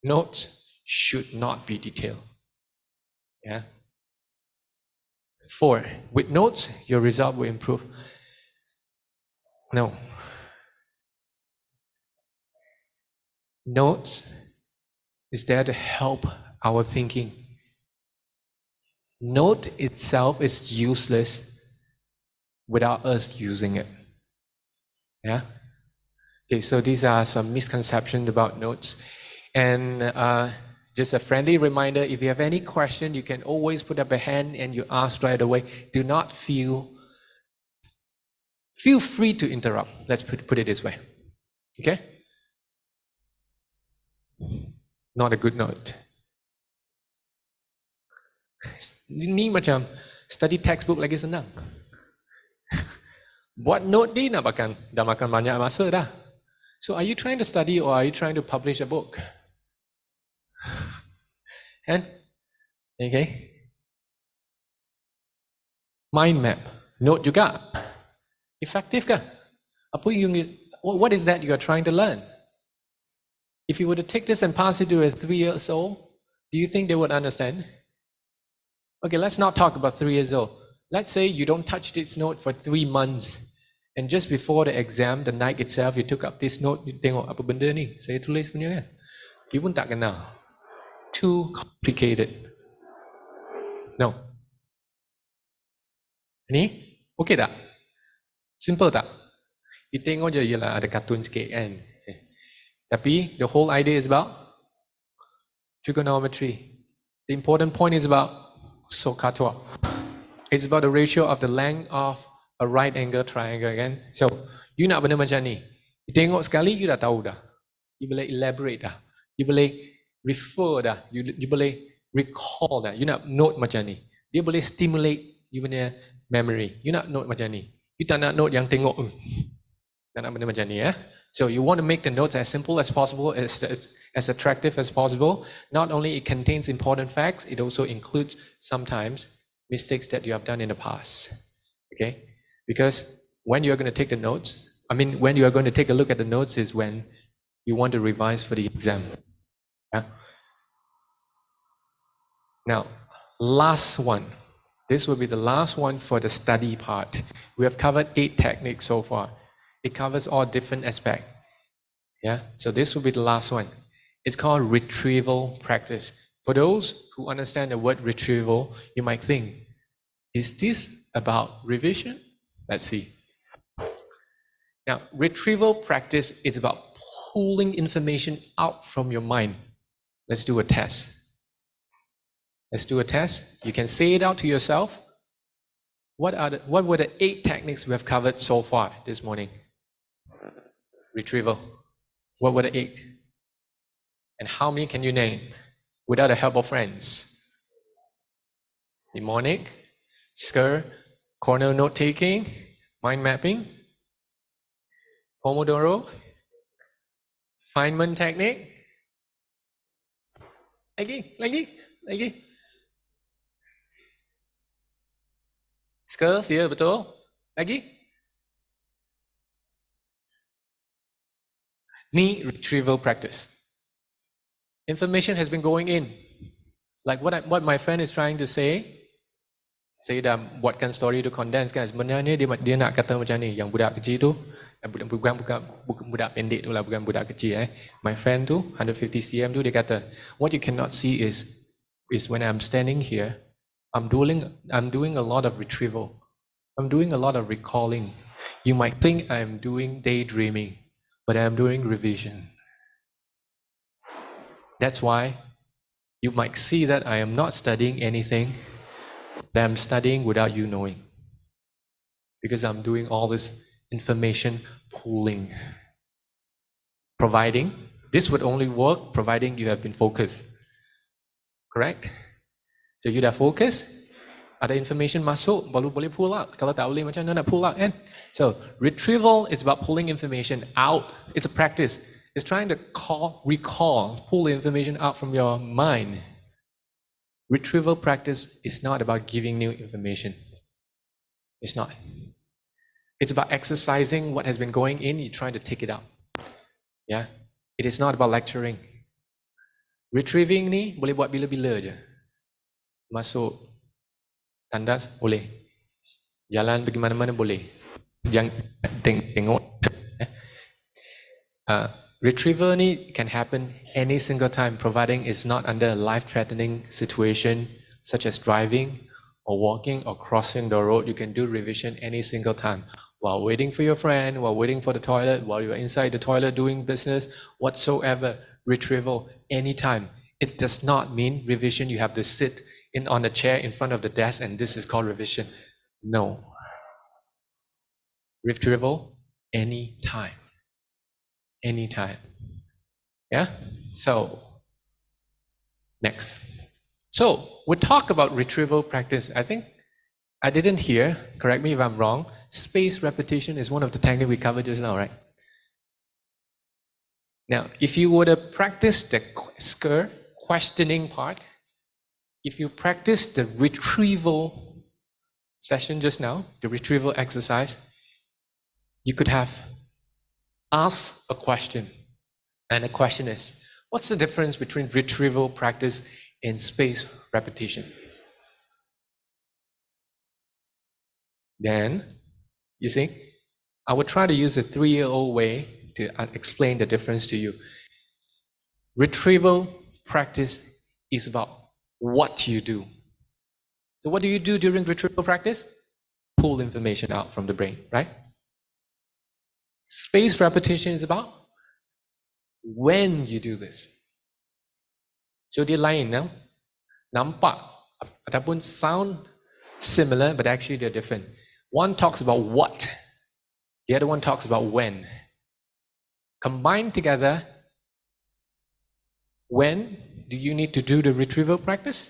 Speaker 1: Notes should not be detailed. Yeah? 4, with notes, your result will improve. No. Notes is there to help our thinking. Note itself is useless without us using it. Yeah? Okay, so these are some misconceptions about notes. And just a friendly reminder, if you have any question, you can always put up a hand and you ask right away. Do not feel free to interrupt. Let's put it this way. Okay? Not a good note. Ni macam study textbook lagi senang. Buat note ni dah makan banyak masa dah. So are you trying to study or are you trying to publish a book? And okay. Mind map, note juga. Effective kah? What is that you are trying to learn? If you were to take this and pass it to a 3 years old, do you think they would understand? Okay, let's not talk about 3 years old. Let's say you don't touch this note for 3 months. And just before the exam, the night itself, you took up this note, you tengok apa benda ni, saya tulis punya kan. You pun tak kenal. Too complicated. No. Ni, okay tak? Simple tak? You tengok je, yelah ada kartun sikit kan. Tapi the whole idea is about trigonometry. The important point is about SOHCAHTOA. It's about the ratio of the length of a right angle triangle kan. So, you nak benda macam ni. You tengok sekali, you dah tahu dah. You boleh elaborate dah. You boleh refer dah. You boleh recall dah. You nak note macam ni. Dia boleh stimulate you punya memory. You nak note macam ni. You tak nak note yang tengok. Tak nak benda macam ni ya. So you want to make the notes as simple as possible, as attractive as possible. Not only it contains important facts, it also includes sometimes mistakes that you have done in the past. Okay? Because when you are going to take the notes, when you are going to take a look at the notes is when you want to revise for the exam. Yeah? Now, last one. This will be the last one for the study part. We have covered 8 techniques so far. It covers all different aspects. Yeah, so this will be the last one. It's called retrieval practice. For those who understand the word retrieval, you might think, is this about revision? Let's see. Now, retrieval practice is about pulling information out from your mind. Let's do a test. Let's do a test. You can say it out to yourself. What were the 8 techniques we have covered so far this morning? Retrieval. What were the 8? And how many can you name without the help of friends? Mnemonic, SCR, corner note-taking, mind mapping, Pomodoro, Feynman technique. Lagi. SCR, ya betul. Lagi. Ni retrieval practice. Information has been going in. Like what my friend is trying to say, saya dah buatkan story tu condense kan. Sebenarnya dia nak kata macam ni, yang budak kecil tu, bukan budak pendek tu lah, bukan budak kecil My friend tu 150 cm tu dia kata, what you cannot see is when I'm standing here, I'm doing a lot of retrieval. I'm doing a lot of recalling. You might think I'm doing daydreaming, but I'm doing revision. That's why you might see that I am not studying anything, that I'm studying without you knowing. Because I'm doing all this information pooling. Providing, this would only work providing you have been focused. Correct? So you dah fokus, ada information masuk, baru boleh pull out. Kalau tak boleh, macam mana nak pull out kan? So retrieval is about pulling information out. It's a practice. It's trying to recall, pull the information out from your mind. Retrieval practice is not about giving new information. It's not. It's about exercising what has been going in, you're trying to take it out. Yeah? It is not about lecturing. Retrieving ni boleh buat bila-bila je. Masuk tandas boleh. Jalan pergi mana-mana boleh. Jangan tengok. Retrieval ni can happen any single time, providing it's not under a life-threatening situation, such as driving or walking or crossing the road. You can do revision any single time. While waiting for your friend, while waiting for the toilet, while you're inside the toilet doing business, whatsoever, retrieval anytime. It does not mean revision, you have to sit on the chair in front of the desk and this is called revision. No. Retrieval anytime. Anytime. Yeah? So, next. So, we talk about retrieval practice. I think I didn't hear, correct me if I'm wrong, space repetition is one of the techniques we covered just now, right? Now, if you were to practice the SCR questioning part, if you practice the retrieval session just now, the retrieval exercise, you could have asked a question. And the question is, what's the difference between retrieval practice and space repetition? Then, you see, I will try to use a 3-year-old way to explain the difference to you. Retrieval practice is about what you do. So what do you do during retrieval practice? Pull information out from the brain, right? Space repetition is about when you do this. So dia lain, no? Nampak ataupun sound similar, but actually they're different. One talks about what, the other one talks about when. Combined together, when do you need to do the retrieval practice?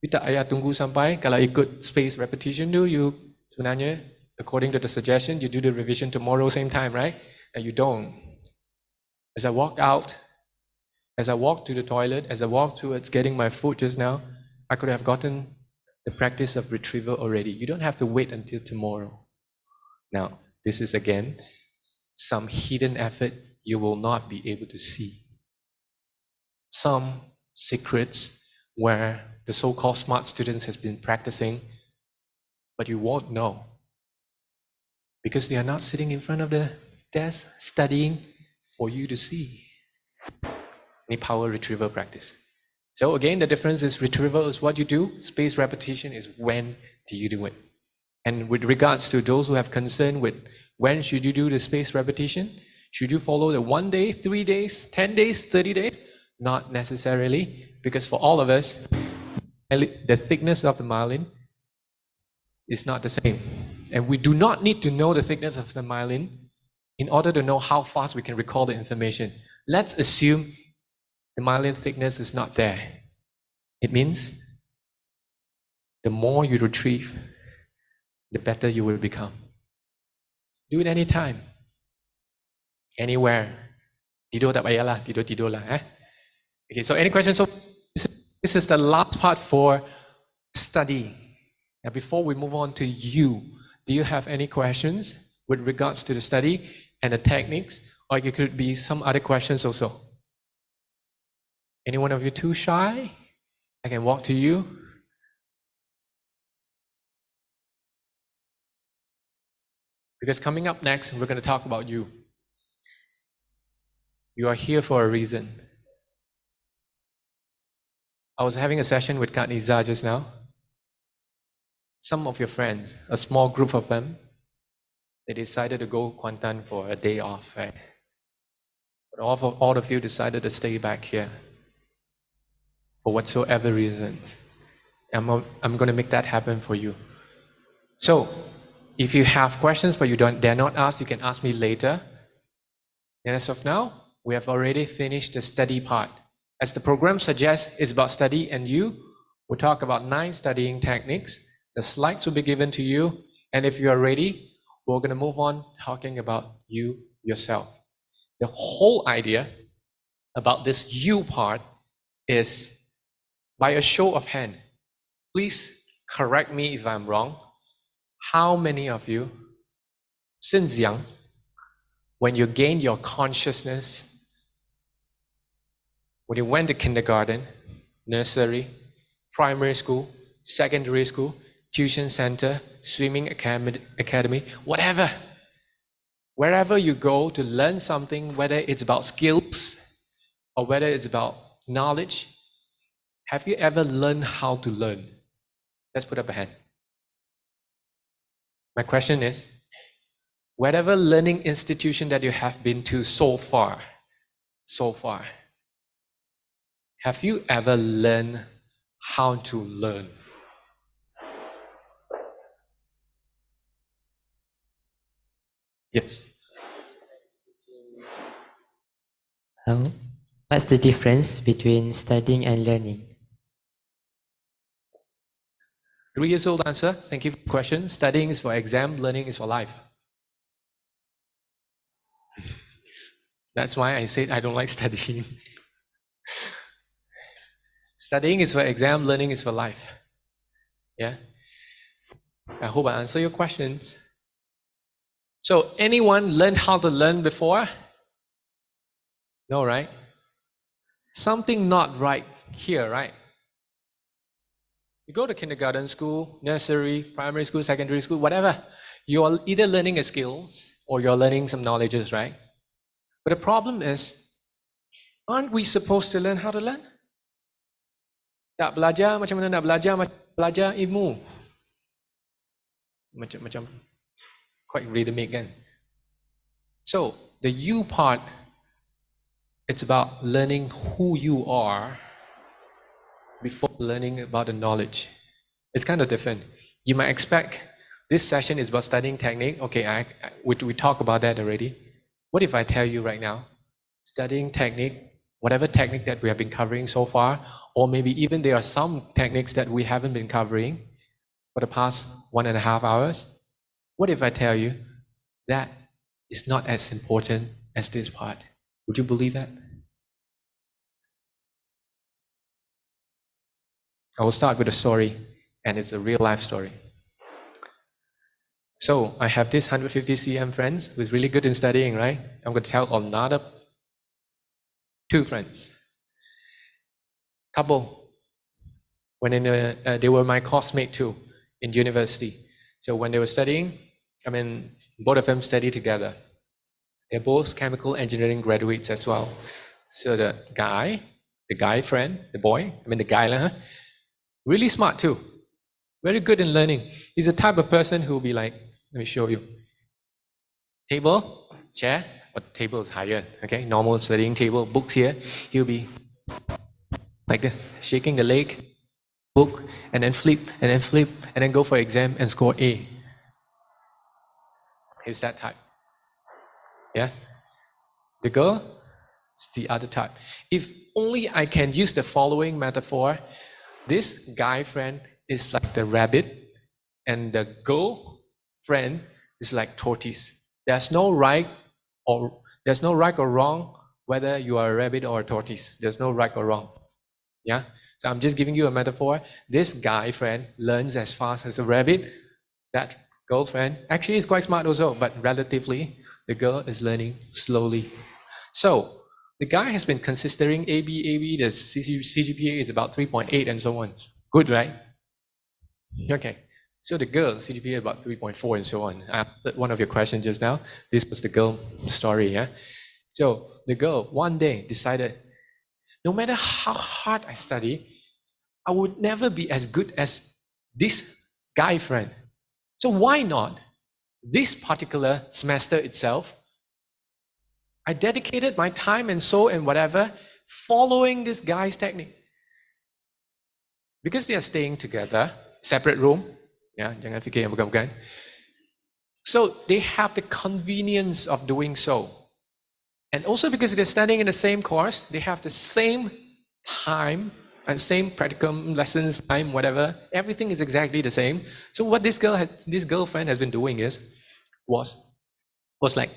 Speaker 1: You tak payah tunggu sampai, kalau ikut space repetition tu, you sebenarnya, according to the suggestion, you do the revision tomorrow same time, right? And you don't. As I walk out, as I walk to the toilet, as I walk towards getting my food just now, I could have gotten the practice of retrieval already. You don't have to wait until tomorrow. Now, this is again some hidden effort you will not be able to see. Some secrets where the so-called smart students has been practicing, but you won't know because they are not sitting in front of the There's studying for you to see. Any power retrieval practice. So again, the difference is retrieval is what you do, space repetition is when do you do it. And with regards to those who have concern with when should you do the space repetition, should you follow the 1 day, 3 days, 10 days, 30 days? Not necessarily, because for all of us, the thickness of the myelin is not the same. And we do not need to know the thickness of the myelin in order to know how fast we can recall the information. Let's assume the myelin thickness is not there. It means the more you retrieve, the better you will become. Do it anytime, anywhere. Tidur tak payahlah, tidur lah. Okay, so any questions? So this is the last part for study. Now before we move on to you, do you have any questions with regards to the study and the techniques? Or it could be some other questions also. Any one of you too shy? I can walk to you. Because coming up next, we're going to talk about you. You are here for a reason. I was having a session with Kak Niza just now. Some of your friends, a small group of them, they decided to go Kuantan for a day off, right? But all of you decided to stay back here for whatsoever reason. I'm going to make that happen for you. So, if you have questions but you dare not ask, you can ask me later. And as of now, we have already finished the study part. As the program suggests, it's about study, and you will talk about 9 studying techniques. The slides will be given to you, and if you are ready, we're going to move on talking about you yourself. The whole idea about this you part is, by a show of hand, please correct me if I'm wrong. How many of you, since young, when you gained your consciousness, when you went to kindergarten, nursery, primary school, secondary school, tuition center, swimming academy, whatever, wherever you go to learn something, whether it's about skills or whether it's about knowledge, have you ever learned how to learn? Let's put up a hand. My question is, whatever learning institution that you have been to so far, have you ever learned how to learn? Yes.
Speaker 7: What's the difference between studying and learning?
Speaker 1: 3 years old answer. Thank you for the question. Studying is for exam, learning is for life. That's why I said I don't like studying. Studying is for exam, learning is for life. Yeah? I hope I answer your questions. So, anyone learned how to learn before? No, right? Something not right here, right? You go to kindergarten school, nursery, primary school, secondary school, whatever. You're either learning a skill or you're learning some knowledges, right? But the problem is, aren't we supposed to learn how to learn? Tak belajar macam mana nak belajar ilmu. Macam quite rhythmic kan? So, the you part, it's about learning who you are before learning about the knowledge. It's kind of different. You might expect this session is about studying technique. Okay, we talked about that already. What if I tell you right now, studying technique, whatever technique that we have been covering so far, or maybe even there are some techniques that we haven't been covering for the past 1.5 hours. What if I tell you that is not as important as this part? Would you believe that? I will start with a story, and it's a real life story. So I have this 150 cm friends who's really good in studying, right? I'm going to tell another 2 friends. Couple, when they were my classmate too in university. So when they were studying, both of them studied together. They're both chemical engineering graduates as well. So the guy friend, the boy, the guy, really smart too. Very good in learning. He's the type of person who will be like, let me show you. Table, chair, but table is higher, okay? Normal studying table, books here. He'll be like this, shaking the leg, book, and then flip, and then go for exam and score A. He's that type. Yeah? The girl is the other type. If only I can use the following metaphor, this guy friend is like the rabbit, and the girl friend is like tortoise. There's no right or wrong whether you are a rabbit or a tortoise. There's no right or wrong. Yeah? So I'm just giving you a metaphor. This guy friend learns as fast as a rabbit. That girlfriend actually is quite smart also, but relatively, the girl is learning slowly. So the guy has been considering AB, the CGPA is about 3.8 and so on. Good, right? Okay. So the girl, CGPA about 3.4 and so on. I answered one of your questions just now. This was the girl story, yeah? So the girl one day decided, no matter how hard I study, I would never be as good as this guy friend. So why not this particular semester itself, I dedicated my time and soul and whatever following this guy's technique. Because they are staying together, separate room, yeah, jangan fikir yang bukan-bukan. So they have the convenience of doing so. And also because they're studying in the same course, they have the same time and same practicum lessons, time, whatever. Everything is exactly the same. So what this girlfriend has been doing was like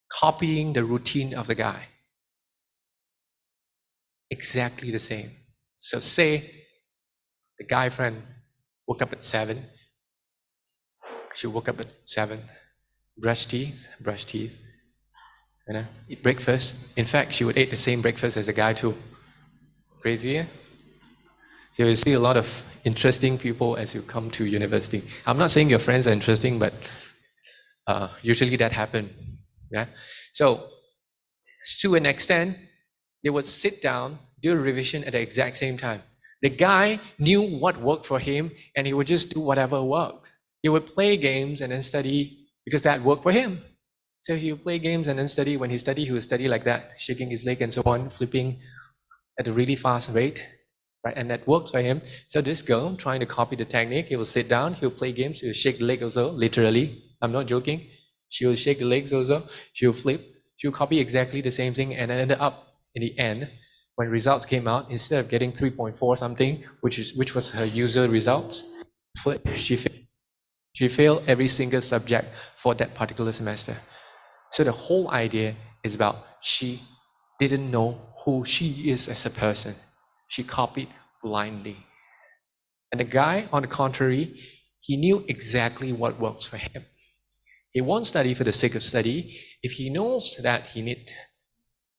Speaker 1: copying the routine of the guy. Exactly the same. So say the guy friend woke up at 7. She woke up at 7, brush teeth, eat breakfast. In fact, she would eat the same breakfast as the guy too. Crazy, eh? So you see a lot of interesting people as you come to university. I'm not saying your friends are interesting, but usually that happens. Yeah. So to an extent, they would sit down, do a revision at the exact same time. The guy knew what worked for him, and he would just do whatever worked. He would play games and then study because that worked for him. So he would play games and then study. When he studied, he would study like that, shaking his leg and so on, flipping at a really fast rate, right? And that works for him. So this girl trying to copy the technique, he will sit down, he will play games, he will shake the leg also, literally. I'm not joking. She will shake the legs also, she will flip, she will copy exactly the same thing, and ended up in the end, when results came out, instead of getting 3.4 something, which was her usual results, she failed every single subject for that particular semester. So the whole idea is about she didn't know who she is as a person. She copied blindly. And the guy, on the contrary, he knew exactly what works for him. He won't study for the sake of study. If he knows that he need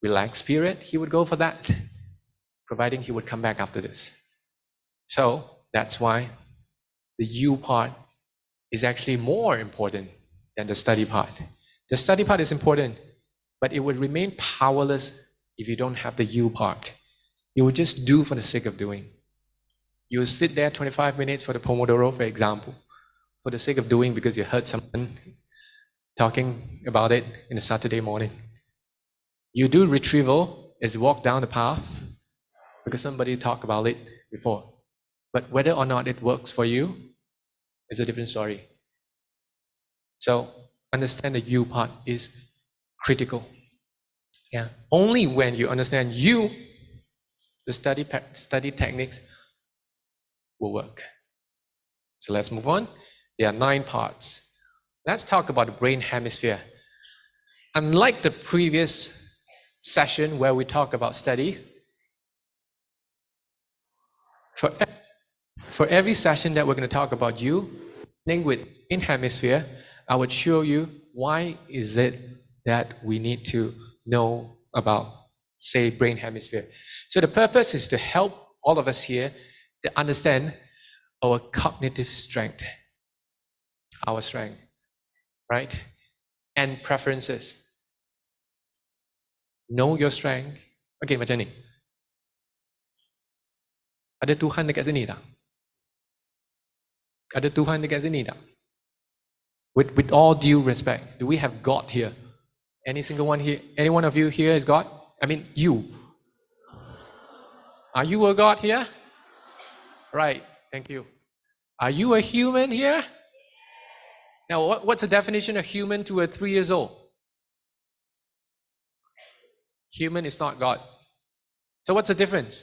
Speaker 1: relaxed period, he would go for that, providing he would come back after this. So that's why the you part is actually more important than the study part. The study part is important, but it would remain powerless if you don't have the you part. You would just do for the sake of doing. You will sit there 25 minutes for the Pomodoro, for example, for the sake of doing because you heard someone talking about it in a Saturday morning. You do retrieval is walk down the path because somebody talked about it before. But whether or not it works for you is a different story. So understand the you part is critical. Yeah. Only when you understand you, the study techniques will work. So let's move on. There are 9 parts. Let's talk about the brain hemisphere. Unlike the previous session where we talk about studies, for every session that we're going to talk about you, with brain hemisphere, I would show you why is it that we need to know about, say, brain hemisphere. So the purpose is to help all of us here to understand our cognitive strength, our strength, right? and preferences. Know your strength. Okay, macam ni. Ada Tuhan dekat sini tak? Ada Tuhan dekat sini tak? With all due respect, do we have God here? Any single one here? Any one of you here is God? I mean, you. Are you a God here? Right, thank you. Are you a human here? Now, what's the definition of human to a 3 years old? Human is not God. So what's the difference?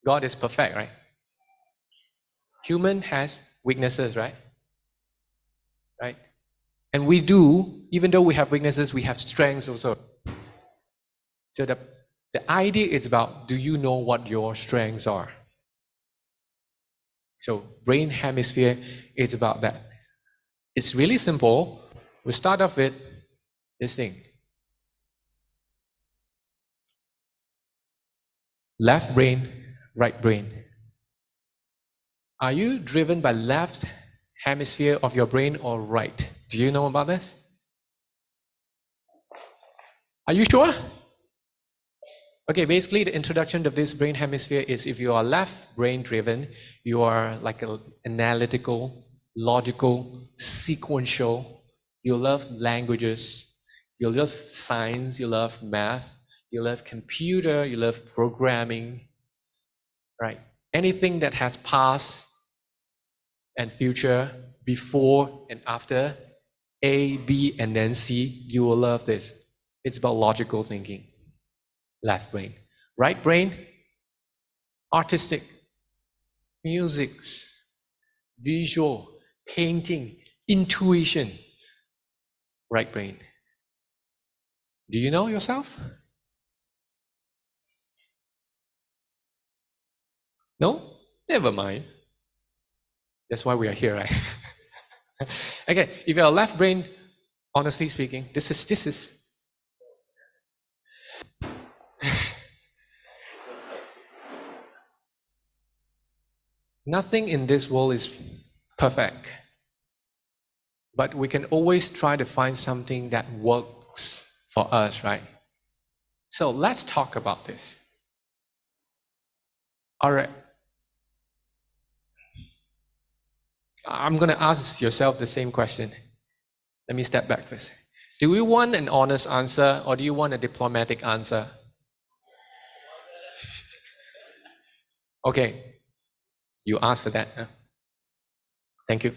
Speaker 1: God is perfect, right? Human has weaknesses, right? Right? And we do, even though we have weaknesses, we have strengths also. So the idea is about, do you know what your strengths are? So brain hemisphere is about that. It's really simple. We start off with this thing. Left brain, right brain. Are you driven by left hemisphere of your brain or right? Do you know about this? Are you sure? Okay, basically the introduction of this brain hemisphere is if you are left brain driven, you are like an analytical, logical, sequential. You love languages, you love science, you love math, you love computer, you love programming, right? Anything that has past and future, before and after, A, B, and then C, you will love this. It's about logical thinking. Left brain. Right brain, artistic, musics, visual, painting, intuition. Right brain. Do you know yourself? No? Never mind. That's why we are here, right? Okay, if you're left brain, honestly speaking, this is nothing in this world is perfect. But we can always try to find something that works for us, right? So let's talk about this. All right. I'm going to ask yourself the same question. Let me step back first. Do you want an honest answer or do you want a diplomatic answer? Okay. You asked for that. Huh? Thank you.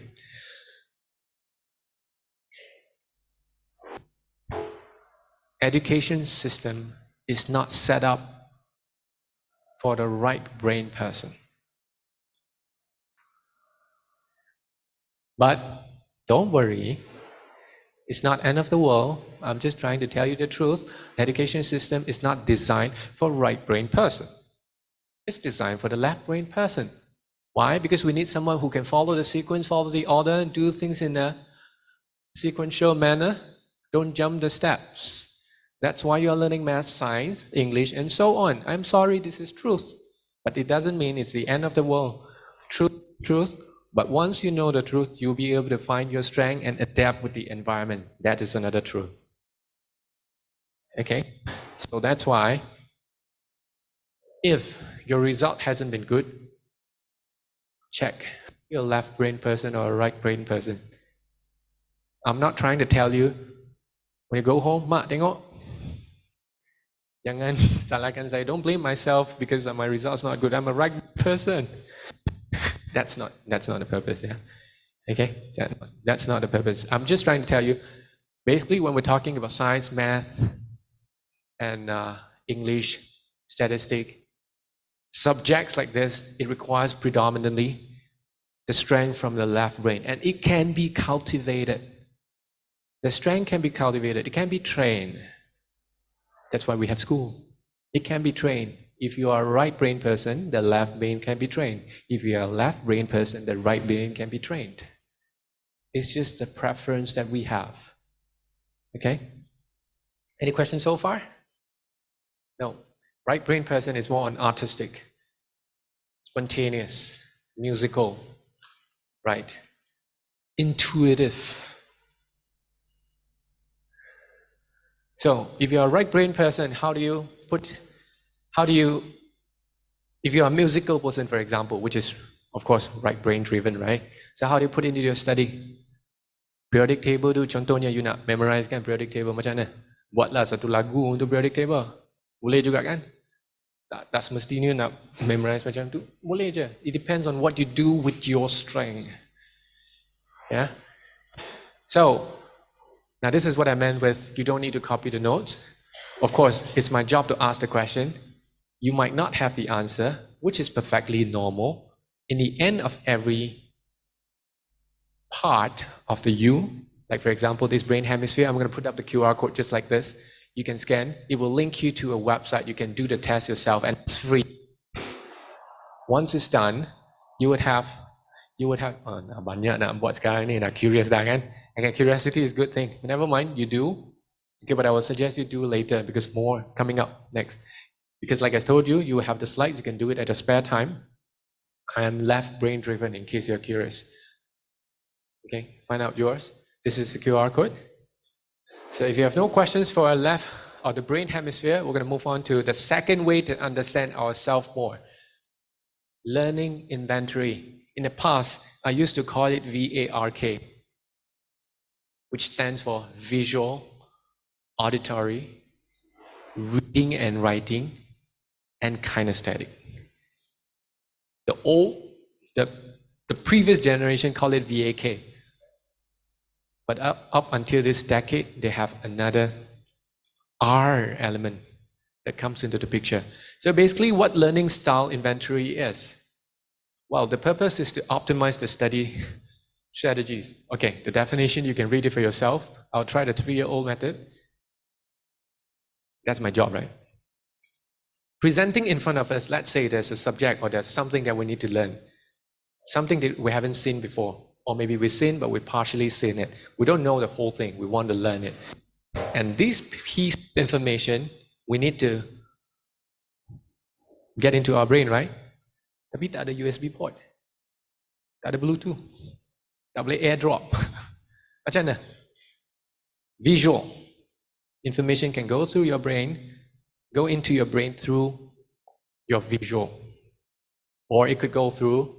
Speaker 1: Education system is not set up for the right brain person. But don't worry, it's not end of the world. I'm just trying to tell you the truth. Education system is not designed for right brain person. It's designed for the left brain person. Why? Because we need someone who can follow the sequence, follow the order, and do things in a sequential manner. Don't jump the steps. That's why you're learning math, science, English, and so on. I'm sorry, this is truth. But it doesn't mean it's the end of the world. Truth. But once you know the truth, you'll be able to find your strength and adapt with the environment. That is another truth. Okay? So that's why if your result hasn't been good, check you're a left brain person or a right brain person. I'm not trying to tell you when you go home, mak tengok. Jangan salahkan saya. Don't blame myself because my result's not good. I'm a right person. That's not the purpose, yeah. Okay? That's not the purpose. I'm just trying to tell you, basically when we're talking about science, math, and English, statistic, subjects like this, it requires predominantly the strength from the left brain. And it can be cultivated. The strength can be cultivated. It can be trained. That's why we have school. It can be trained. If you are a right brain person, the left brain can be trained. If you are a left brain person, the right brain can be trained. It's just the preference that we have. Okay? Any questions so far? No. Right brain person is more on artistic, spontaneous, musical, right? Intuitive. So if you're a right brain person, if you're a musical person, for example, which is of course right brain driven, right? So how do you put it into your study? Periodic table tu contohnya you nak memorize kan periodic table macam mana? Buatlah satu lagu untuk periodic table. Boleh juga kan? Tak semestinya nak memorize macam tu. Boleh je. It depends on what you do with your strength. Yeah? So, now this is what I meant with you don't need to copy the notes. Of course, it's my job to ask the question. You might not have the answer, which is perfectly normal. In the end of every part of the you, like for example, this brain hemisphere, I'm going to put up the QR code just like this. You can scan. It will link you to a website. You can do the test yourself, and it's free. Once it's done, you would have banyak nak buat sekarang ni, nak curious dah kan? Okay, curiosity is a good thing. But never mind, you do. Okay, but I will suggest you do later because more coming up next. Because like I told you, you have the slides. You can do it at your spare time. I am left brain driven in case you're curious. Okay, find out yours. This is the QR code. So if you have no questions for our left or the brain hemisphere, we're going to move on to the second way to understand ourselves more. Learning inventory. In the past, I used to call it VARK, which stands for visual, auditory, reading and writing, and kinesthetic. The previous generation called it VAK. But up until this decade, they have another R element that comes into the picture. So basically what learning style inventory is, well, the purpose is to optimize the study strategies. Okay, the definition, you can read it for yourself. I'll try the 3-year-old method. That's my job, right? Presenting in front of us, let's say there's a subject or there's something that we need to learn. Something that we haven't seen before. Or maybe we've seen, but we've partially seen it. We don't know the whole thing. We want to learn it. And this piece of information, we need to get into our brain, right? Tapi tak ada USB port. Tak ada Bluetooth. Tak boleh airdrop. Macam mana? Visual. Information can go through your brain, go into your brain through your visual. Or it could go through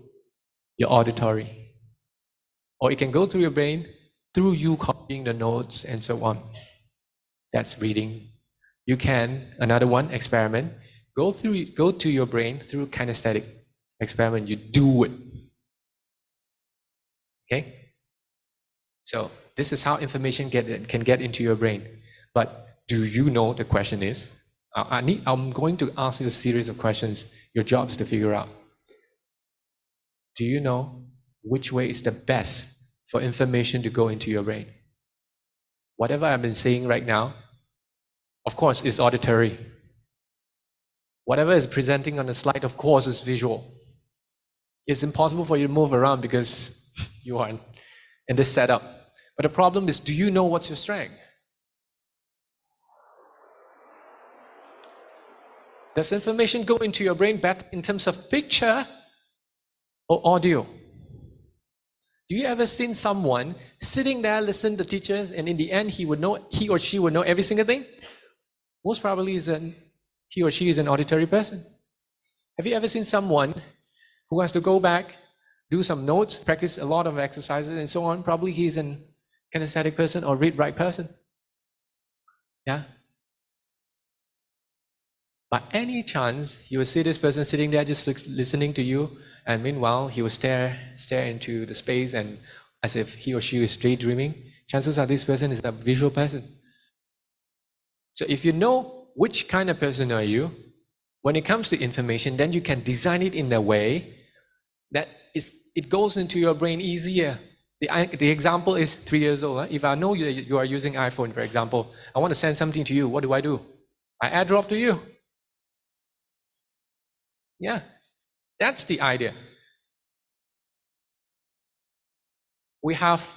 Speaker 1: your auditory. Or it can go through your brain through you copying the notes and so on. That's reading. You can, another one, experiment. Go to your brain through kinesthetic experiment. You do it. Okay? So this is how information can get into your brain. But do you know, the question is, I'm going to ask you a series of questions. Your job is to figure out. Do you know which way is the best for information to go into your brain? Whatever I've been saying right now, of course, is auditory. Whatever is presenting on the slide, of course, is visual. It's impossible for you to move around because you are in this setup. But the problem is, do you know what's your strength? Does information go into your brain better in terms of picture or audio? Do you ever seen someone sitting there, listen to teachers, and in the end he or she would know every single thing? Most probably he or she is an auditory person. Have you ever seen someone who has to go back, do some notes, practice a lot of exercises and so on? Probably he's an kinesthetic person or read-write person. Yeah? By any chance, you will see this person sitting there just listening to you, and meanwhile, he will stare into the space and as if he or she is daydreaming. Chances are this person is a visual person. So if you know which kind of person are you, when it comes to information, then you can design it in a way that it goes into your brain easier. The example is 3 years old. If I know you are using iPhone, for example, I want to send something to you, what do? I airdrop to you. Yeah, that's the idea. We have,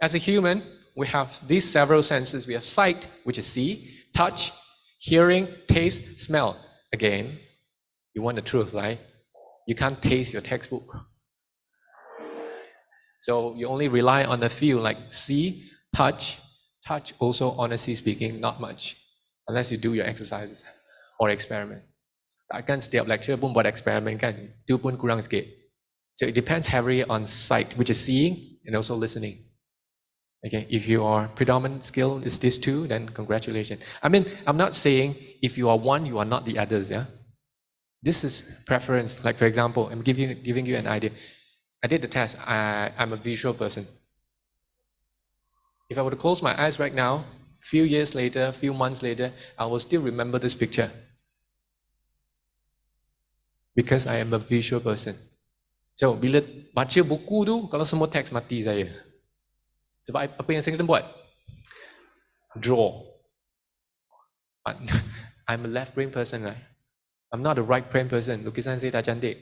Speaker 1: as a human, we have these several senses. We have sight, which is see, touch, hearing, taste, smell. Again, you want the truth, right? You can't taste your textbook. So you only rely on the feel, like see, touch also, honestly speaking, not much. unless you do your exercises or experiment. Takkan setiap lecture pun buat eksperimen kan, itu pun kurang sikit. So it depends heavily on sight, which is seeing and also listening. Okay, if your predominant skill is these two, then congratulations. I mean, I'm not saying if you are one, you are not the others, yeah? This is preference. Like for example, I'm giving you an idea. I did the test. I'm a visual person. If I were to close my eyes right now, a few years later, a few months later, I will still remember this picture. Because I am a visual person. So, bila baca buku tu, kalau semua teks mati saya. Sebab apa yang saya kena buat? Draw. I'm a left brain person, right? I'm not a right brain person. Lukisan saya tak cantik.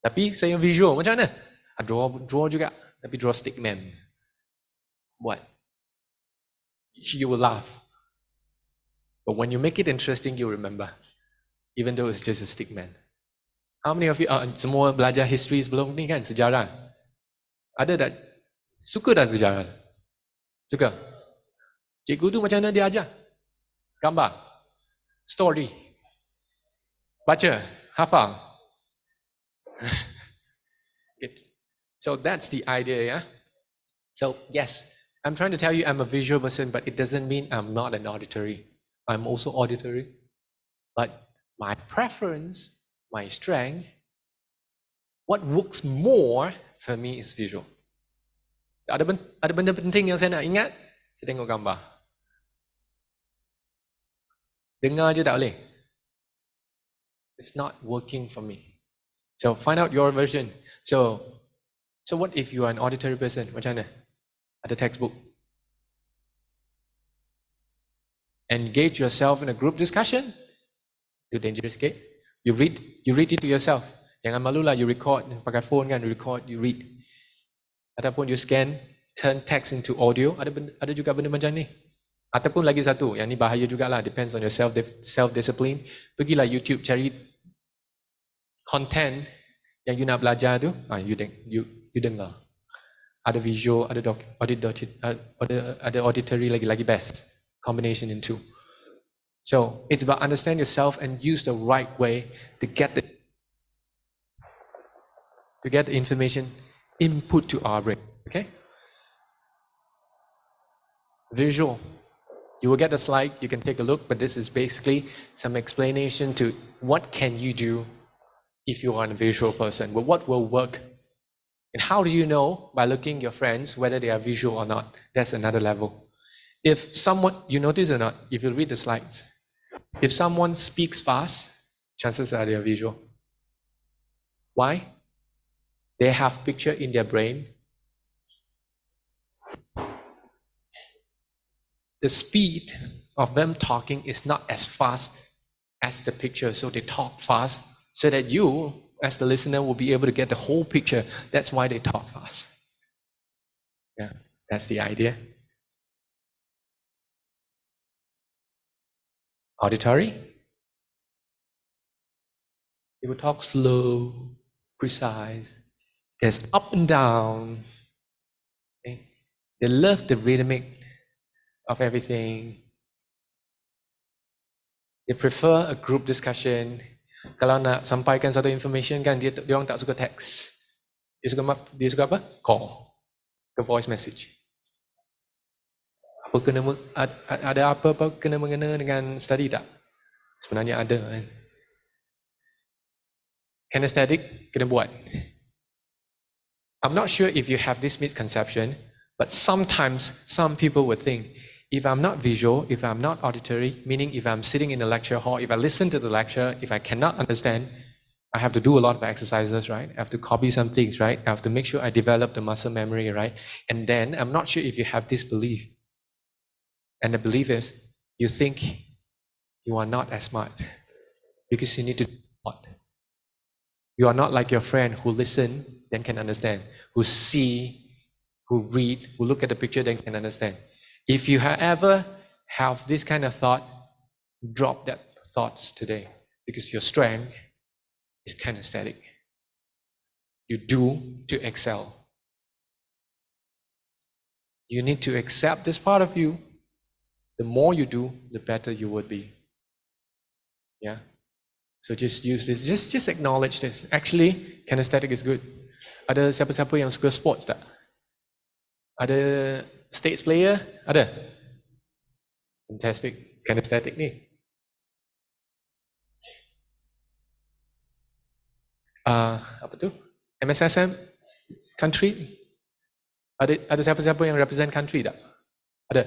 Speaker 1: Tapi saya visual, macam mana? Draw juga. Tapi draw stickman. What? You will laugh. But when you make it interesting, you remember. Even though it's just a stickman. How many of you, semua belajar history sebelum ni kan, sejarah? Ada tak? Suka tak sejarah? Suka? Cikgu tu macam mana dia ajar? Gambar? Story? Baca? Hafal? So that's the idea, yeah? So yes, I'm trying to tell you I'm a visual person, but it doesn't mean I'm not an auditory. I'm also auditory. But my preference, my strength, what works more for me is visual. Ada benda penting yang saya nak ingat, saya tengok gambar. Dengar je tak boleh. It's not working for me. So find out your version. So what if you are an auditory person? Macam mana? Ada textbook. Engage yourself in a group discussion. Too dangerous, okay? You read it to yourself. Jangan malu lah, you record, pakai phone kan, you record, you read. Ataupun you scan, turn text into audio, ada juga benda macam ni. Ataupun lagi satu, yang ni bahaya jugalah, depends on your self-discipline. Pergilah YouTube, cari content yang you nak belajar tu, you dengar. Ada visual, ada auditory lagi best. Combination in two. So it's about understand yourself and use the right way to get the information input to our brain. Okay? Visual. You will get the slide, you can take a look, but this is basically some explanation to what can you do if you are a visual person. Well, what will work? And how do you know by looking at your friends whether they are visual or not? That's another level. If someone, you notice or not, if you read the slides, if someone speaks fast, chances are they are visual. Why? They have picture in their brain. The speed of them talking is not as fast as the picture, so they talk fast so that you, as the listener, will be able to get the whole picture. That's why they talk fast. Yeah, that's the idea. Auditory. They will talk slow, precise. There's up and down. Okay? They love the rhythmic of everything. They prefer a group discussion. Kalau nak sampaikan satu information kan, dia orang tak suka teks. Dia suka apa? Call. Ke voice message. Ada apa kena mengena dengan study tak? Sebenarnya ada kan. Kinesthetic kena buat. I'm not sure if you have this misconception, but sometimes some people would think, if I'm not visual, if I'm not auditory, meaning if I'm sitting in a lecture hall, if I listen to the lecture, if I cannot understand, I have to do a lot of exercises, right? I have to copy some things, right? I have to make sure I develop the muscle memory, right? And then I'm not sure if you have this belief. And the belief is, you think you are not as smart because you need to do what? You are not like your friend who listen, then can understand, who see, who read, who look at the picture, then can understand. If you ever have this kind of thought, drop that thoughts today because your strength is kinesthetic. You do to excel. You need to accept this part of you the more you do, the better you would be. Yeah. So just use this. Just acknowledge this. Actually, kinesthetic is good. Ada siapa-siapa yang suka sports tak? Ada stage player? Ada? Fantastic. Kinesthetic ni. Apa tu? MSSM? Country? Ada siapa-siapa yang represent country tak? Ada?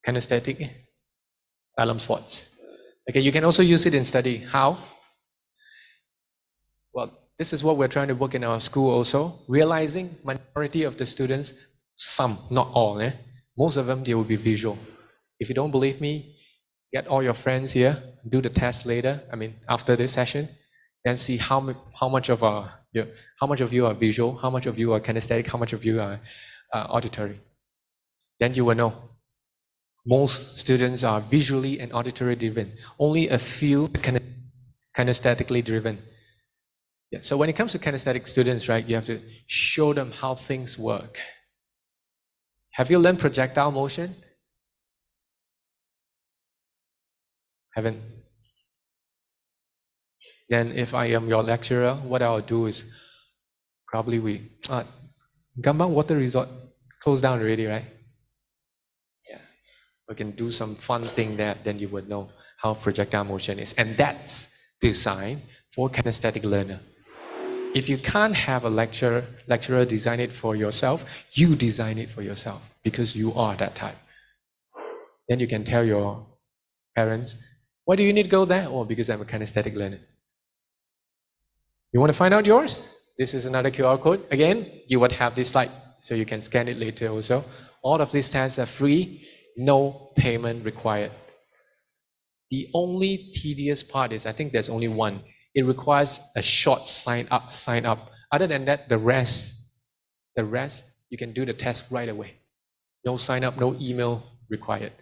Speaker 1: Kinesthetic ni. Dalam sports. Okay, you can also use it in study. How? Well, this is what we're trying to work in our school also. Realizing majority of the students, some, not all, most of them, they will be visual. If you don't believe me, get all your friends here, do the test later, after this session, and see how much of you are visual, how much of you are kinesthetic, how much of you are auditory. Then you will know. Most students are visually and auditory driven. Only a few kinesthetically driven. Yeah. So when it comes to kinesthetic students, right, you have to show them how things work. Have you learned projectile motion? Haven't? Then if I am your lecturer, what I'll do is probably Gambang Water Resort closed down already, right? We can do some fun thing there, then you would know how projectile motion is. And that's designed for kinesthetic learner. If you can't have a lecturer design it for yourself, you design it for yourself because you are that type. Then you can tell your parents, why do you need to go there? Oh, because I'm a kinesthetic learner. You want to find out yours? This is another QR code. Again, you would have this slide, so you can scan it later also. All of these tests are free. No payment required. The only tedious part is, I think there's only one. It requires a short sign up. Other than that, the rest, you can do the test right away. No sign up, no email required.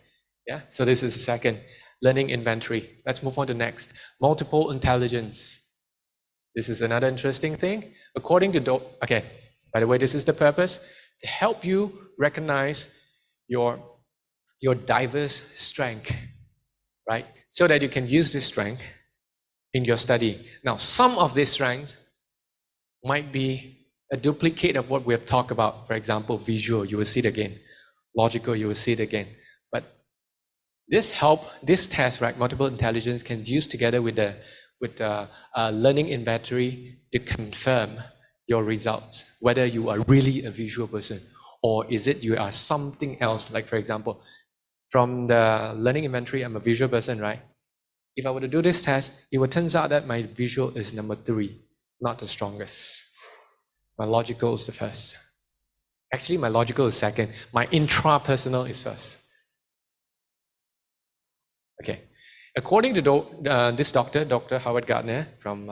Speaker 1: Yeah. So this is the second, learning inventory. Let's move on to next. Multiple intelligence. This is another interesting thing. According to okay, by the way, this is the purpose to help you recognize your diverse strength, right? So that you can use this strength in your study. Now, some of these strengths might be a duplicate of what we have talked about. For example, visual, you will see it again. Logical, you will see it again. But this test, right, multiple intelligence can use together with the learning inventory to confirm your results, whether you are really a visual person or is it you are something else. Like, for example, from the learning inventory, I'm a visual person, right? If I were to do this test, it would turn out that my visual is number 3, not the strongest. My logical is the first. Actually, my logical is second. My intrapersonal is first. Okay. According to this doctor, Dr. Howard Gardner from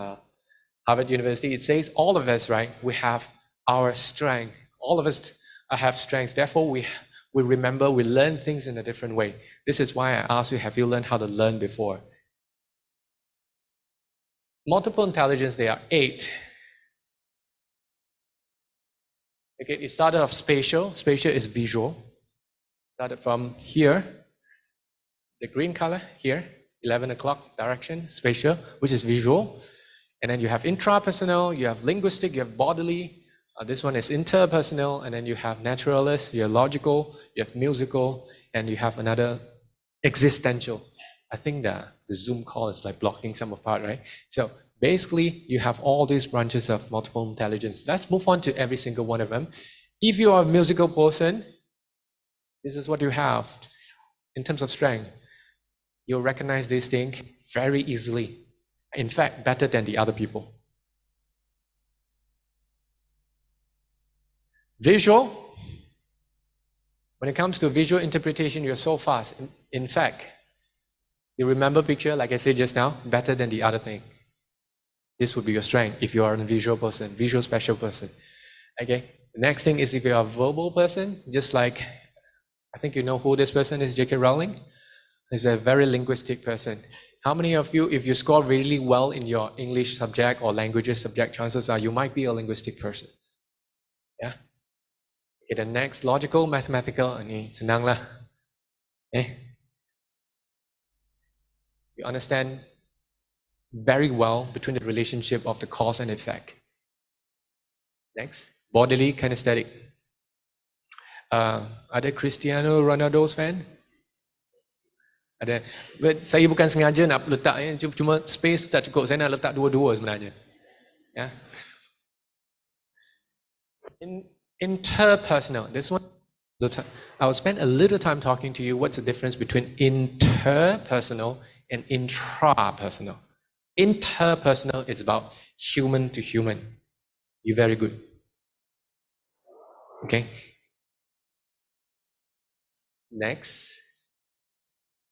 Speaker 1: Harvard University, it says all of us, right, we have our strength. All of us have strengths. Therefore, we remember, we learn things in a different way. This is why I asked you, have you learned how to learn before? Multiple intelligence, there are 8. Okay, it started off spatial. Spatial is visual. Started from here, the green color here, 11 o'clock direction, spatial, which is visual. And then you have intrapersonal, you have linguistic, you have bodily. This one is interpersonal, and then you have naturalist, you have logical, you have musical, and you have another existential. I think the Zoom call is like blocking some apart, right? So basically, you have all these branches of multiple intelligence. Let's move on to every single one of them. If you are a musical person, this is what you have in terms of strength. You'll recognize these things very easily. In fact, better than the other people. Visual, when it comes to visual interpretation, you're so fast. In fact, you remember picture, like I said just now, better than the other thing. This would be your strength if you are a visual person, visual special person. Okay. The next thing is if you are a verbal person, just like, I think you know who this person is, J.K. Rowling. He's a very linguistic person. How many of you, if you score really well in your English subject or languages subject, chances are you might be a linguistic person. Yeah. Okay, the next, logical, mathematical, ini senang lah. Okay? You understand very well between the relationship of the cause and effect. Next, bodily kinesthetic. Ada Cristiano Ronaldo's fan? Ada. But saya bukan sengaja nak letak, cuma space tak cukup. Saya nak letak dua-dua sebenarnya. Yeah. Interpersonal. This one, I will spend a little time talking to you. What's the difference between interpersonal and intrapersonal? Interpersonal is about human to human. You're very good. Okay. Next.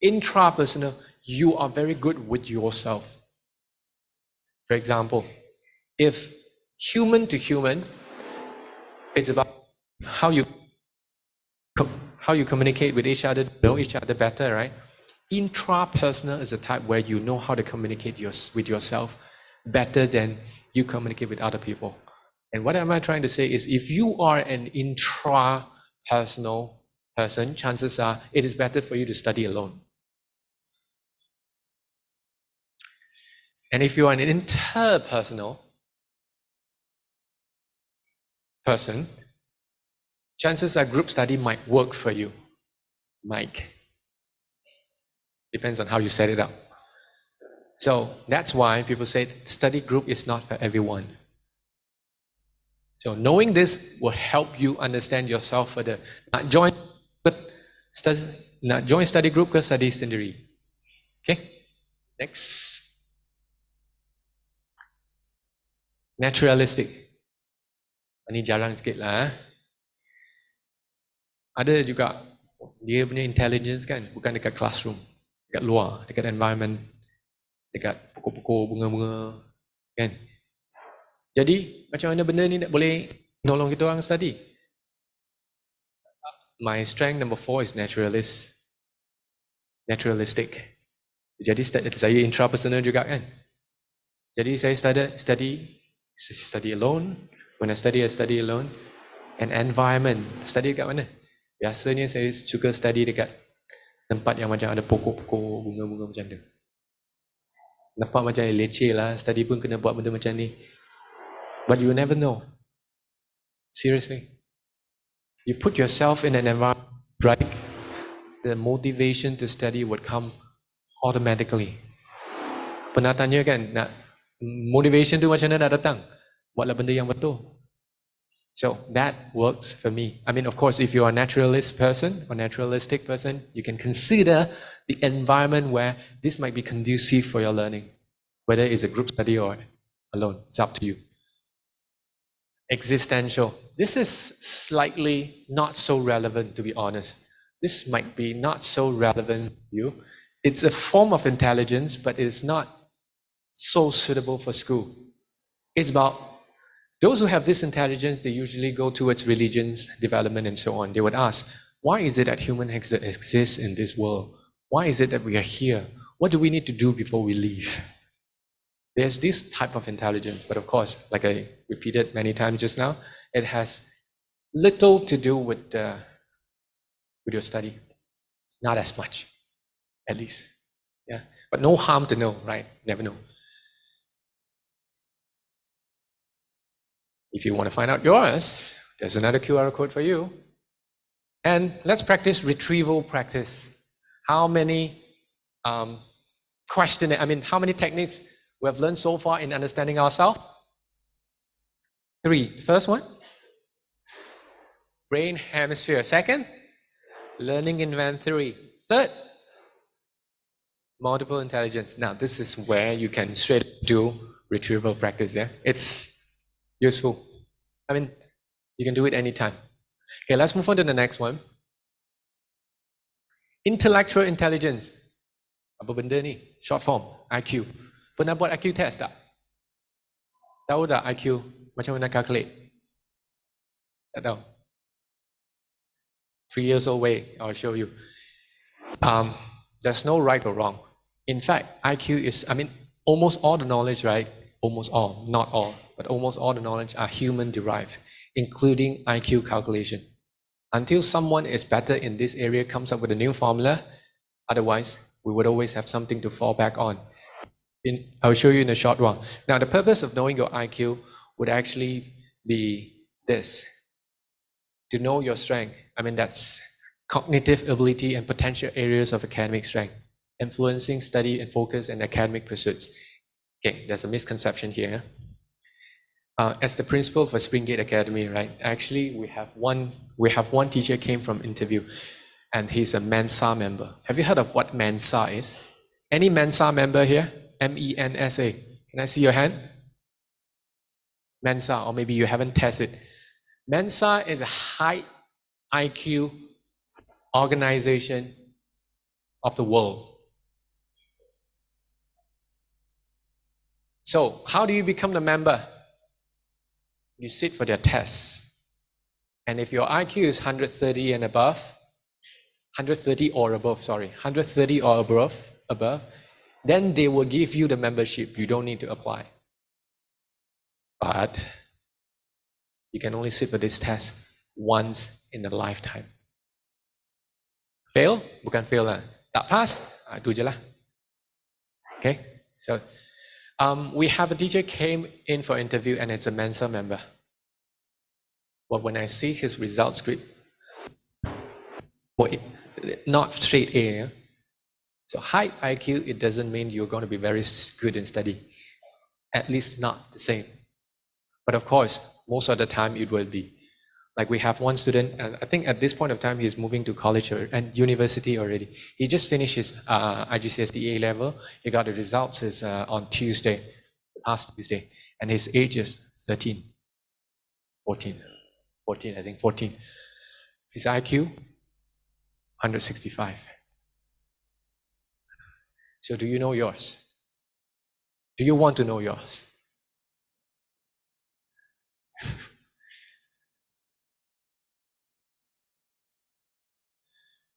Speaker 1: Intrapersonal, you are very good with yourself. For example, if human to human, it's about how you communicate with each other, know each other better, right? Intrapersonal is the type where you know how to communicate with yourself better than you communicate with other people. And what am I trying to say is, if you are an intrapersonal person, chances are it is better for you to study alone. And if you are an interpersonal person, chances are group study might work for you. Might. Depends on how you set it up. So that's why people say study group is not for everyone. So knowing this will help you understand yourself further. Nak join study group ke study sendiri. Okay? Next. Naturalistic. Ini jarang sikit lah. Ada juga dia punya intelligence kan, bukan dekat classroom, dekat luar, dekat environment, dekat pokok-pokok, bunga-bunga, kan? Jadi macam mana benda ni boleh nolong kita orang study? My strength number 4 is naturalistic. Jadi saya intrapersonal juga kan. Jadi saya study alone. When I study alone. And environment, study dekat mana? Biasanya saya suka study dekat tempat yang macam ada pokok-pokok, bunga-bunga macam tu. Nampak macam leceh lah, study pun kena buat benda macam ni. But you never know. Seriously. You put yourself in an environment, right? The motivation to study would come automatically. Pernah tanya kan, nak motivation tu macam mana nak datang? Buatlah benda yang betul. So that works for me. I mean, of course, if you're a naturalist person or naturalistic person, you can consider the environment where this might be conducive for your learning, whether it's a group study or alone. It's up to you. Existential. This is slightly not so relevant, to be honest. This might be not so relevant to you. It's a form of intelligence, but it's not so suitable for school. It's about those who have this intelligence, they usually go towards religions, development, and so on. They would ask, why is it that human exists in this world? Why is it that we are here? What do we need to do before we leave? There's this type of intelligence, but of course, like I repeated many times just now, it has little to do with your study. Not as much, at least. Yeah, but no harm to know, right? Never know. If you want to find out yours, there's another QR code for you. And let's practice retrieval practice. How many how many techniques we have learned so far in understanding ourselves? 3. First one, brain hemisphere. Second, learning inventory. Third, multiple intelligence. Now, this is where you can straight do retrieval practice. Yeah, it's useful. I mean, you can do it anytime. Okay, let's move on to the next one. Intellectual intelligence. Apa benda ni? Short form, IQ. Pernah buat IQ test tak? Tahu tak IQ? Macam mana calculate? Tak tahu. 3 years old way, I'll show you. There's no right or wrong. In fact, IQ is, almost all the knowledge, right? Almost all, not all, but almost all the knowledge are human derived, including IQ calculation. Until someone is better in this area, comes up with a new formula, Otherwise, we would always have something to fall back on. I'll show you in a short while. Now, the purpose of knowing your IQ would actually be this: to know your strength. I mean, that's cognitive ability and potential areas of academic strength, influencing study and focus and academic pursuits. Okay, there's a misconception here. As the principal for Springgate Academy, right? Actually, we have one teacher came from interview, and he's a Mensa member. Have you heard of what Mensa is? Any Mensa member here? MENSA. Can I see your hand? Mensa, or maybe you haven't tested. Mensa is a high IQ organization of the world. So, how do you become the member? You sit for their tests. And if your IQ is 130 and above, 130 or above, sorry, 130 or above, then they will give you the membership. You don't need to apply. But you can only sit for this test once in a lifetime. Fail? Bukan fail lah. Tak pass? Itu je lah. Okay? So, we have a teacher came in for interview and it's a Mensa member. But when I see his result script, not straight A. So high IQ, it doesn't mean you're going to be very good in study. At least not the same. But of course, most of the time it will be. Like we have one student, and I think at this point of time, he's moving to college and university already. He just finished his IGCSE A level. He got the results on Tuesday, last Tuesday, and his age is 14, I think 14. His IQ, 165. So do you know yours? Do you want to know yours?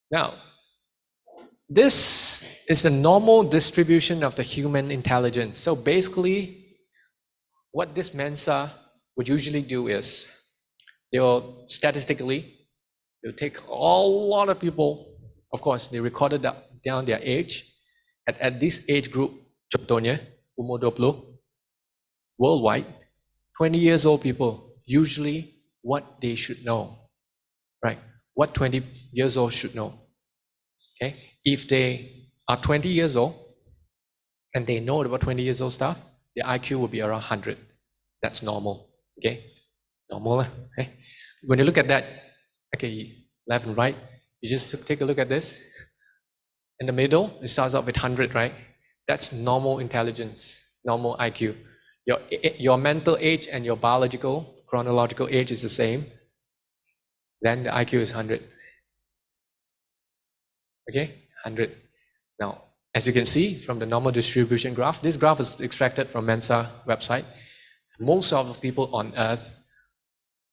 Speaker 1: Now, this is the normal distribution of the human intelligence. So basically, what this Mensa would usually do is, they'll take a lot of people, of course, they recorded down their age. At this age group, contohnya, umur 20, worldwide, 20 years old people, usually what they should know, right? What 20 years old should know. Okay? If they are 20 years old and they know about 20 years old stuff, their IQ will be around 100. That's normal. Okay? Normal. Okay? When you look at that, okay, left and right, you just take a look at this. In the middle, it starts off with 100, right? That's normal intelligence, normal IQ. Your mental age and your biological, chronological age is the same. Then the IQ is 100. Okay, 100. Now, as you can see from the normal distribution graph, this graph is extracted from Mensa website. Most of the people on Earth,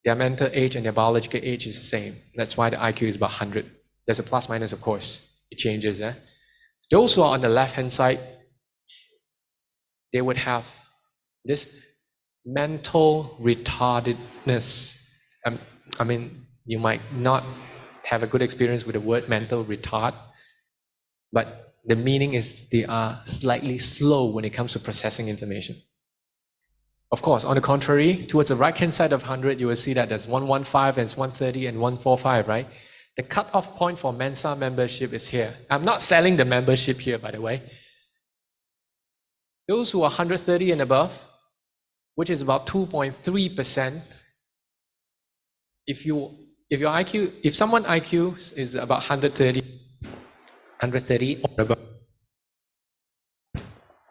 Speaker 1: their mental age and their biological age is the same. That's why the IQ is about 100. There's a plus minus, of course. It changes. Those who are on the left-hand side, they would have this mental retardedness. I mean, you might not have a good experience with the word mental retard, but the meaning is they are slightly slow when it comes to processing information. Of course, on the contrary, towards the right-hand side of 100, you will see that there's 115, and 130, and 145, right? The cutoff point for Mensa membership is here. I'm not selling the membership here, by the way. Those who are 130 and above, which is about 2.3%, if someone IQ is about 130 or above,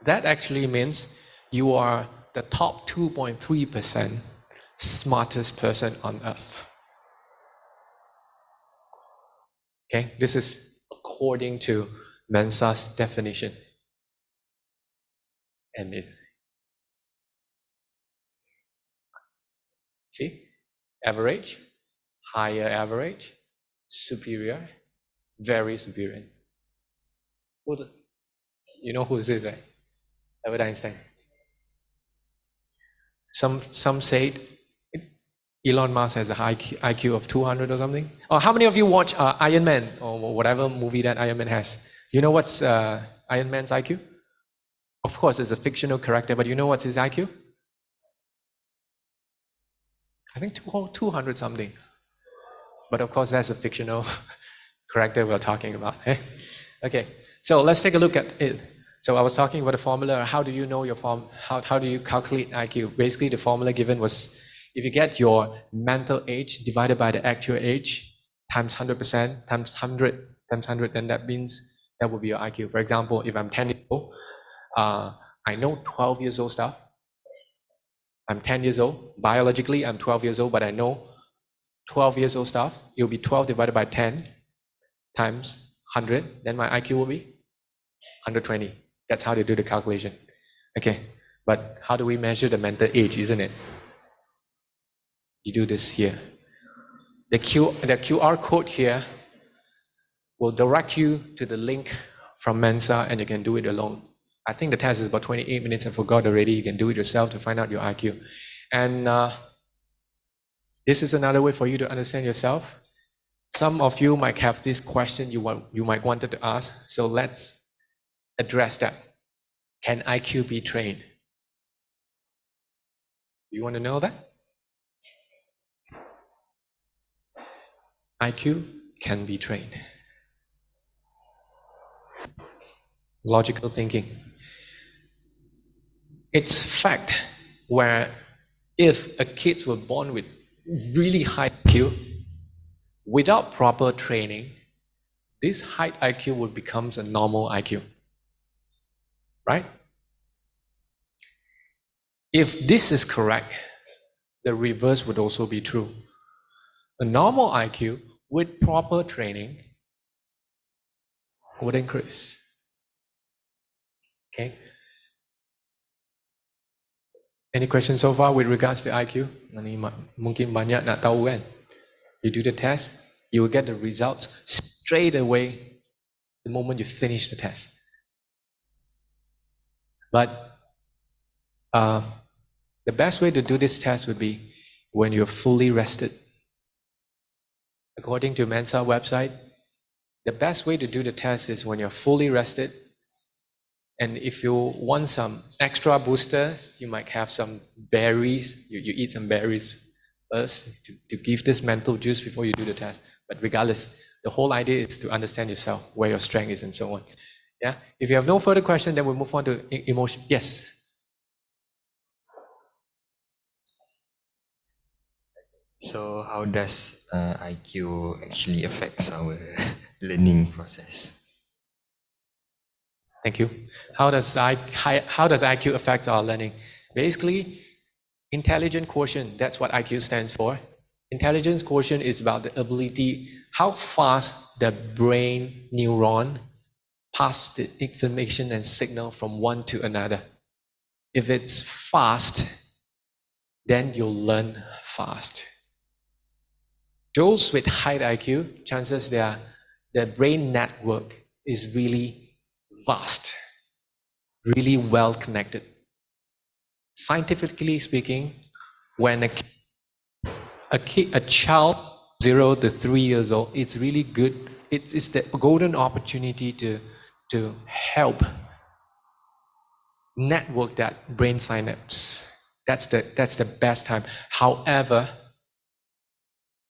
Speaker 1: that actually means you are the top 2.3% smartest person on Earth. Okay, this is according to Mensa's definition. And see, average, higher average, superior, very superior. You know who this is, right? Albert Einstein. Some say Elon Musk has a high IQ of 200 or something. Or how many of you watch Iron Man or whatever movie that Iron Man has? You know what's Iron Man's IQ? Of course, it's a fictional character, but you know what's his IQ? I think 200 something. But of course, that's a fictional character we're talking about. Okay, so let's take a look at it. So I was talking about the formula. How do you know your form? How do you calculate IQ? Basically, the formula given was if you get your mental age divided by the actual age times 100% times 100 times 100, then that means that will be your IQ. For example, if I'm 10 years old, I know 12 years old stuff. I'm 10 years old. Biologically, I'm 12 years old, but I know 12 years old stuff. It will be 12 divided by 10 times 100. Then my IQ will be 120. That's how they do the calculation. Okay, but how do we measure the mental age, isn't it? You do this here. The QR code here will direct you to the link from Mensa, and you can do it alone. I think the test is about 28 minutes. I forgot already. You can do it yourself to find out your IQ. And this is another way for you to understand yourself. Some of you might have this question you might wanted to ask. So let's address that. Can IQ be trained? You want to know that? IQ can be trained. Logical thinking. It's fact where if a kid were born with really high IQ, without proper training, this high IQ would become a normal IQ. Right? If this is correct, the reverse would also be true. A normal IQ with proper training would increase. Okay? Any questions so far with regards to IQ? Mungkin banyak nak tahu kan? You do the test, you will get the results straight away the moment you finish the test. But the best way to do this test would be when you're fully rested. According to Mensa website, the best way to do the test is when you're fully rested. And if you want some extra boosters, you might have some berries. You eat some berries first to give this mental juice before you do the test. But regardless, the whole idea is to understand yourself, where your strength is and so on. Yeah. If you have no further question, then we'll move on to emotion. Yes.
Speaker 8: So how does IQ actually affects our learning process?
Speaker 1: Thank you. How does IQ affect our learning? Basically, intelligence quotient, that's what IQ stands for. Intelligence quotient is about the ability, how fast the brain neuron pass the information and signal from one to another. If it's fast, then you'll learn fast. Those with high IQ, chances their brain network is really vast, really well connected. Scientifically speaking, when a child 0 to 3 years old, it's really good. It's the golden opportunity to help network that brain synapse. That's the best time. However,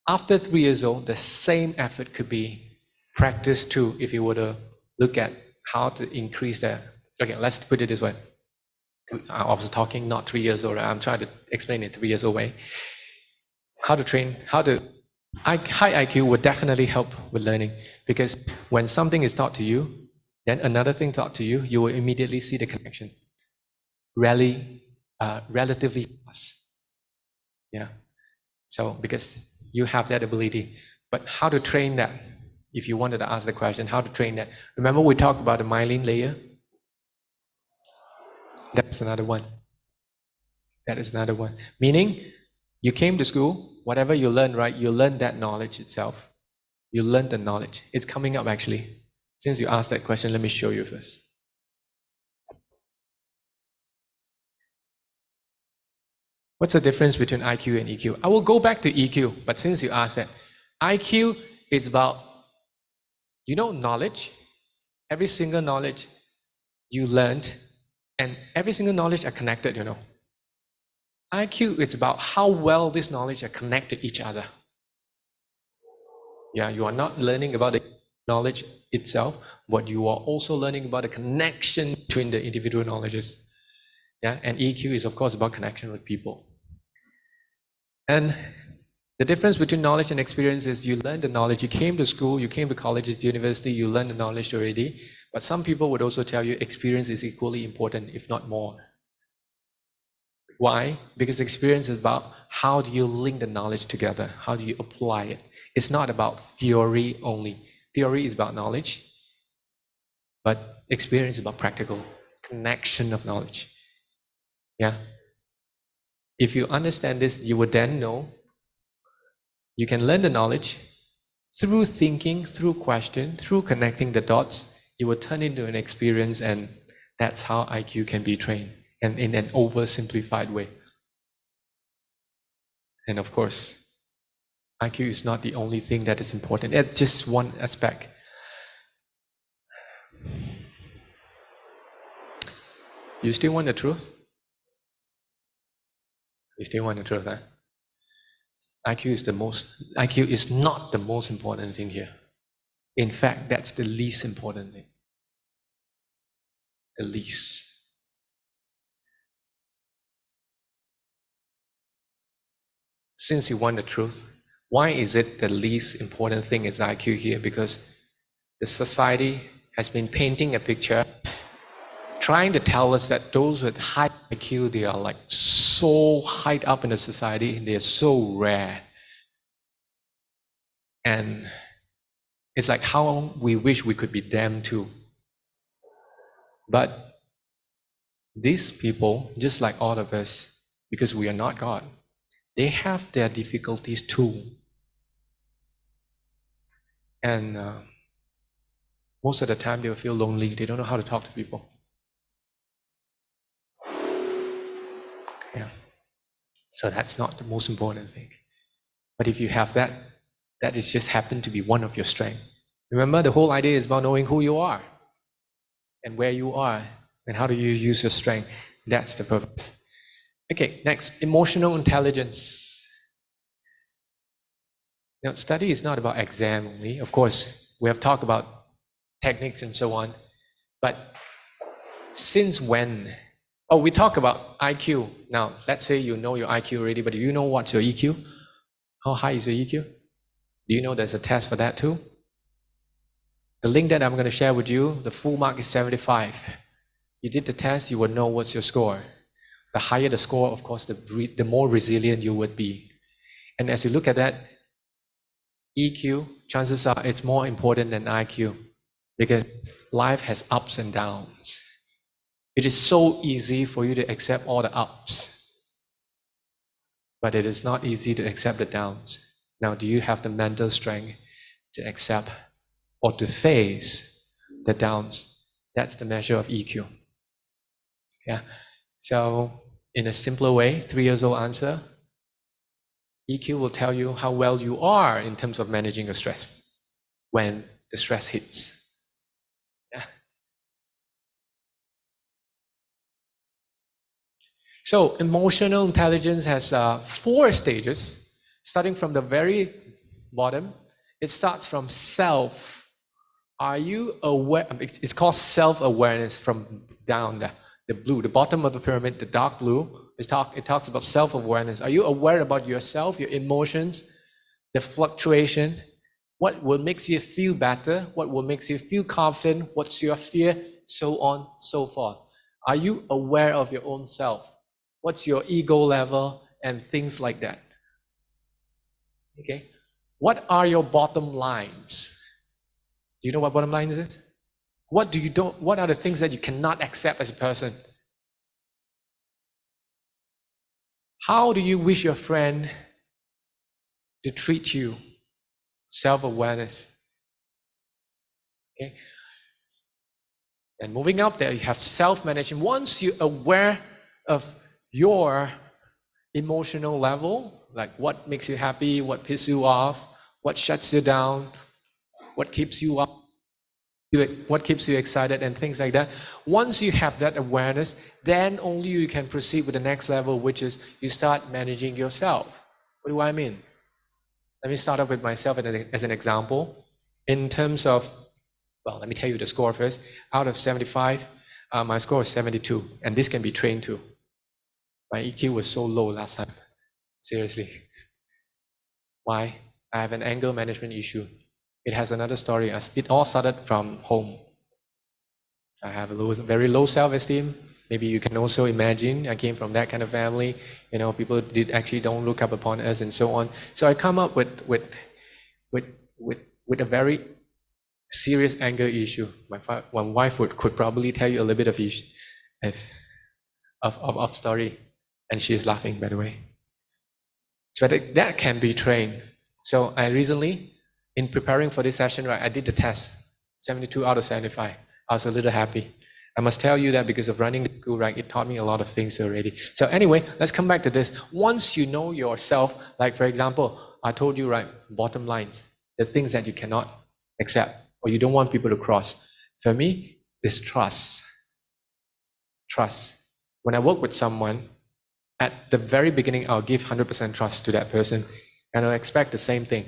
Speaker 1: after 3 years old, the same effort could be practiced too if you were to look at how to increase that. Okay, let's put it this way. I was talking not 3 years old. I'm trying to explain it 3 years old way. High IQ would definitely help with learning, because when something is taught to you, then another thing taught to you, you will immediately see the connection. Relatively fast. Yeah. So because you have that ability, but how to train that? If you wanted to ask the question, how to train that? Remember we talked about the myelin layer? That's another one. That is another one. Meaning, you came to school, whatever you learn, right? You learn that knowledge itself. You learn the knowledge. It's coming up actually. Since you asked that question, let me show you first. What's the difference between IQ and EQ? I will go back to EQ, but since you asked that, IQ is about, knowledge, every single knowledge you learned, and every single knowledge are connected, you know. IQ is about how well this knowledge are connected to each other. Yeah, you are not learning about the knowledge itself, but you are also learning about the connection between the individual knowledges. Yeah, and EQ is of course about connection with people. And the difference between knowledge and experience is you learn the knowledge, you came to school, you came to colleges, university, you learned the knowledge already, but some people would also tell you experience is equally important, if not more. Why? Because experience is about how do you link the knowledge together, how do you apply it. It's not about theory only. Theory is about knowledge, but experience is about practical connection of knowledge. Yeah. If you understand this, you would then know you can learn the knowledge through thinking, through question, through connecting the dots. It will turn into an experience, and that's how IQ can be trained, and in an oversimplified way. And of course, IQ is not the only thing that is important. It's just one aspect. You still want the truth? You still want the truth, huh? IQ is not the most important thing here. In fact, that's the least important thing. The least. Since you want the truth, why is it the least important thing is IQ here? Because the society has been painting a picture, trying to tell us that those with high IQ, they are like so high up in the society, they are so rare. And it's like how we wish we could be them too. But these people, just like all of us, because we are not God, they have their difficulties too. And most of the time they will feel lonely. They don't know how to talk to people. Yeah. So that's not the most important thing. But if you have that, that is just happen to be one of your strengths. Remember, the whole idea is about knowing who you are and where you are and how do you use your strength. That's the purpose. Okay, next, emotional intelligence. Now, study is not about exam only. Of course, we have talked about techniques and so on. But since when? Oh, we talk about IQ. Now, let's say you know your IQ already, but do you know what's your EQ? How high is your EQ? Do you know there's a test for that too? The link that I'm going to share with you, the full mark is 75. You did the test, you will know what's your score. The higher the score, of course, the more resilient you would be. And as you look at that, EQ, chances are it's more important than IQ because life has ups and downs. It is so easy for you to accept all the ups, but it is not easy to accept the downs. Now, do you have the mental strength to accept or to face the downs? That's the measure of EQ. Yeah. So, in a simpler way, 3 years old answer, EQ will tell you how well you are in terms of managing your stress when the stress hits. Yeah. So, emotional intelligence has 4 stages. Starting from the very bottom, it starts from self. Are you aware? It's called self-awareness from down there. The blue, the bottom of the pyramid, the dark blue, it talks about self-awareness. Are you aware about yourself, your emotions, the fluctuation? What will make you feel better? What will make you feel confident? What's your fear? So on, so forth. Are you aware of your own self? What's your ego level and things like that? Okay. What are your bottom lines? Do you know what bottom lines is? What are the things that you cannot accept as a person? How do you wish your friend to treat you? Self-awareness. Okay. And moving up there, you have self-management. Once you're aware of your emotional level, like what makes you happy, what pisses you off, what shuts you down, what keeps you up, what keeps you excited and things like that. Once you have that awareness, then only you can proceed with the next level, which is you start managing yourself. What do I mean? Let me start off with myself as an example. In terms of, well, let me tell you the score first. Out of 75, my score is 72, and this can be trained too. My EQ was so low last time. Seriously. Why? I have an anger management issue. It has another story. It all started from home. I have a very low self-esteem. Maybe you can also imagine I came from that kind of family. You know, people actually don't look up upon us and so on. So I come up with a very serious anger issue. My wife could probably tell you a little bit of story, and she is laughing, by the way. So that can be trained. So I recently, in preparing for this session, right, I did the test, 72 out of 75. I was a little happy. I must tell you that because of running the school, right, it taught me a lot of things already. So anyway, let's come back to this. Once you know yourself, like for example, I told you, right, bottom lines, the things that you cannot accept or you don't want people to cross. For me, is trust. Trust. When I work with someone, at the very beginning, I'll give 100% trust to that person, and I'll expect the same thing.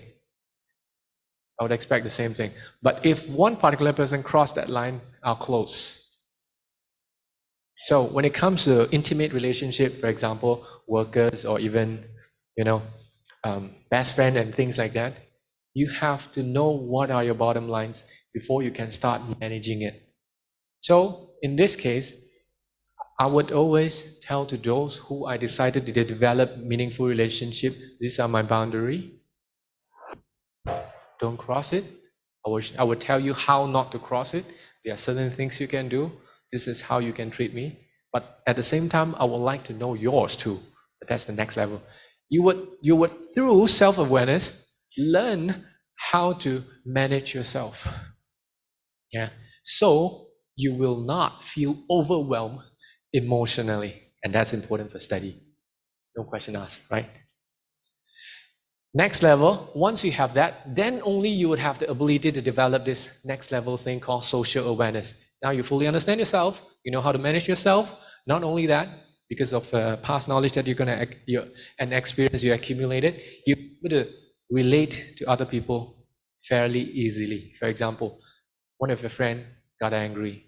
Speaker 1: I would expect the same thing. But if one particular person crossed that line, I'll close. So when it comes to intimate relationship, for example, workers or even, best friend and things like that, you have to know what are your bottom lines before you can start managing it. So in this case, I would always tell to those who I decided to develop meaningful relationship, these are my boundary. Don't cross it. I would tell you how not to cross it. There are certain things you can do. This is how you can treat me. But at the same time, I would like to know yours too. But that's the next level. You would through self-awareness, learn how to manage yourself. Yeah. So you will not feel overwhelmed emotionally. And that's important for study. No question asked, right? Next level, once you have that, then only you would have the ability to develop this next level thing called social awareness. Now you fully understand yourself, you know how to manage yourself. Not only that, because of past knowledge that and experience you accumulated, you're able to relate to other people fairly easily. For example, one of your friends got angry.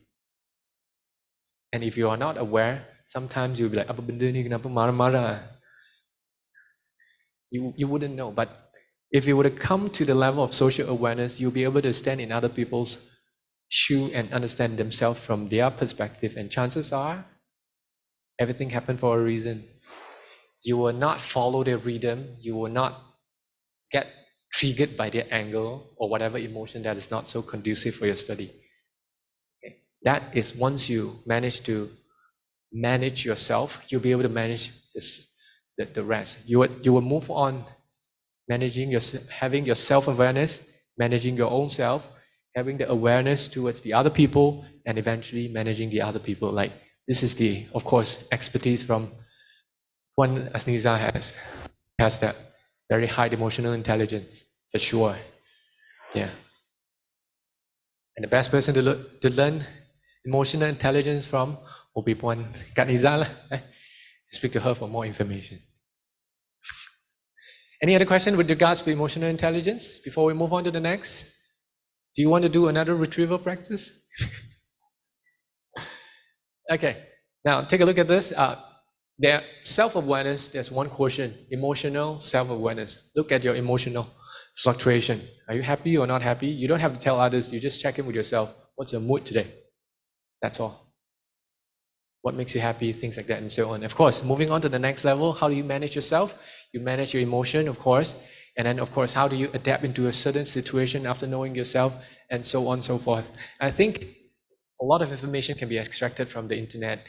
Speaker 1: And if you are not aware, sometimes you'll be like, apa benda ni kenapa marah-marah? You wouldn't know. But if you were to come to the level of social awareness, you'll be able to stand in other people's shoe and understand themselves from their perspective. And chances are, everything happened for a reason. You will not follow their rhythm. You will not get triggered by their anger or whatever emotion that is not so conducive for your study. Okay. That is once you manage to manage yourself, you'll be able to manage the rest. You will move on having your self-awareness, managing your own self, having the awareness towards the other people, and eventually managing the other people. Like this is the, of course, expertise from one Asniza has that very high emotional intelligence, for sure. Yeah. And the best person to learn emotional intelligence from will be one Kak Niza. Speak to her for more information. Any other question with regards to emotional intelligence before we move on to the next? Do you want to do another retrieval practice? Okay, now take a look at this. There, self-awareness, there's one quotient, emotional self-awareness. Look at your emotional fluctuation. Are you happy or not happy? You don't have to tell others, you just check in with yourself. What's your mood today? That's all. What makes you happy, things like that, and so on. Of course, moving on to the next level, how do you manage yourself? You manage your emotion, of course, and then, of course, how do you adapt into a certain situation after knowing yourself, and so on and so forth. I think a lot of information can be extracted from the internet.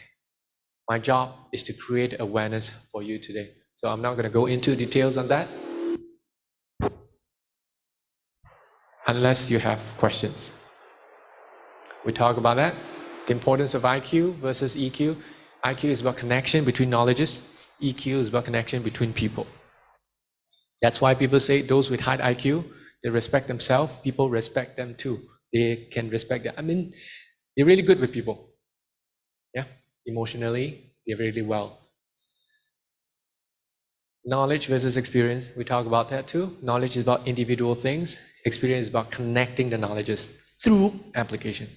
Speaker 1: My job is to create awareness for you today. So I'm not going to go into details on that, unless you have questions. We talk about that. The importance of IQ versus EQ. IQ is about connection between knowledges. EQ is about connection between people. That's why people say those with high IQ, they respect themselves, people respect them too. They can respect that. I mean, they're really good with people. Yeah, emotionally, they're really well. Knowledge versus experience, we talk about that too. Knowledge is about individual things. Experience is about connecting the knowledges through application.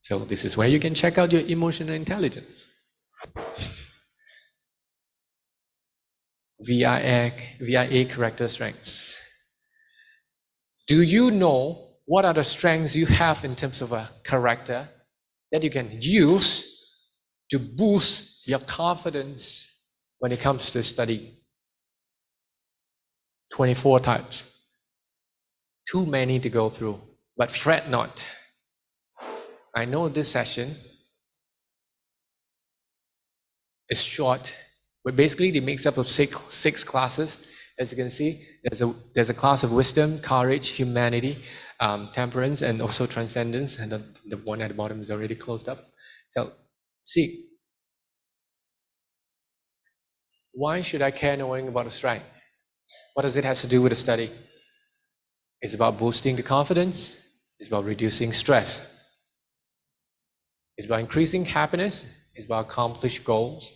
Speaker 1: So this is where you can check out your emotional intelligence. VIA character strengths. Do you know what are the strengths you have in terms of a character that you can use to boost your confidence when it comes to study? 24 types. Too many to go through, but fret not. I know this session is short, but basically it makes up of six classes. As you can see, there's a class of wisdom, courage, humanity, temperance, and also transcendence. And the one at the bottom is already closed up. So, see, why should I care knowing about the strength? What does it have to do with the study? It's about boosting the confidence. It's about reducing stress. It's about increasing happiness. It's about accomplish goals.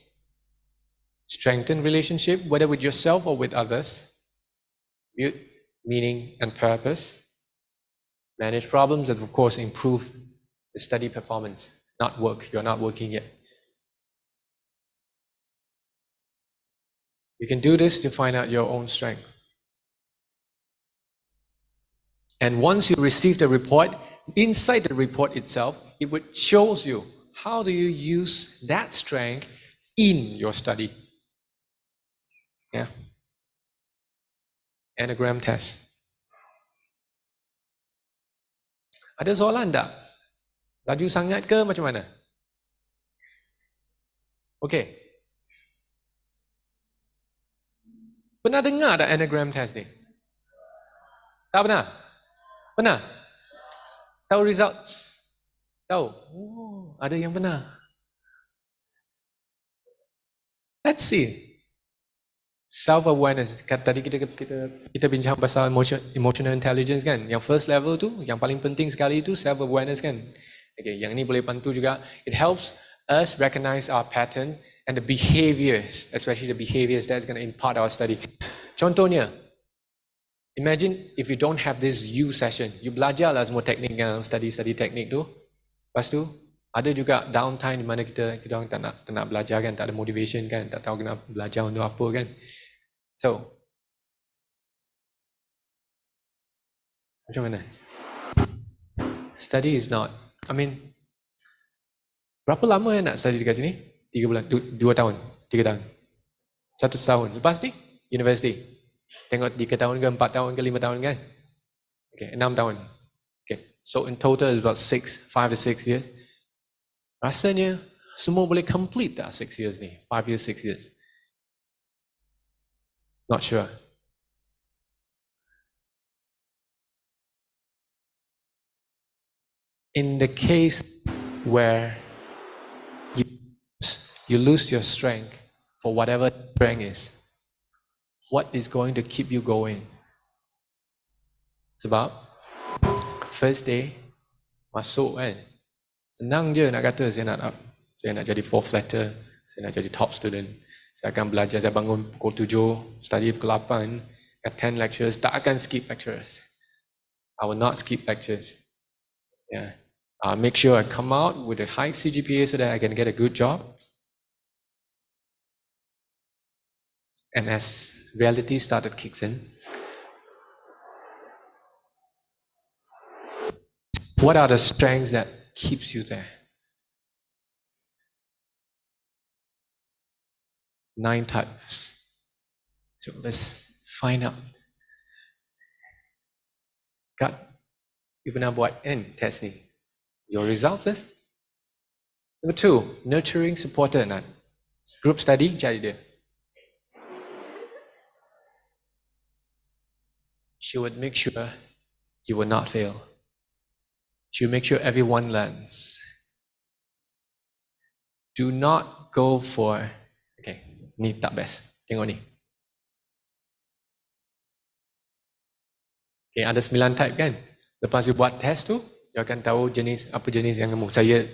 Speaker 1: Strengthen relationship, whether with yourself or with others. Build meaning and purpose. Manage problems, and of course, improve the study performance. Not work. You're not working yet. You can do this to find out your own strength. And once you receive the report, inside the report itself, it would shows you how do you use that strength in your study. Yeah. Anagram test. Ada soalan tak? Laju sangat ke macam mana? Okay. Pernah dengar tak anagram test ni? Tak pernah? Pernah? Tahu results? Tahu? Oh, ada yang pernah. Let's see. Self-awareness. Tadi kita bincang pasal emotional intelligence kan. Yang first level tu, yang paling penting sekali tu self-awareness kan. Okay, yang ni boleh bantu juga. It helps us recognize our pattern and the behaviors, especially the behaviors that's going to impart our study. Contohnya, imagine if you don't have this U session, you belajar lah semua teknik yang study teknik tu. Lepas tu, ada juga downtime di mana kita orang tak nak belajar kan, tak ada motivation kan, tak tahu kena belajar untuk apa kan. So, macam mana? Study is not, berapa lama nak study dekat sini? 3 bulan, 2 tahun, 3 tahun, 1 tahun. Lepas ni, university. Tengok 3 tahun ke 4 tahun ke 5 tahun kan? Okay, 6 tahun. Okay, so in total is about 5 to 6 years. Rasanya semua boleh complete tak 6 years ni? 5 years, 6 years? Not sure. In the case where you lose your strength for whatever strength is, what is going to keep you going? Sebab first day masuk kan, senang je nak kata saya nak jadi 4th letter, saya nak jadi top student, saya akan belajar, saya bangun pukul 7, study pukul 8, attend lectures, tak akan skip lectures. I will not skip lectures. Yeah. I'll make sure I come out with a high CGPA so that I can get a good job. And as reality started kicks in, what are the strengths that keeps you there? 9 types. So let's find out. Kak, you pernah buat test ni? Your results is? Number 2, nurturing supporter. Group study, cari dia. She would make sure you will not fail. She will make sure everyone learns. Do not go for, okay, ni tak best. Tengok ni. Okay, ada 9 type kan? Lepas you buat test tu, you akan tahu apa jenis yang kamu. Saya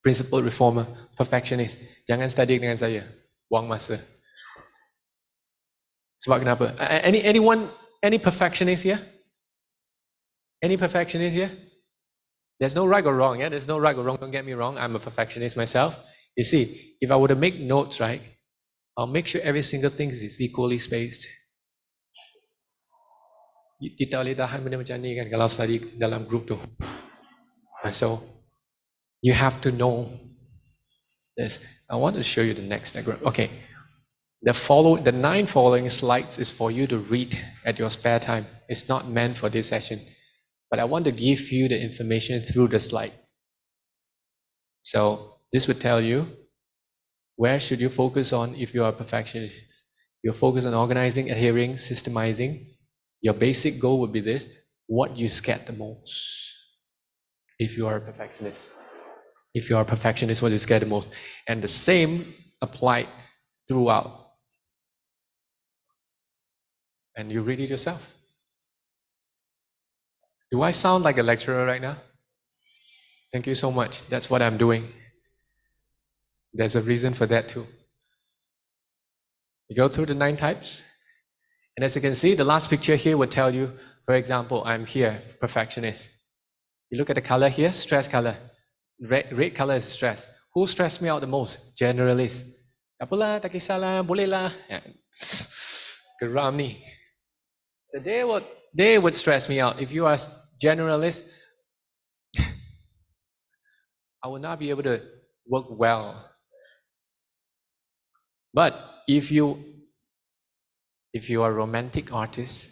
Speaker 1: principle reformer, perfectionist. Jangan study dengan saya. Buang masa. Sebab kenapa? Any perfectionist here? Any perfectionist here? There's no right or wrong, yeah? There's no right or wrong, don't get me wrong. I'm a perfectionist myself. You see, if I were to make notes, right, I'll make sure every single thing is equally spaced. Kita boleh tahan benda macam ni kan kalau study dalam group tu. So, you have to know this. I want to show you the next diagram. Okay. The 9 following slides is for you to read at your spare time. It's not meant for this session. But I want to give you the information through the slide. So this would tell you where should you focus on if you are a perfectionist. You focus on organizing, adhering, systemizing. Your basic goal would be this: what you scared the most. If you are a perfectionist. If you are a perfectionist, what you scared the most. And the same applied throughout. And you read it yourself. Do I sound like a lecturer right now? Thank you so much. That's what I'm doing. There's a reason for that too. You go through the 9 types. And as you can see, the last picture here would tell you, for example, I'm here, perfectionist. You look at the color here, stress color. Red color is stress. Who stressed me out the most? Generalist. Tak apalah, tak kisahlah, boleh lah. Geram ni. So they would stress me out. If you are generalist, I will not be able to work well. But if you are a romantic artist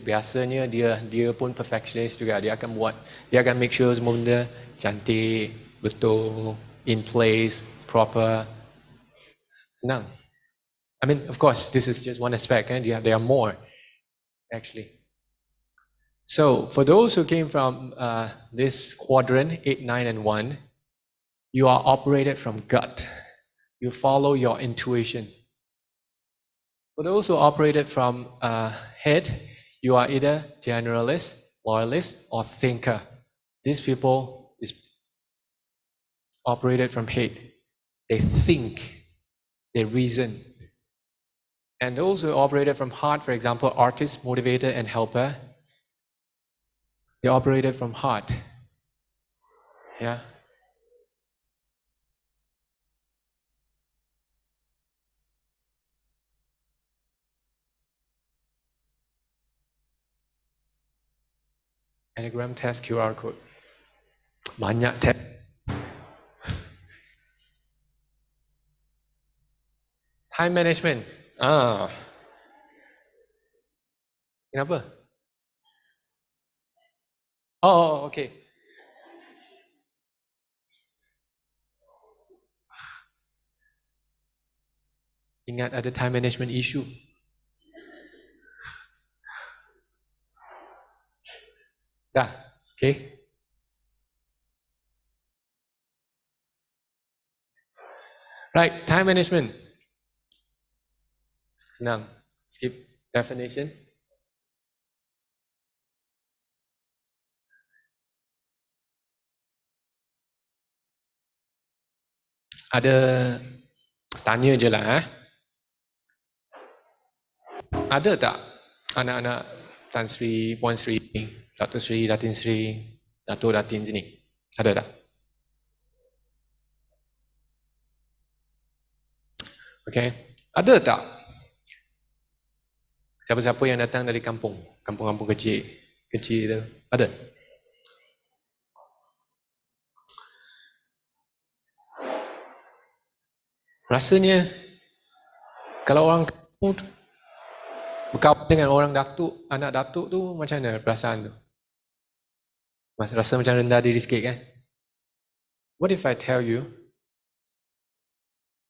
Speaker 1: biasanya dia pun perfectionist juga. Dia akan make sure semua benda cantik, betul, in place, proper. Senang. I mean, of course, this is just one aspect, and there are more, actually. So, for those who came from this quadrant, 8, 9, and 1, you are operated from gut. You follow your intuition. For those who operated from head, you are either generalist, loyalist, or thinker. These people is operated from head. They think, they reason. And those who operated from heart, for example, artist, motivator, and helper, they operated from heart. Yeah. Enneagram test QR code. Banyak test. Time management. Kenapa? Oh, okay. Ingat ada time management issue. Dah, okay. Right, time management. Senang. Skip definition. Ada tanya je lah. Ada tak anak-anak Tan Sri, Puan Sri, Datuk Sri, Datin Sri, Datuk Datin sini? Ada tak? Okay. Ada tak siapa-siapa yang datang dari kampung-kampung kecil tu? Ada? Rasanya kalau orang kampung tu berkawan dengan orang datuk, anak datuk tu macam mana perasaan tu? Rasa macam rendah diri sikit kan? What if I tell you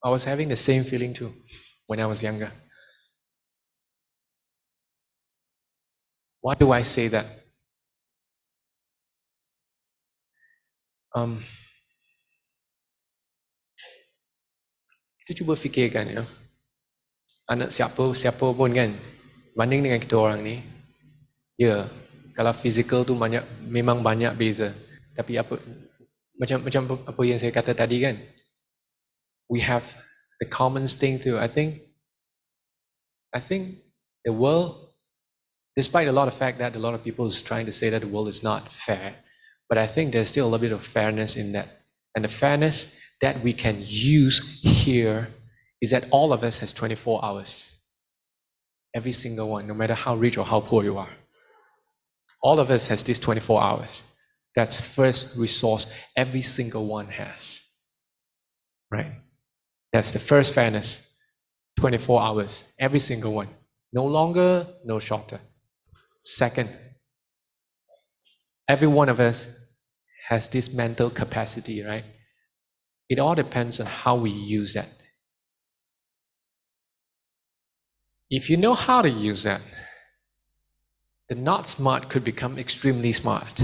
Speaker 1: I was having the same feeling too when I was younger? Why do I say that? Kita cuba fikirkan ya. Anak siapa pun kan, banding dengan kita orang ni, Ya, kalau physical tu memang banyak beza. Tapi macam apa yang saya kata tadi kan, we have the common thing too. I think the world, despite a lot of fact that a lot of people is trying to say that the world is not fair, but I think there's still a little bit of fairness in that. And the fairness that we can use here is that all of us has 24 hours. Every single one, no matter how rich or how poor you are. All of us has these 24 hours. That's first resource every single one has. Right? That's the first fairness. 24 hours, every single one. No longer, no shorter. Second, every one of us has this mental capacity, right? It all depends on how we use that. If you know how to use that, the not smart could become extremely smart.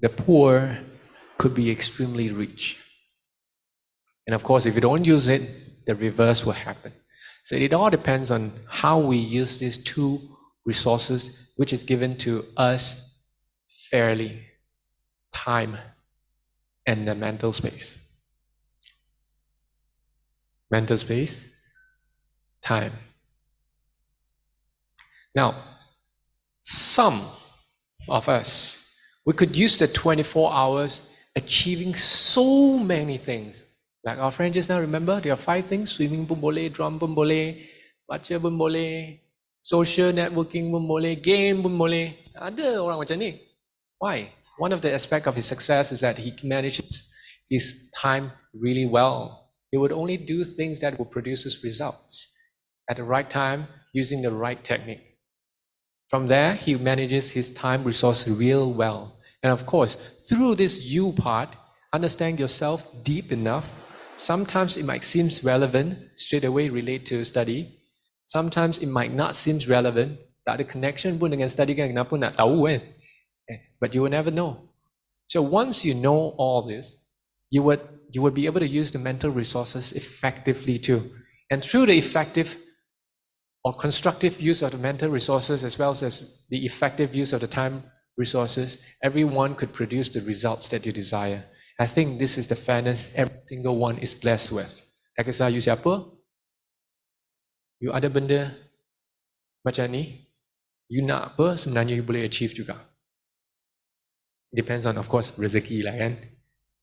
Speaker 1: The poor could be extremely rich. And of course, if you don't use it, the reverse will happen. So it all depends on how we use these two resources, which is given to us fairly: time and the mental space. Mental space, time. Now, some of us, we could use the 24 hours achieving so many things. Like our friend just now, remember, there are 5 things: swimming pun boleh, drum pun boleh, baca pun boleh, social networking pun boleh, game pun boleh. Ada orang macam ni. Why? One of the aspects of his success is that he manages his time really well. He would only do things that will produce his results at the right time, using the right technique. From there, he manages his time resource real well. And of course, through this you part, understand yourself deep enough. Sometimes it might seem relevant, straight away relate to study. Sometimes it might not seem relevant. Tak ada connection pun dengan study kan, kenapa nak tahu kan? But you will never know. So once you know all this, you would be able to use the mental resources effectively too. And through the effective or constructive use of the mental resources, as well as the effective use of the time resources, everyone could produce the results that you desire. I think this is the fairness every single one is blessed with. Tak kisah you siapa, you ada benda macam ni, you nak apa, sebenarnya you boleh achieve juga. Depends on, of course, rezeki lah kan.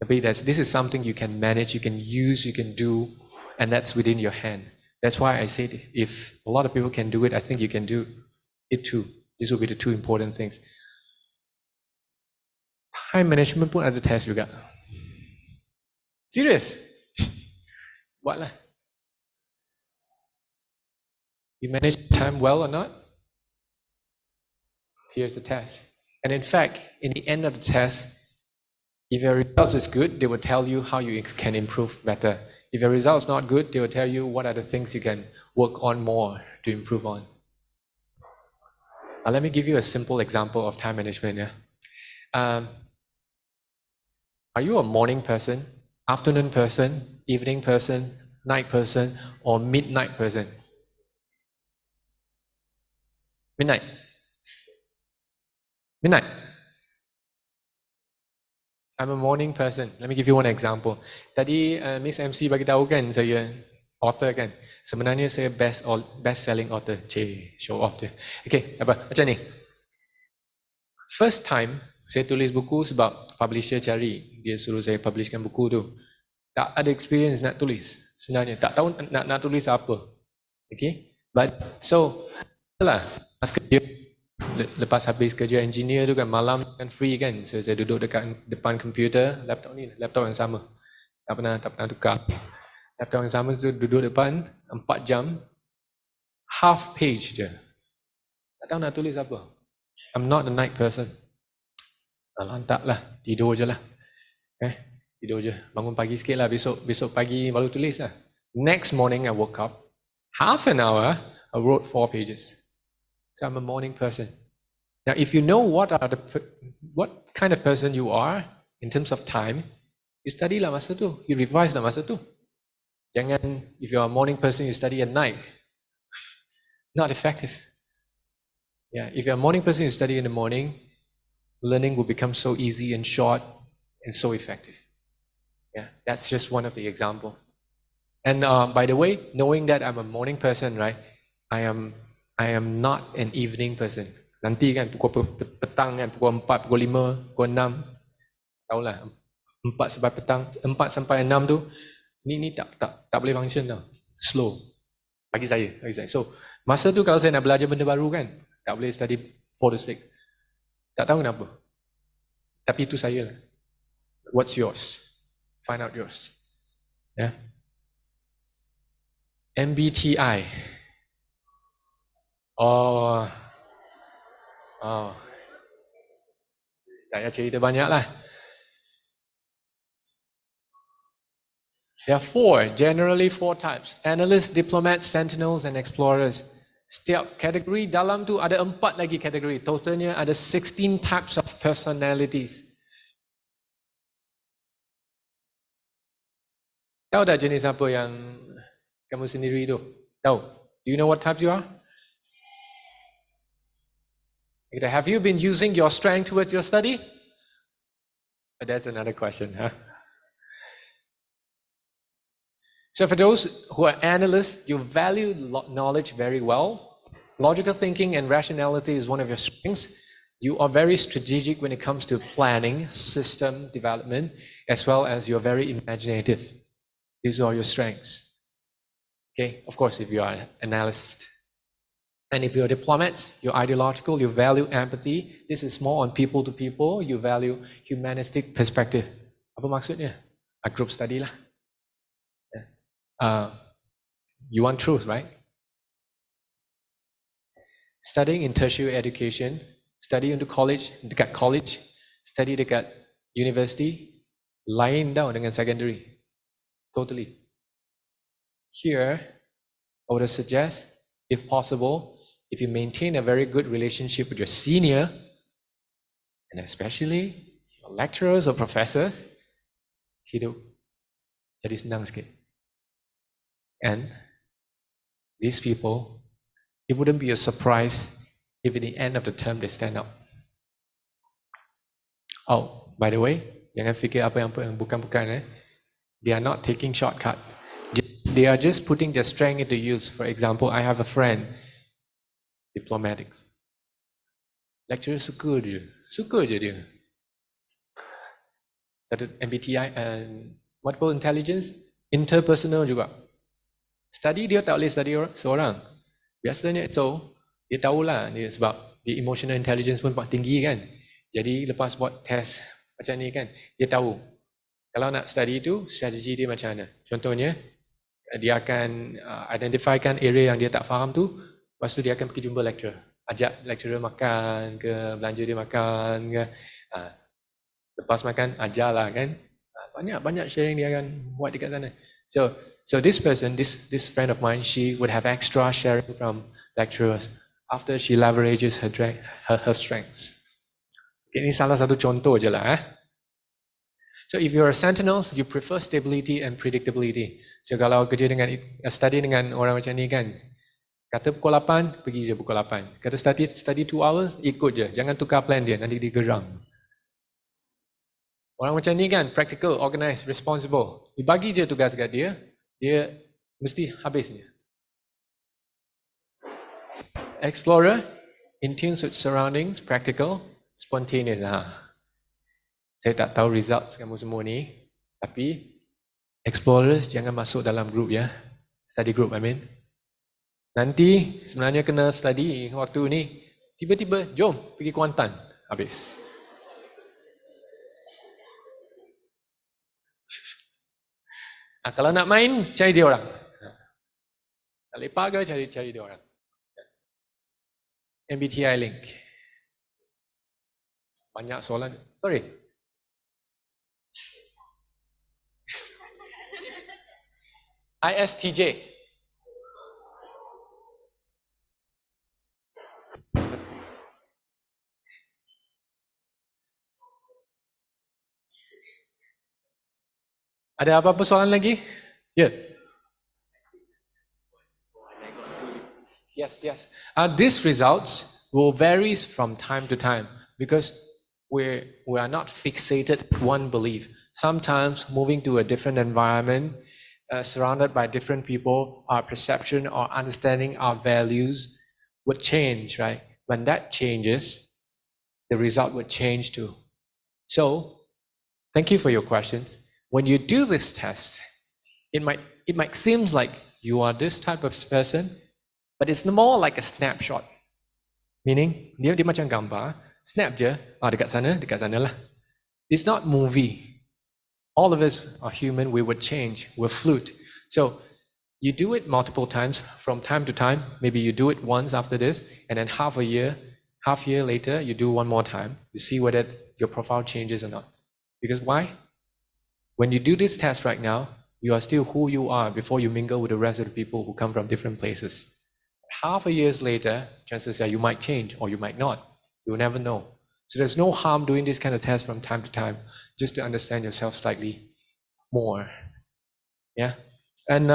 Speaker 1: Tapi this is something you can manage, you can use, you can do, and that's within your hand. That's why I said if a lot of people can do it, I think you can do it too. These will be the 2 important things. Time management pun ada test juga. Serious? Buatlah. You manage time well or not? Here's the test. And in fact, in the end of the test, if your results is good, they will tell you how you can improve better. If your results not good, they will tell you what are the things you can work on more to improve on. Let me give you a simple example of time management. Yeah? Are you a morning person, afternoon person, evening person, night person, or midnight person? Midnight. Midnight. I'm a morning person. Let me give you one example. Tadi Miss MC bagi tahu kan saya author kan. Sebenarnya saya best selling author. Show off dia. Okay, apa? Macam ni. First time saya tulis buku sebab publisher cari. Dia suruh saya publishkan buku tu. Tak ada experience nak tulis. Sebenarnya tak tahu nak tulis apa. Okay? But so lah, pas kerja, lepas habis kerja engineer tu kan, malam kan free kan, so saya duduk dekat depan komputer, laptop ni, laptop yang sama, tak pernah tukar. Laptop yang sama tu duduk depan 4 jam, half page je, tak tahu nak tulis apa. I'm not a night person. Lantak lah, tidur je lah. Tidur je, bangun pagi sikit lah, besok pagi baru tulis lah. Next morning I woke up, half an hour I wrote 4 pages. So I'm a morning person. Now, if you know what kind of person you are in terms of time, you study lah masa tu, you revise lah masa tu. Jangan, if you're a morning person, you study at night. Not effective. Yeah, if you're a morning person, you study in the morning, learning will become so easy and short and so effective. Yeah, that's just one of the example. And by the way, knowing that I'm a morning person, right? I am not an evening person. Nanti kan pukul petang kan, pukul 4, pukul 5, pukul 6. Tahulah, 4 sampai petang, 4 sampai 6 tu, ni tak boleh function tau. Slow. Bagi saya. So, masa tu kalau saya nak belajar benda baru kan, tak boleh study 4 to 6. Tak tahu kenapa. Tapi itu saya lah. What's yours? Find out yours. Yeah. MBTI. Oh. Tak payah cerita banyak lah. There are generally four types. Analysts, diplomats, sentinels and explorers. Setiap kategori dalam tu ada 4 lagi kategori. Totalnya ada 16 types of personalities. Tahu tak jenis apa yang kamu sendiri tu? Tahu? Do you know what types you are? Have you been using your strength towards your study? But that's another question, huh? So for those who are analysts, you value knowledge very well. Logical thinking and rationality is one of your strengths. You are very strategic when it comes to planning, system development, as well as you're very imaginative. These are your strengths. Okay, of course, if you are an analyst. And if you're diplomats, you're ideological, you value empathy. This is more on people to people. You value humanistic perspective. Apa maksudnya? A group study lah. You want truth, right? Studying in tertiary education, study untuk dekat college, study dekat university, lain tau dengan secondary. Totally. Here, I would suggest, if possible, if you maintain a very good relationship with your senior, and especially your lecturers or professors, hidup jadi senang sikit. And these people, it wouldn't be a surprise if at the end of the term they stand up. Oh, by the way, jangan fikir apa yang bukan-bukan. They are not taking shortcut. They are just putting their strength into use. For example, I have a friend, diplomatics. Lecturer suka je dia. Satu MBTI and multiple intelligence, interpersonal juga. Study dia tak boleh study seorang. Biasanya so dia tahulah dia sebab dia emotional intelligence pun tinggi kan. Jadi lepas buat test macam ni kan, dia tahu kalau nak study tu strategi dia macam mana. Contohnya dia akan identifykan area yang dia tak faham tu, lepas tu dia akan pergi jumpa lecturer, ajak lecturer makan ke, belanja dia makan ke, lepas makan ajarlah kan. Banyak sharing dia akan buat dekat sana. So this person, this friend of mine, she would have extra sharing from lecturers after she leverages her strengths. Ini salah satu contoh je lah. So if you're a sentinels, you prefer stability and predictability. So kalau kerja dengan study dengan orang macam ni kan, kata pukul 8, pergi je pukul 8. Kata study 2 hours, ikut je. Jangan tukar plan dia, nanti dia geram. Orang macam ni kan, practical, organized, responsible. Dibagi je tugas kat dia, dia mesti habisnya. Explorer, in tune with surroundings, practical, spontaneous. Saya tak tahu results kamu semua ni, tapi explorers jangan masuk dalam group ya. Study group, I mean. Nanti sebenarnya kena study waktu ni, tiba-tiba jom pergi Kuantan, habis. Kalau nak main, cari dia orang. Tak lepak ke, cari dia orang. MBTI link. Banyak soalan. Sorry. ISTJ. Ada apa-apa soalan lagi? Ya. Yeah. Yes. These results will varies from time to time because we are not fixated with one belief. Sometimes moving to a different environment, surrounded by different people, our perception or understanding our values would change, right? When that changes, the result would change too. So, thank you for your questions. When you do this test, it might seem like you are this type of person, but it's more like a snapshot. Meaning, dia macam gambar, snap je, dekat sana lah. It's not movie. All of us are human, we would change, we're fluid. So you do it multiple times from time to time. Maybe you do it once after this, and then half year later, you do one more time. You see whether your profile changes or not. Because why? When you do this test right now, you are still who you are before you mingle with the rest of the people who come from different places. Half a year later, chances are you might change or you might not. You'll never know. So there's no harm doing this kind of test from time to time, just to understand yourself slightly more. Yeah? And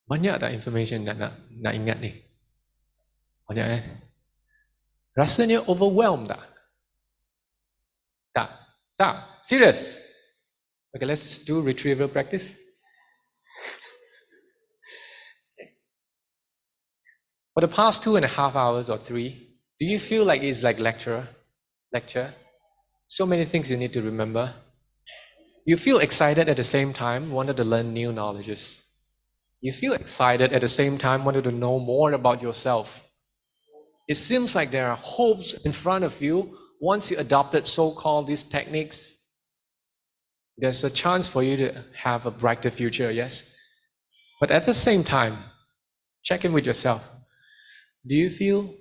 Speaker 1: banyak tak information nak ingat ni? Banyak Rasanya overwhelmed tak? Tak? Serious? Okay, let's do retrieval practice. For the past 2.5 hours or 3, do you feel like it's like lecture? So many things you need to remember. You feel excited at the same time, wanted to learn new knowledges. You feel excited at the same time, wanted to know more about yourself. It seems like there are hopes in front of you. Once you adopted so-called these techniques, there's a chance for you to have a brighter future, yes? But at the same time, check in with yourself. Do you feel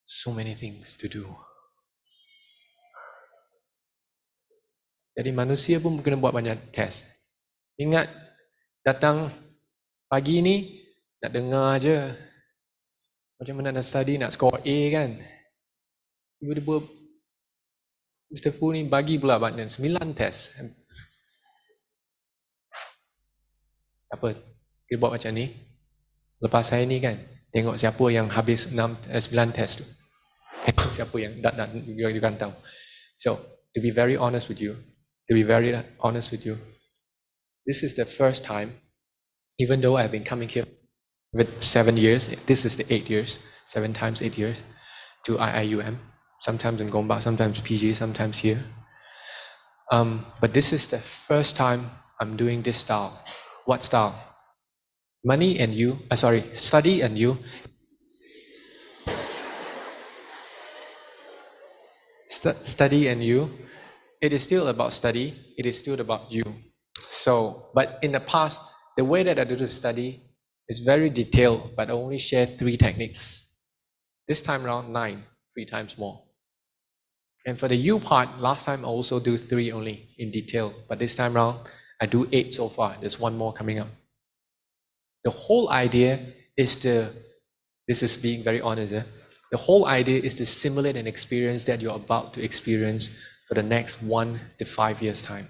Speaker 1: so many things to do? Jadi manusia pun kena buat banyak test. Ingat, datang pagi ni, nak dengar je. Macam mana nak study, nak score A kan? Tiba-tiba, Mr. Fu ni bagi pula banyak 9 test. Apa? Kita buat macam ni. Lepas saya ni kan, tengok siapa yang habis 9 test tu. Siapa yang nak digantang. So, to be very honest with you, this is the first time, even though I've been coming here with 7 years, this is the 8 years, 7 times 8 years, to IIUM, sometimes in Gombak, sometimes PG, sometimes here. But this is the first time I'm doing this style. What style? Study and you. Study and you. It is still about study. It is still about you. So, but in the past, the way that I do the study is very detailed, but I only share 3 techniques. This time around, 9, 3 times more. And for the you part, last time I also do 3 only in detail, but this time around, I do 8 so far. There's 1 more coming up. The whole idea is this is being very honest, the whole idea is to simulate an experience that you're about to experience for the next 1 to 5 years' time.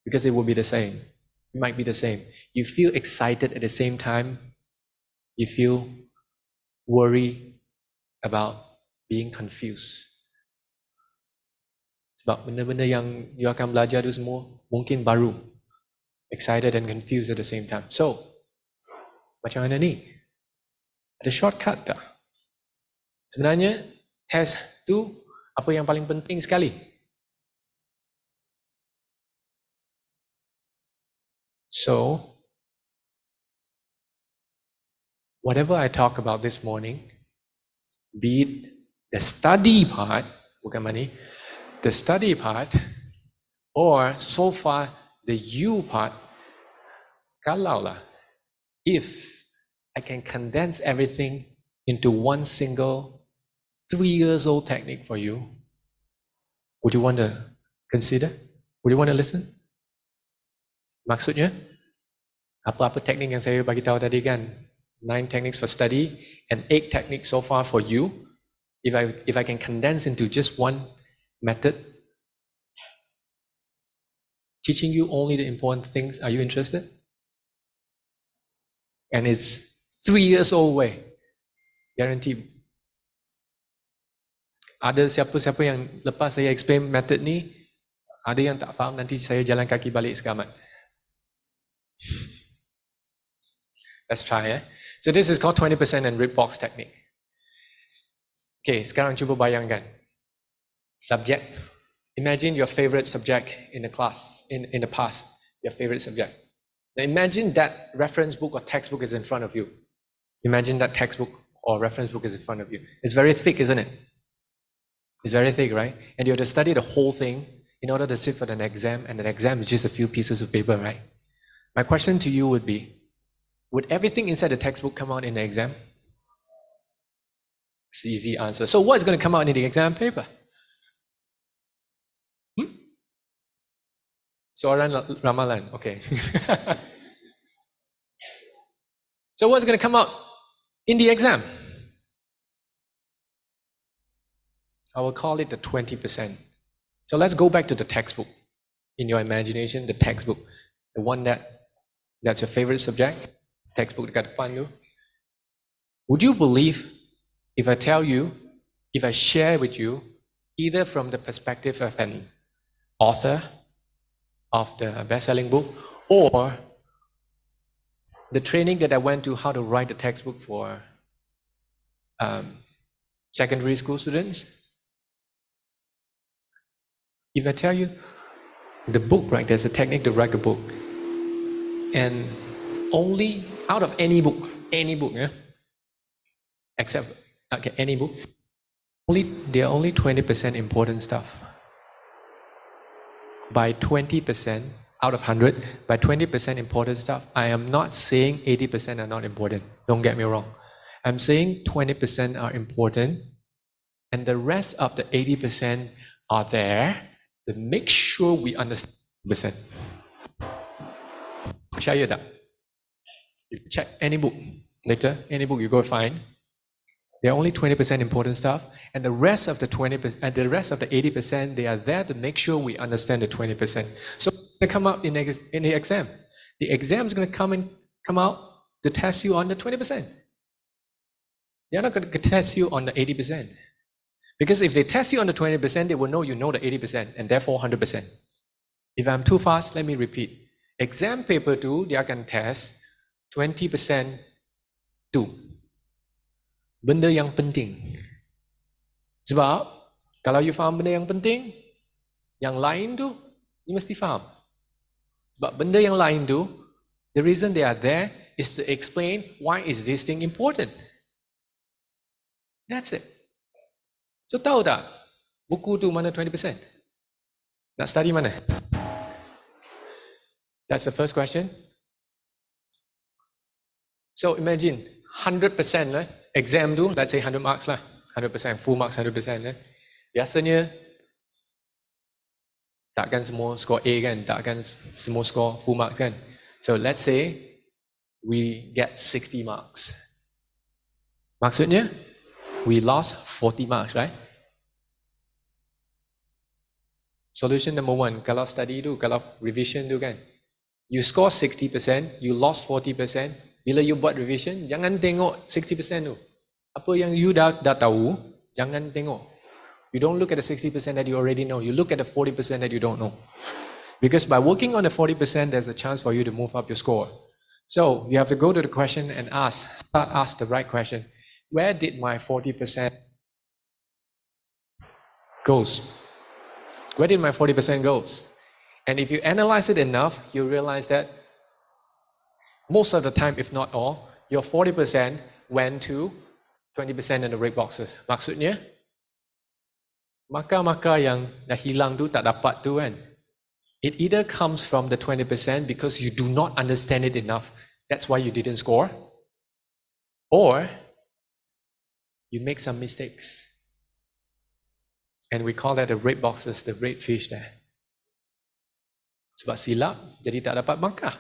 Speaker 1: Because it will be the same. It might be the same. You feel excited at the same time. You feel worried about being confused. Sebab benda-benda yang you akan belajar tu semua mungkin baru. Excited and confused at the same time. So, macam mana ni? Ada shortcut tak? Sebenarnya, test tu apa yang paling penting sekali? So, whatever I talk about this morning, be it the study part, bukan money, the study part, or so far the you part, kalaulah, if I can condense everything into one single 3 years old technique for you, would you want to consider? Would you want to listen? Maksudnya, apa-apa teknik yang saya bagi tahu tadi kan, 9 techniques for study and 8 techniques so far for you. If I can condense into just one method, teaching you only the important things. Are you interested? And it's 3 years old way. Guaranteed. Ada siapa-siapa yang lepas saya explain method ni, ada yang tak faham, nanti saya jalan kaki balik sekamat. Let's try, eh? So this is called 20% and red box technique. Okay, sekarang cuba bayangkan. Subject. Imagine your favorite subject in the class, in the past, your favorite subject. Now imagine that reference book or textbook is in front of you. Imagine that textbook or reference book is in front of you. It's very thick, isn't it? It's very thick, right? And you have to study the whole thing in order to sit for an exam, and an exam is just a few pieces of paper, right? My question to you would be, would everything inside the textbook come out in the exam? It's the easy answer. So what's going to come out in the exam paper? Soalan ramalan, okay. So what's going to come out in the exam? I will call it the 20%. So let's go back to the textbook. In your imagination, the textbook, the one that's your favorite subject, textbook dekat depan tu. Would you believe if I tell you, if I share with you, either from the perspective of an author of the best-selling book, or the training that I went to how to write the textbook for secondary school students? If I tell you the book, right, there's a technique to write a book, and only out of any book, yeah, except okay, any book, there are only 20% important stuff. By 20% out of 100, by 20% important stuff, I am not saying 80% are not important. Don't get me wrong. I'm saying 20% are important, and the rest of the 80% are there to make sure we understand 100%. Percaya tak? You check any book later, any book you go find, there are only 20% important stuff, and the rest of the 20% and the rest of the 80%, they are there to make sure we understand the 20%. So it's going to come out in the exam. The exam is going to come out to test you on the 20%. They're not going to test you on the 80%. Because if they test you on the 20%, they will know you know the 80% and therefore 100%. If I'm too fast, let me repeat. Exam paper 2, they akan test 20% tu. Benda yang penting. Sebab kalau you faham benda yang penting, yang lain tu, you mesti faham. Sebab benda yang lain tu, the reason they are there is to explain why is this thing important. That's it. So tahu tak, buku tu mana 20%? Nak study mana? That's the first question. So imagine 100% lah, exam tu, let's say 100 marks lah, 100%, full marks 100% lah. Biasanya takkan semua score A kan, takkan semua score full marks kan. So let's say we get 60 marks. Maksudnya, we lost 40 marks, right? Solution number 1, kalau study tu, kalau revision tu kan, you score 60%, you lost 40%, bila you buat revision, jangan tengok 60% tu. Apa yang you dah tahu, jangan tengok. You don't look at the 60% that you already know, you look at the 40% that you don't know. Because by working on the 40%, there's a chance for you to move up your score. So you have to go to the question and ask the right question. Where did my 40% goes? Where did my 40% goes? And if you analyze it enough, you realize that most of the time, if not all, your 40% went to 20% in the red boxes. Maksudnya, markah-markah yang dah hilang tu, tak dapat tu kan, it either comes from the 20% because you do not understand it enough, that's why you didn't score, or you make some mistakes. And we call that the red boxes, the red fish there. Sebab silap, jadi tak dapat markah.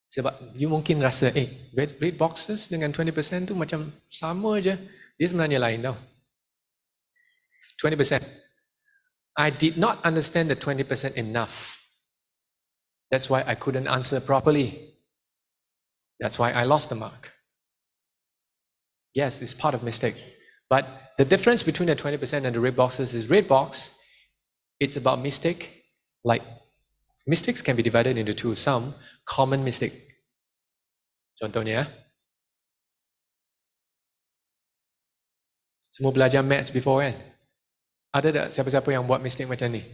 Speaker 1: Sebab you mungkin rasa, red boxes dengan 20% tu macam sama je. Dia sebenarnya lain tau. 20%. I did not understand the 20% enough. That's why I couldn't answer properly. That's why I lost the mark. Yes, it's part of mistake. But the difference between the 20% and the red boxes is red box, it's about mistake. Like mistakes can be divided into two. Some common mistake. Contohnya, semua belajar maths before kan? Ada tak siapa-siapa yang buat mistake macam ni?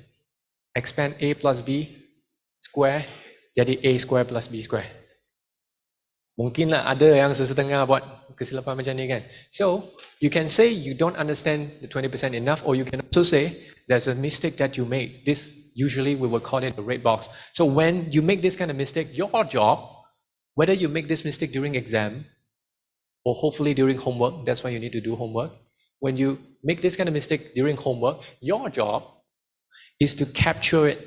Speaker 1: Expand A plus B square jadi A square plus B square. Mungkinlah ada yang sesetengah buat kesilapan macam ni kan. So, you can say you don't understand the 20% enough, or you can also say there's a mistake that you made. This usually we will call it a red box. So when you make this kind of mistake, your job, whether you make this mistake during exam or hopefully during homework, that's why you need to do homework. When you make this kind of mistake during homework, your job is to capture it,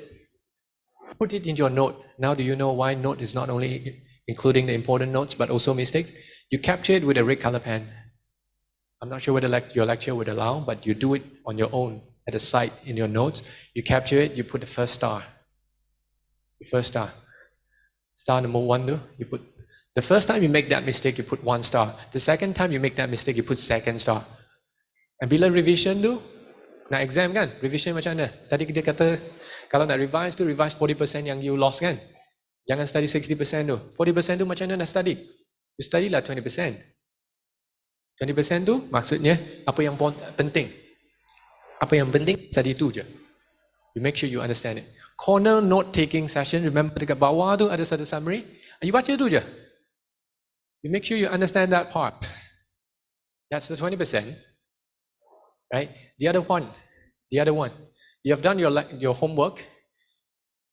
Speaker 1: put it in your note. Now do you know why note is not only including the important notes, but also mistakes? You capture it with a red color pen. I'm not sure whether your lecture would allow, but you do it on your own at the side in your notes. You capture it, you put the first star. The first star. Star number 1, you put, the first time you make that mistake, you put 1 star. The second time you make that mistake, you put 2nd star. And bila revision tu, nak exam kan, revision macam mana? Tadi dia kata, kalau nak revise tu, revise 40% yang you lost kan? Jangan study 60% tu. 40% tu macam mana nak study? You study lah 20%. 20% tu maksudnya apa yang penting. Apa yang penting, study tu je. You make sure you understand it. Corner note taking session, remember dekat bawah tu ada satu summary. You baca tu je. You make sure you understand that part. That's the 20%. Right? The other one. You have done your homework.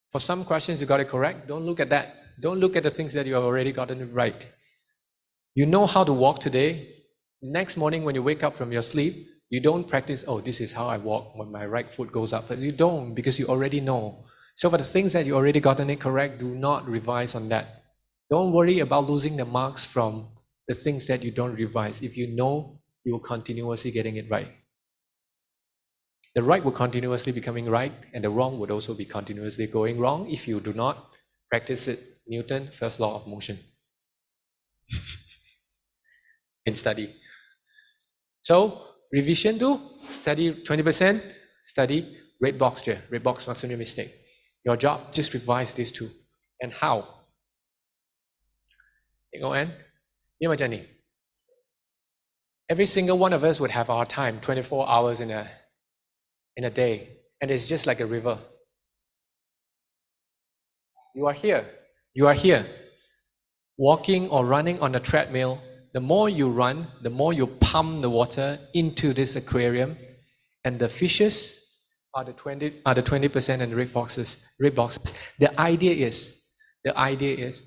Speaker 1: For some questions you got it correct. Don't look at that. Don't look at the things that you have already gotten it right. You know how to walk today. Next morning when you wake up from your sleep, you don't practice, oh, this is how I walk when my right foot goes up. But you don't, because you already know. So for the things that you already gotten it correct, do not revise on that. Don't worry about losing the marks from the things that you don't revise. If you know, you will continuously getting it right. The right will continuously becoming right, and the wrong would also be continuously going wrong if you do not practice it. Newton, first law of motion. In study. So, revision tu, study 20%, study red box je. Red box maksudnya mistake. Your job, just revise these two. And how? Tengok kan? Dia macam ni. Every single one of us would have our time, 24 hours in a day. And it's just like a river. You are here. Walking or running on a treadmill. The more you run, the more you pump the water into this aquarium, and the fishes are the 20% and the red boxes. The idea is,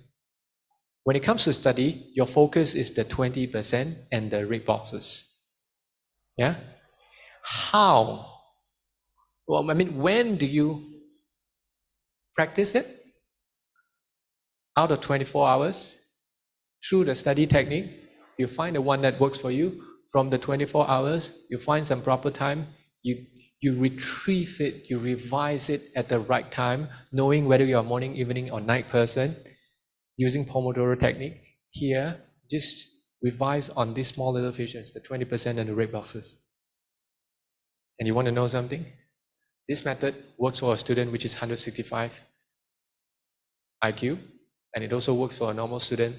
Speaker 1: when it comes to study, your focus is the 20% and the red boxes. Yeah? How? Well, I mean, when do you practice it? Out of 24 hours, through the study technique, you find the one that works for you. From the 24 hours, you find some proper time, you retrieve it, you revise it at the right time, knowing whether you're a morning, evening, or night person, using Pomodoro technique. Here, just revise on these small little features, the 20% and the red boxes. And you want to know something? This method works for a student which is 165 IQ, and it also works for a normal student.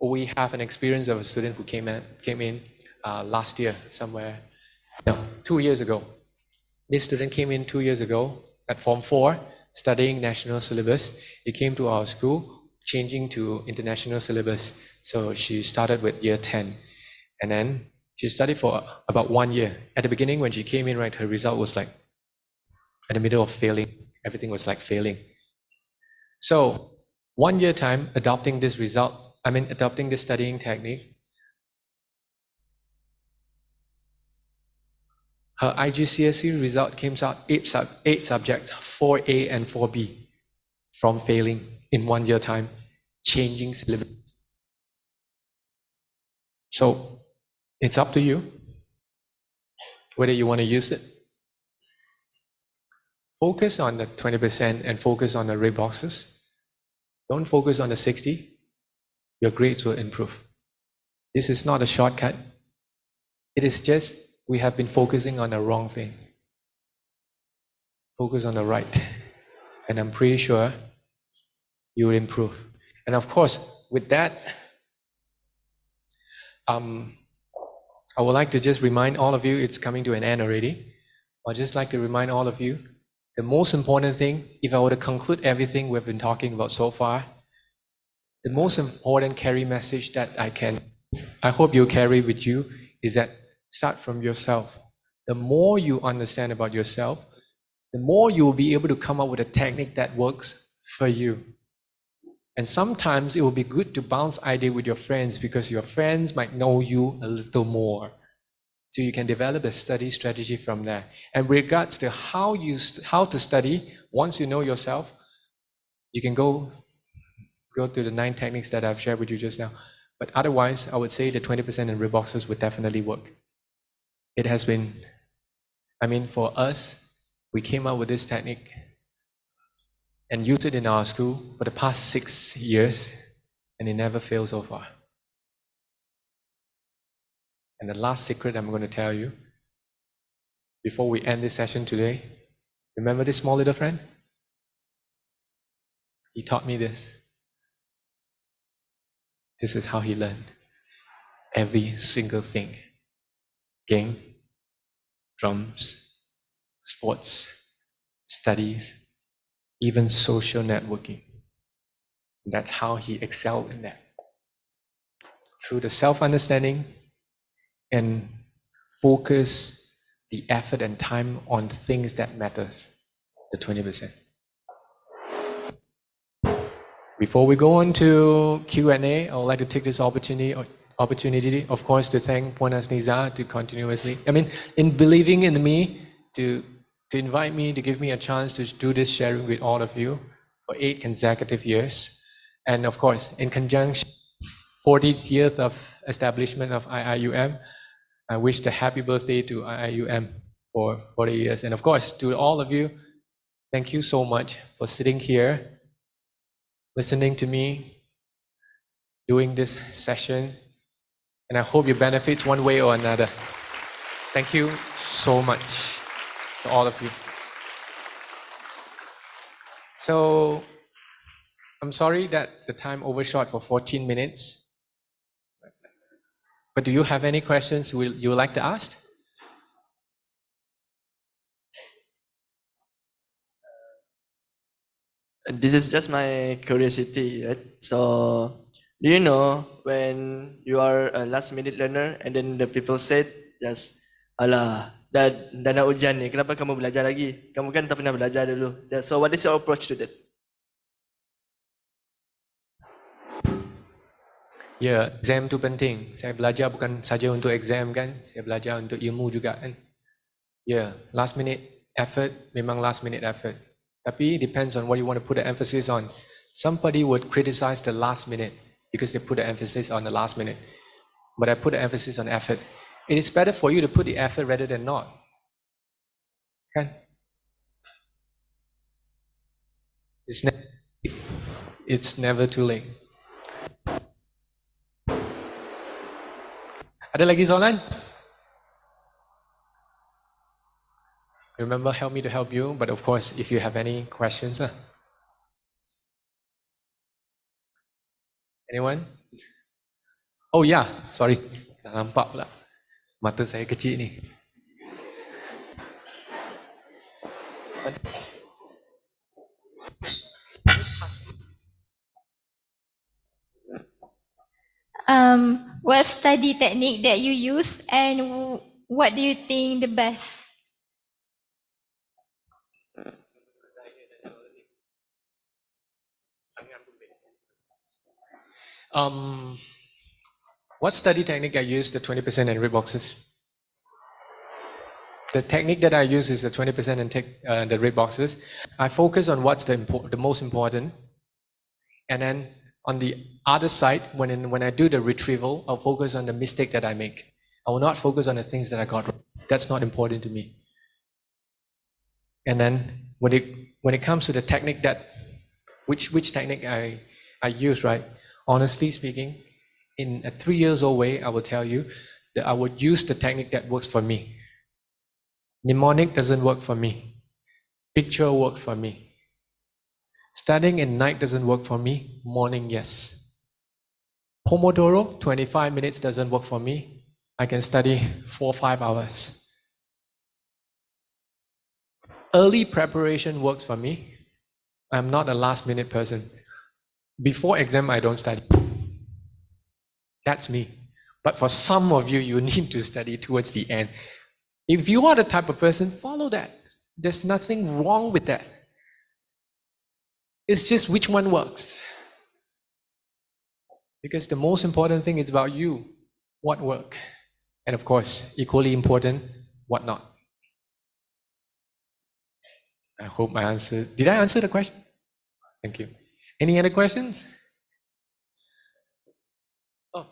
Speaker 1: We have an experience of a student who came in last year, 2 years ago. This student came in 2 years ago at Form 4, studying national syllabus. He came to our school, changing to international syllabus. So she started with year 10. And then she studied for about 1 year. At the beginning, when she came in, right, her result was like at the middle of failing. Everything was like failing. So 1 year time, adopting this studying technique, her IGCSE result came out 8 subjects, 4A and 4B, from failing in 1 year time, changing syllabus. So it's up to you whether you want to use it. Focus on the 20% and focus on the red boxes. Don't focus on the 60. Your grades will improve. This is not a shortcut. It is just we have been focusing on the wrong thing. Focus on the right. And I'm pretty sure you will improve. And of course, with that, I would like to just remind all of you, it's coming to an end already. I'd just like to remind all of you, the most important thing, if I were to conclude everything we've been talking about so far, the most important carry message that I hope you carry with you is that start from yourself. The more you understand about yourself, the more you will be able to come up with a technique that works for you. And sometimes it will be good to bounce idea with your friends because your friends might know you a little more. So you can develop a study strategy from there. And with regards to how to study, once you know yourself, you can go to the 9 techniques that I've shared with you just now. But otherwise, I would say the 20% in red boxes would definitely work. It has been, for us, we came up with this technique and used it in our school for the past 6 years, and it never failed so far. And the last secret I'm going to tell you, before we end this session today, remember this small little friend? He taught me this. This is how he learned. Every single thing. Game, drums, sports, studies, even social networking. That's how he excelled in that. Through the self-understanding and focus the effort and time on things that matters, the 20%. Before we go on to Q&A, I would like to take this opportunity, of course, to thank Puan Asniza to continuously, in believing in me, to invite me, to give me a chance to do this sharing with all of you for 8 consecutive years. And of course, in conjunction, 40th year of establishment of IIUM, I wish a happy birthday to IIUM for 40 years. And of course, to all of you, thank you so much for sitting here, listening to me, doing this session. And I hope you benefit one way or another. Thank you so much to all of you. So, I'm sorry that the time overshot for 14 minutes. But do you have any questions you would like to ask?
Speaker 9: This is just my curiosity, right? So, do you know when you are a last minute learner and then the people said, just, alah, dah nak ujian ni, kenapa kamu belajar lagi? Kamu kan tak pernah belajar dulu. So, what is your approach to that?
Speaker 1: Ya, exam tu penting. Saya belajar bukan saja untuk exam kan, saya belajar untuk ilmu juga kan. Ya, last minute effort memang last minute effort. Tapi depends on what you want to put the emphasis on. Somebody would criticize the last minute because they put the emphasis on the last minute. But I put the emphasis on effort. It is better for you to put the effort rather than not. Kan? It's never too late. Ada lagi soalan? Remember, help me to help you. But of course, if you have any questions, anyone? Oh yeah, sorry, tak nampak pula. Mata saya kecil ni.
Speaker 10: What study technique that you use and what do you think the best?
Speaker 1: What study technique I use, the 20% and red boxes? The technique that I use is the 20% and the red boxes. I focus on what's the most important. And then on the other side, when I do the retrieval, I'll focus on the mistake that I make. I will not focus on the things that I got wrong. That's not important to me. And then when it comes to the technique which technique I use, right? Honestly speaking, in a 3-year-old way, I will tell you that I would use the technique that works for me. Mnemonic doesn't work for me. Picture works for me. Studying at night doesn't work for me. Morning, yes. Pomodoro, 25 minutes doesn't work for me. I can study 4 or 5 hours. Early preparation works for me. I'm not a last minute person. Before exam, I don't study. That's me. But for some of you, you need to study towards the end. If you are the type of person, follow that. There's nothing wrong with that. It's just which one works. Because the most important thing is about you, what work. And of course, equally important, what not. I hope I answered. Did I answer the question? Thank you. Any other questions? Oh.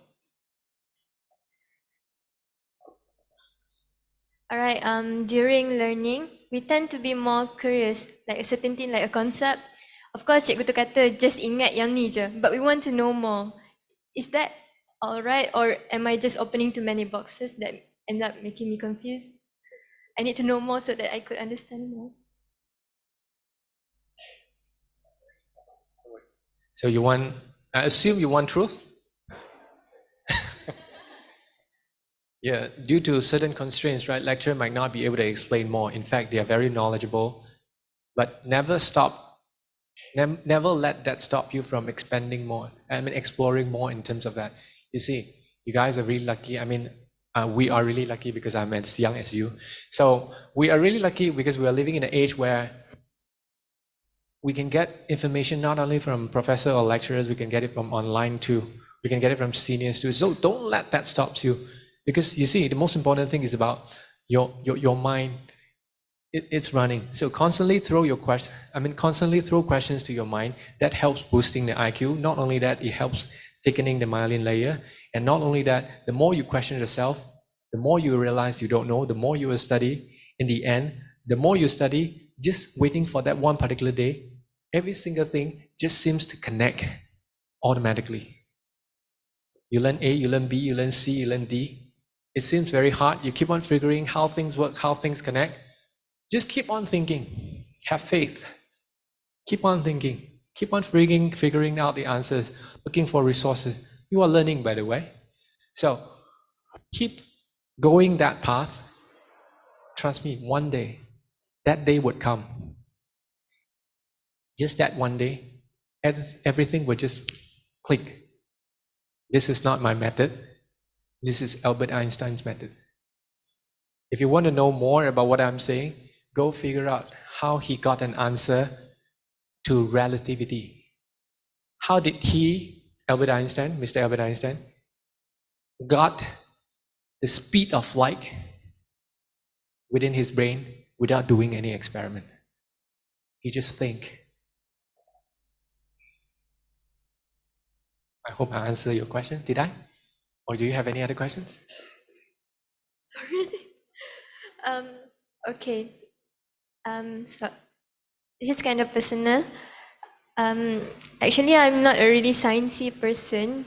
Speaker 4: Alright, during learning, we tend to be more curious, like a certain thing, like a concept. Of course, cikgu tu kata, just ingat yang ni je, but we want to know more. Is that alright, or am I just opening too many boxes that end up making me confused? I need to know more so that I could understand more.
Speaker 1: So you want, I assume you want truth? Yeah, due to certain constraints, right, lecturer might not be able to explain more. In fact, they are very knowledgeable, but never stop, never let that stop you from expanding more, exploring more in terms of that. You see, you guys are really lucky. We are really lucky because I'm as young as you. So we are really lucky because we are living in an age where we can get information not only from professor or lecturers, we can get it from online too. We can get it from seniors too. So don't let that stop you. Because you see, the most important thing is about your mind. It's running. So constantly throw questions to your mind. That helps boosting the IQ. Not only that, it helps thickening the myelin layer. And not only that, the more you question yourself, the more you realize you don't know, the more you will study. In the end, the more you study, just waiting for that one particular day, every single thing just seems to connect automatically. You learn A, you learn B, you learn C, you learn D. It seems very hard. You keep on figuring how things work, how things connect. Just keep on thinking. Have faith. Keep on thinking. Keep on figuring out the answers, looking for resources. You are learning, by the way. So keep going that path. Trust me, one day, that day would come. Just that one day, everything would just click. This is not my method. This is Albert Einstein's method. If you want to know more about what I'm saying, go figure out how he got an answer to relativity. How did he, Mr. Albert Einstein, got the speed of light within his brain without doing any experiment? He just think. I hope I answered your question. Did I? Or do you have any other questions?
Speaker 4: Sorry. Okay. So this is kind of personal. Actually, I'm not a really sciencey person.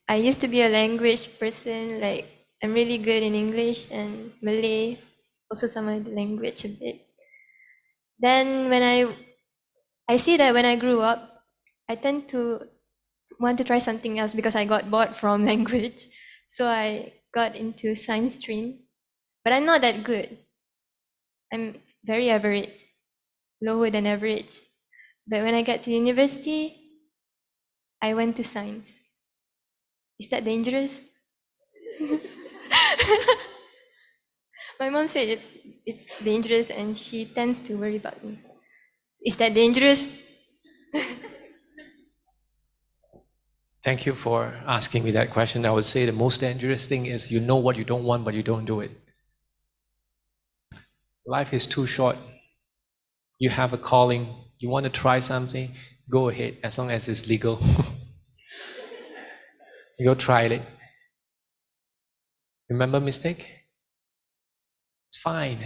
Speaker 4: I used to be a language person. Like, I'm really good in English and Malay, also some other language a bit. Then when I see that when I grew up, I tend to want to try something else because I got bored from language. So I got into science stream, but I'm not that good. I'm very average, lower than average. But when I get to university, I went to science. Is that dangerous? My mom said it's dangerous and she tends to worry about me. Is that dangerous?
Speaker 1: Thank you for asking me that question. I would say the most dangerous thing is you know what you don't want, but you don't do it. Life is too short. You have a calling. You want to try something, go ahead, as long as it's legal. Go try it. Remember mistake? It's fine.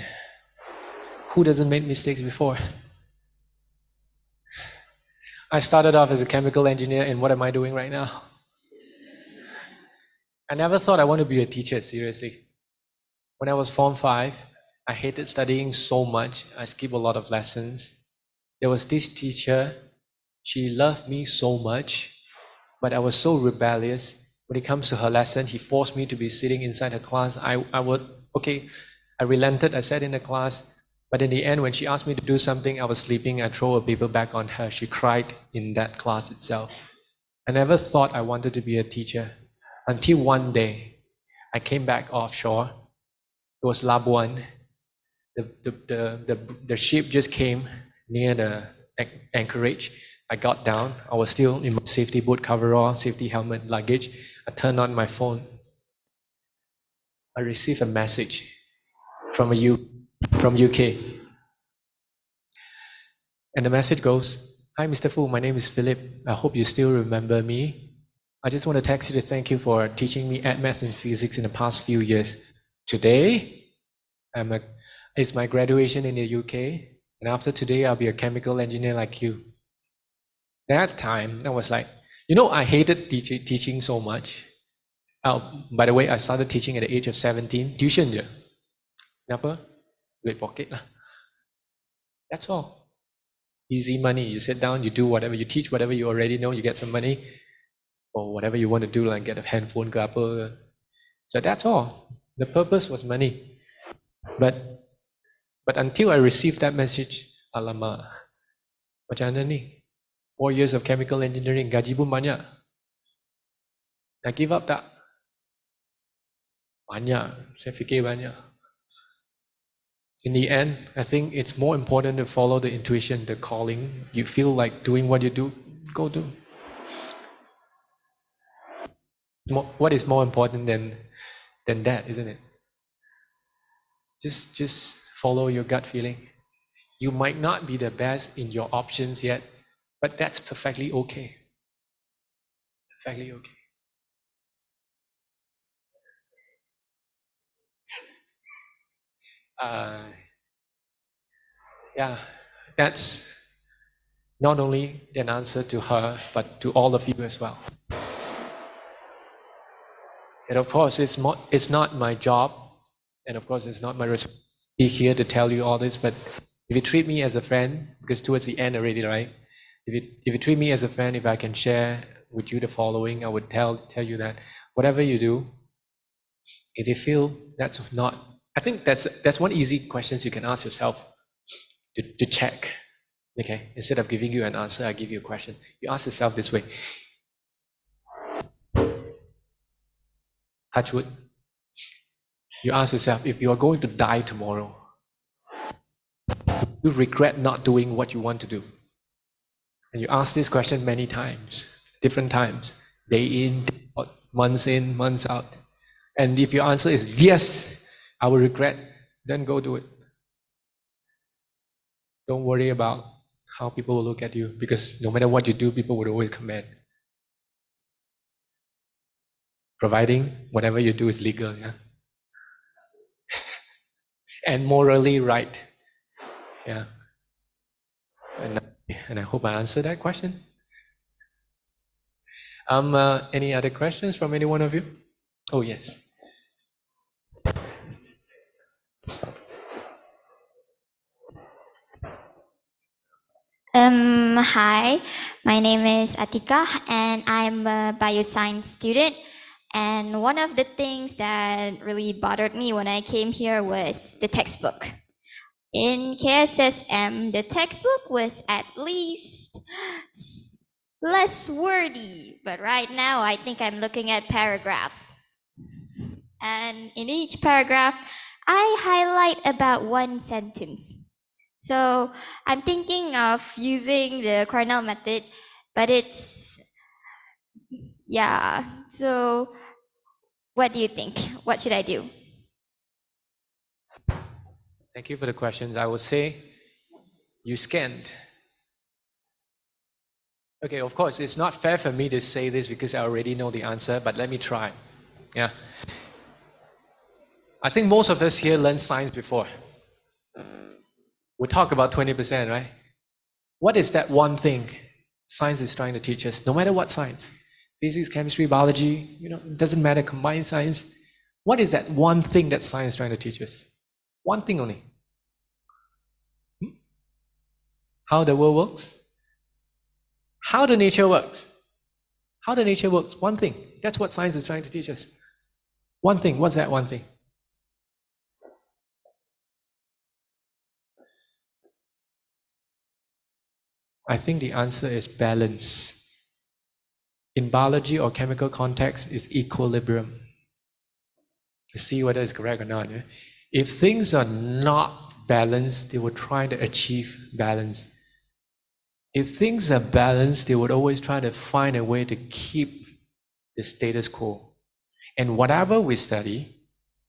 Speaker 1: Who doesn't make mistakes before? I started off as a chemical engineer, and what am I doing right now? I never thought I want to be a teacher, seriously. When I was Form 5, I hated studying so much. I skipped a lot of lessons. There was this teacher, she loved me so much, but I was so rebellious. When it comes to her lesson, he forced me to be sitting inside her class. I relented, I sat in the class, but in the end, when she asked me to do something, I was sleeping, I threw a paper back on her. She cried in that class itself. I never thought I wanted to be a teacher until one day, I came back offshore. It was Labuan. The ship just came near the anchorage. I got down. I was still in my safety boot coverall, safety helmet, luggage. I turned on my phone. I received a message from UK. And the message goes, "Hi, Mr. Fu, my name is Philip. I hope you still remember me. I just want to text you to thank you for teaching me maths and physics in the past few years. Today, it's my graduation in the UK, and after today, I'll be a chemical engineer like you." That time, I was like, I hated teaching so much. By the way, I started teaching at the age of 17. Tuition je. Kenapa? Duit pocket lah. That's all. Easy money. You sit down, you do whatever, you teach whatever you already know, you get some money, or whatever you want to do, like get a handphone ke apa. So that's all. The purpose was money. But until I received that message, alamak, macam mana ni? 4 years of chemical engineering, gaji pun banyak. Nak give up tak? Banyak. Saya fikir banyak. In the end, I think it's more important to follow the intuition, the calling. You feel like doing what you do, go do. What is more important than that, isn't it? Just follow your gut feeling. You might not be the best in your options yet, but that's perfectly okay. Perfectly okay. Yeah, that's not only an answer to her, but to all of you as well. And of course, it's not my job, and of course, it's not my responsibility here to tell you all this, but if you treat me as a friend, because towards the end already, right? If you treat me as a friend, if I can share with you the following, I would tell you that whatever you do, if you feel that's not, I think that's one easy question you can ask yourself to check. Okay, instead of giving you an answer, I give you a question. You ask yourself this way. Touch wood. You ask yourself, if you are going to die tomorrow, you regret not doing what you want to do. And you ask this question many times, different times, day in, day out, months out. And if your answer is yes, I will regret, then go do it. Don't worry about how people will look at you, because no matter what you do, people will always comment. Providing whatever you do is legal, yeah? And morally right. Yeah. And I hope I answered that question. Any other questions from any one of you? Oh, yes.
Speaker 10: Hi, my name is Atika and I'm a bioscience student. And one of the things that really bothered me when I came here was the textbook. In KSSM, the textbook was at least less wordy, but right now I think I'm looking at paragraphs. And in each paragraph, I highlight about one sentence. So I'm thinking of using the Cornell method, but so what do you think? What should I do?
Speaker 1: Thank you for the questions. I would say you scanned. Okay, of course, it's not fair for me to say this because I already know the answer, but let me try. Yeah. I think most of us here learned science before. We talk about 20%, right? What is that one thing science is trying to teach us, no matter what science, physics, chemistry, biology, it doesn't matter, combined science. What is that one thing that science is trying to teach us? One thing only. How the world works? How the nature works? How the nature works? One thing. That's what science is trying to teach us. One thing. What's that one thing? I think the answer is balance. In biology or chemical context, it's equilibrium. To see whether it's correct or not. Yeah? If things are not balanced, they will try to achieve balance. If things are balanced, they would always try to find a way to keep the status quo. And whatever we study,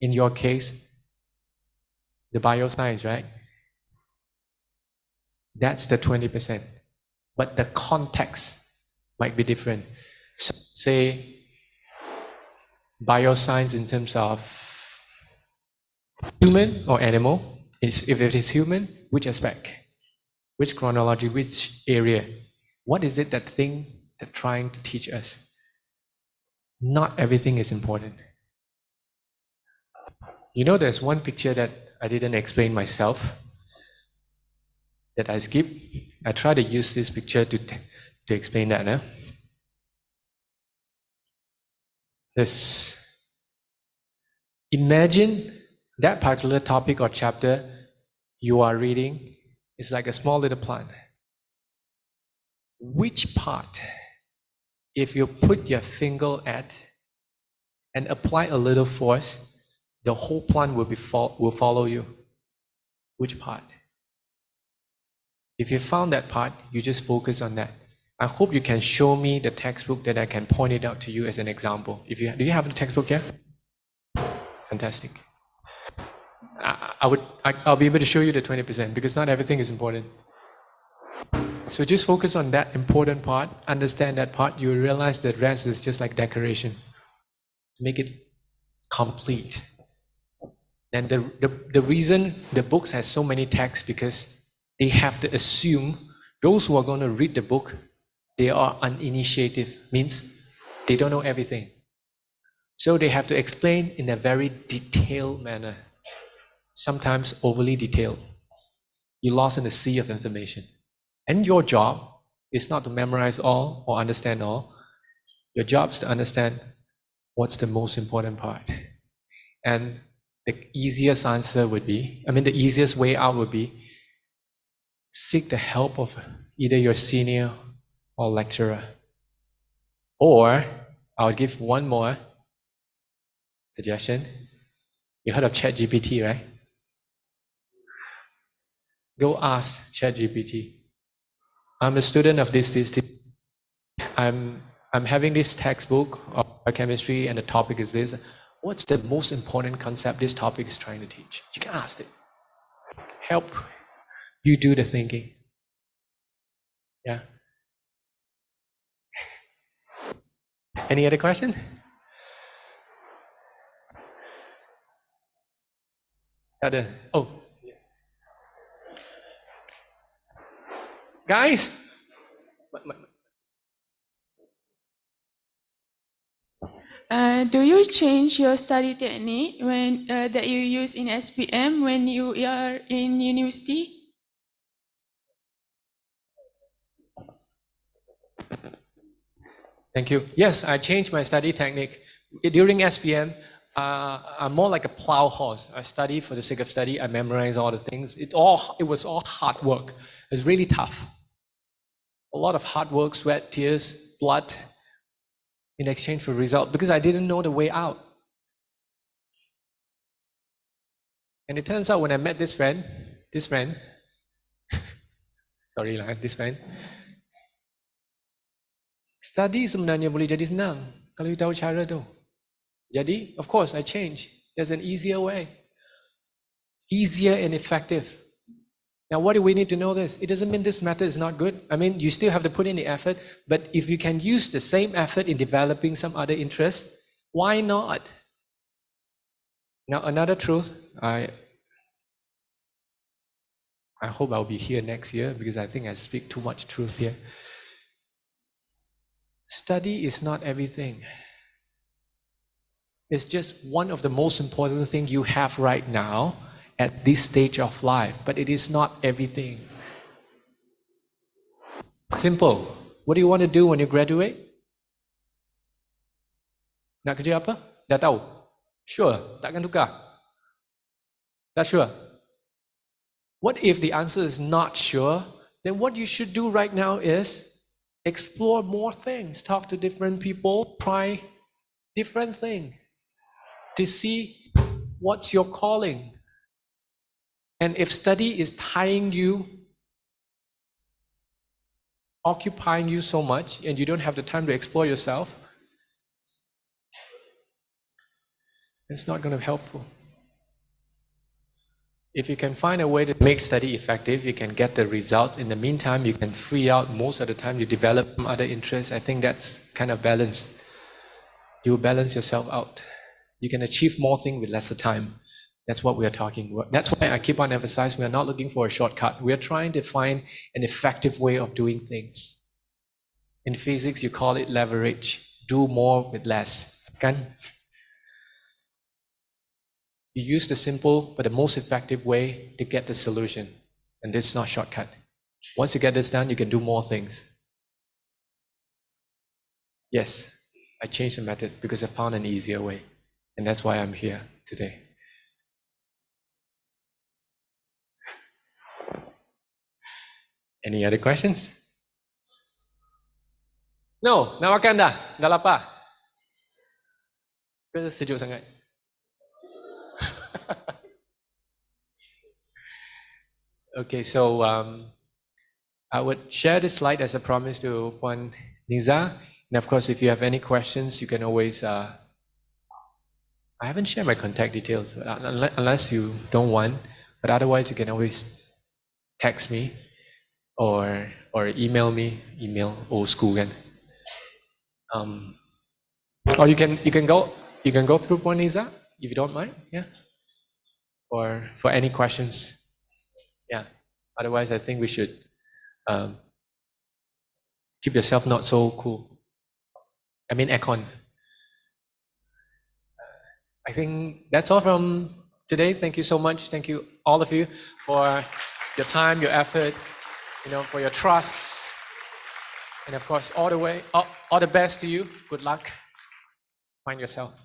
Speaker 1: in your case, the bioscience, right? That's the 20%. But the context might be different. So, say, bioscience in terms of human or animal. If it is human, which aspect? Which chronology, which area? What is it that thing that's trying to teach us? Not everything is important. There's one picture that I didn't explain myself, that I skipped. I try to use this picture to explain that. No? This. Imagine that particular topic or chapter you are reading is like a small little plant. Which part, if you put your finger at and apply a little force, the whole plant will follow you? Which part? If you found that part, you just focus on that. I hope you can show me the textbook that I can point it out to you as an example. Do you have the textbook here? Fantastic. I'll be able to show you the 20% because not everything is important. So just focus on that important part, understand that part, you will realize the rest is just like decoration. Make it complete. And the reason the books has so many texts because they have to assume those who are going to read the book, they are uninitiated, means they don't know everything. So they have to explain in a very detailed manner, sometimes overly detailed. You're lost in the sea of information. And your job is not to memorize all or understand all. Your job is to understand what's the most important part. And the easiest answer would be, the easiest way out would be seek the help of either your senior or lecturer. Or, I would give one more suggestion. You heard of ChatGPT, right? Go ask ChatGPT. I'm a student of this. I'm having this textbook of chemistry and the topic is this. What's the most important concept this topic is trying to teach? You can ask it. Help you do the thinking. Yeah. Any other question? Oh. Guys.
Speaker 11: Do you change your study technique when that you use in SPM when you are in university?
Speaker 1: Thank you. Yes, I changed my study technique. During SPM, I'm more like a plow horse. I study for the sake of study. I memorize all the things. It was all hard work. It was really tough. A lot of hard work, sweat, tears, blood, in exchange for result, because I didn't know the way out. And it turns out when I met this friend, sorry lah, this friend, study sebenarnya boleh jadi senang kalau you tahu cara tu. Jadi, of course, I changed. There's an easier way. Easier and effective. Now, what do we need to know this? It doesn't mean this method is not good. You still have to put in the effort, but if you can use the same effort in developing some other interest, why not? Now, another truth, I hope I'll be here next year because I think I speak too much truth here. Study is not everything. It's just one of the most important things you have right now at this stage of life, but it is not everything. Simple. What do you want to do when you graduate? Nak kerja apa? Dah tahu? Sure, takkan tukar. That's sure. What if the answer is not sure? Then what you should do right now is explore more things, talk to different people, try different things to see what's your calling. And if study is tying you, occupying you so much, and you don't have the time to explore yourself, it's not going to be helpful. If you can find a way to make study effective, you can get the results. In the meantime, you can free out most of the time, you develop some other interests. I think that's kind of balanced. You balance yourself out. You can achieve more things with lesser time. That's what we are talking about. That's why I keep on emphasizing we are not looking for a shortcut. We are trying to find an effective way of doing things. In physics, you call it leverage. Do more with less. Kan? You use the simple but the most effective way to get the solution. And this is not shortcut. Once you get this done, you can do more things. Yes, I changed the method because I found an easier way. And that's why I'm here today. Any other questions? No, nak makan dah. Dah lapar. Ke sejuk sangat? Okay, so I would share this slide as I promised to Puan Niza. And of course, if you have any questions, you can always... I haven't shared my contact details, unless you don't want. But otherwise, you can always text me or email me. Email, old school again. Or you can go through Puan Niza if you don't mind, yeah. Or for any questions. Yeah, otherwise I think we should keep yourself not so cool. I mean aircon. I think that's all from today. Thank you so much. Thank you, all of you, for your time, your effort, for your trust. And of course, all the best to you. Good luck. Find yourself.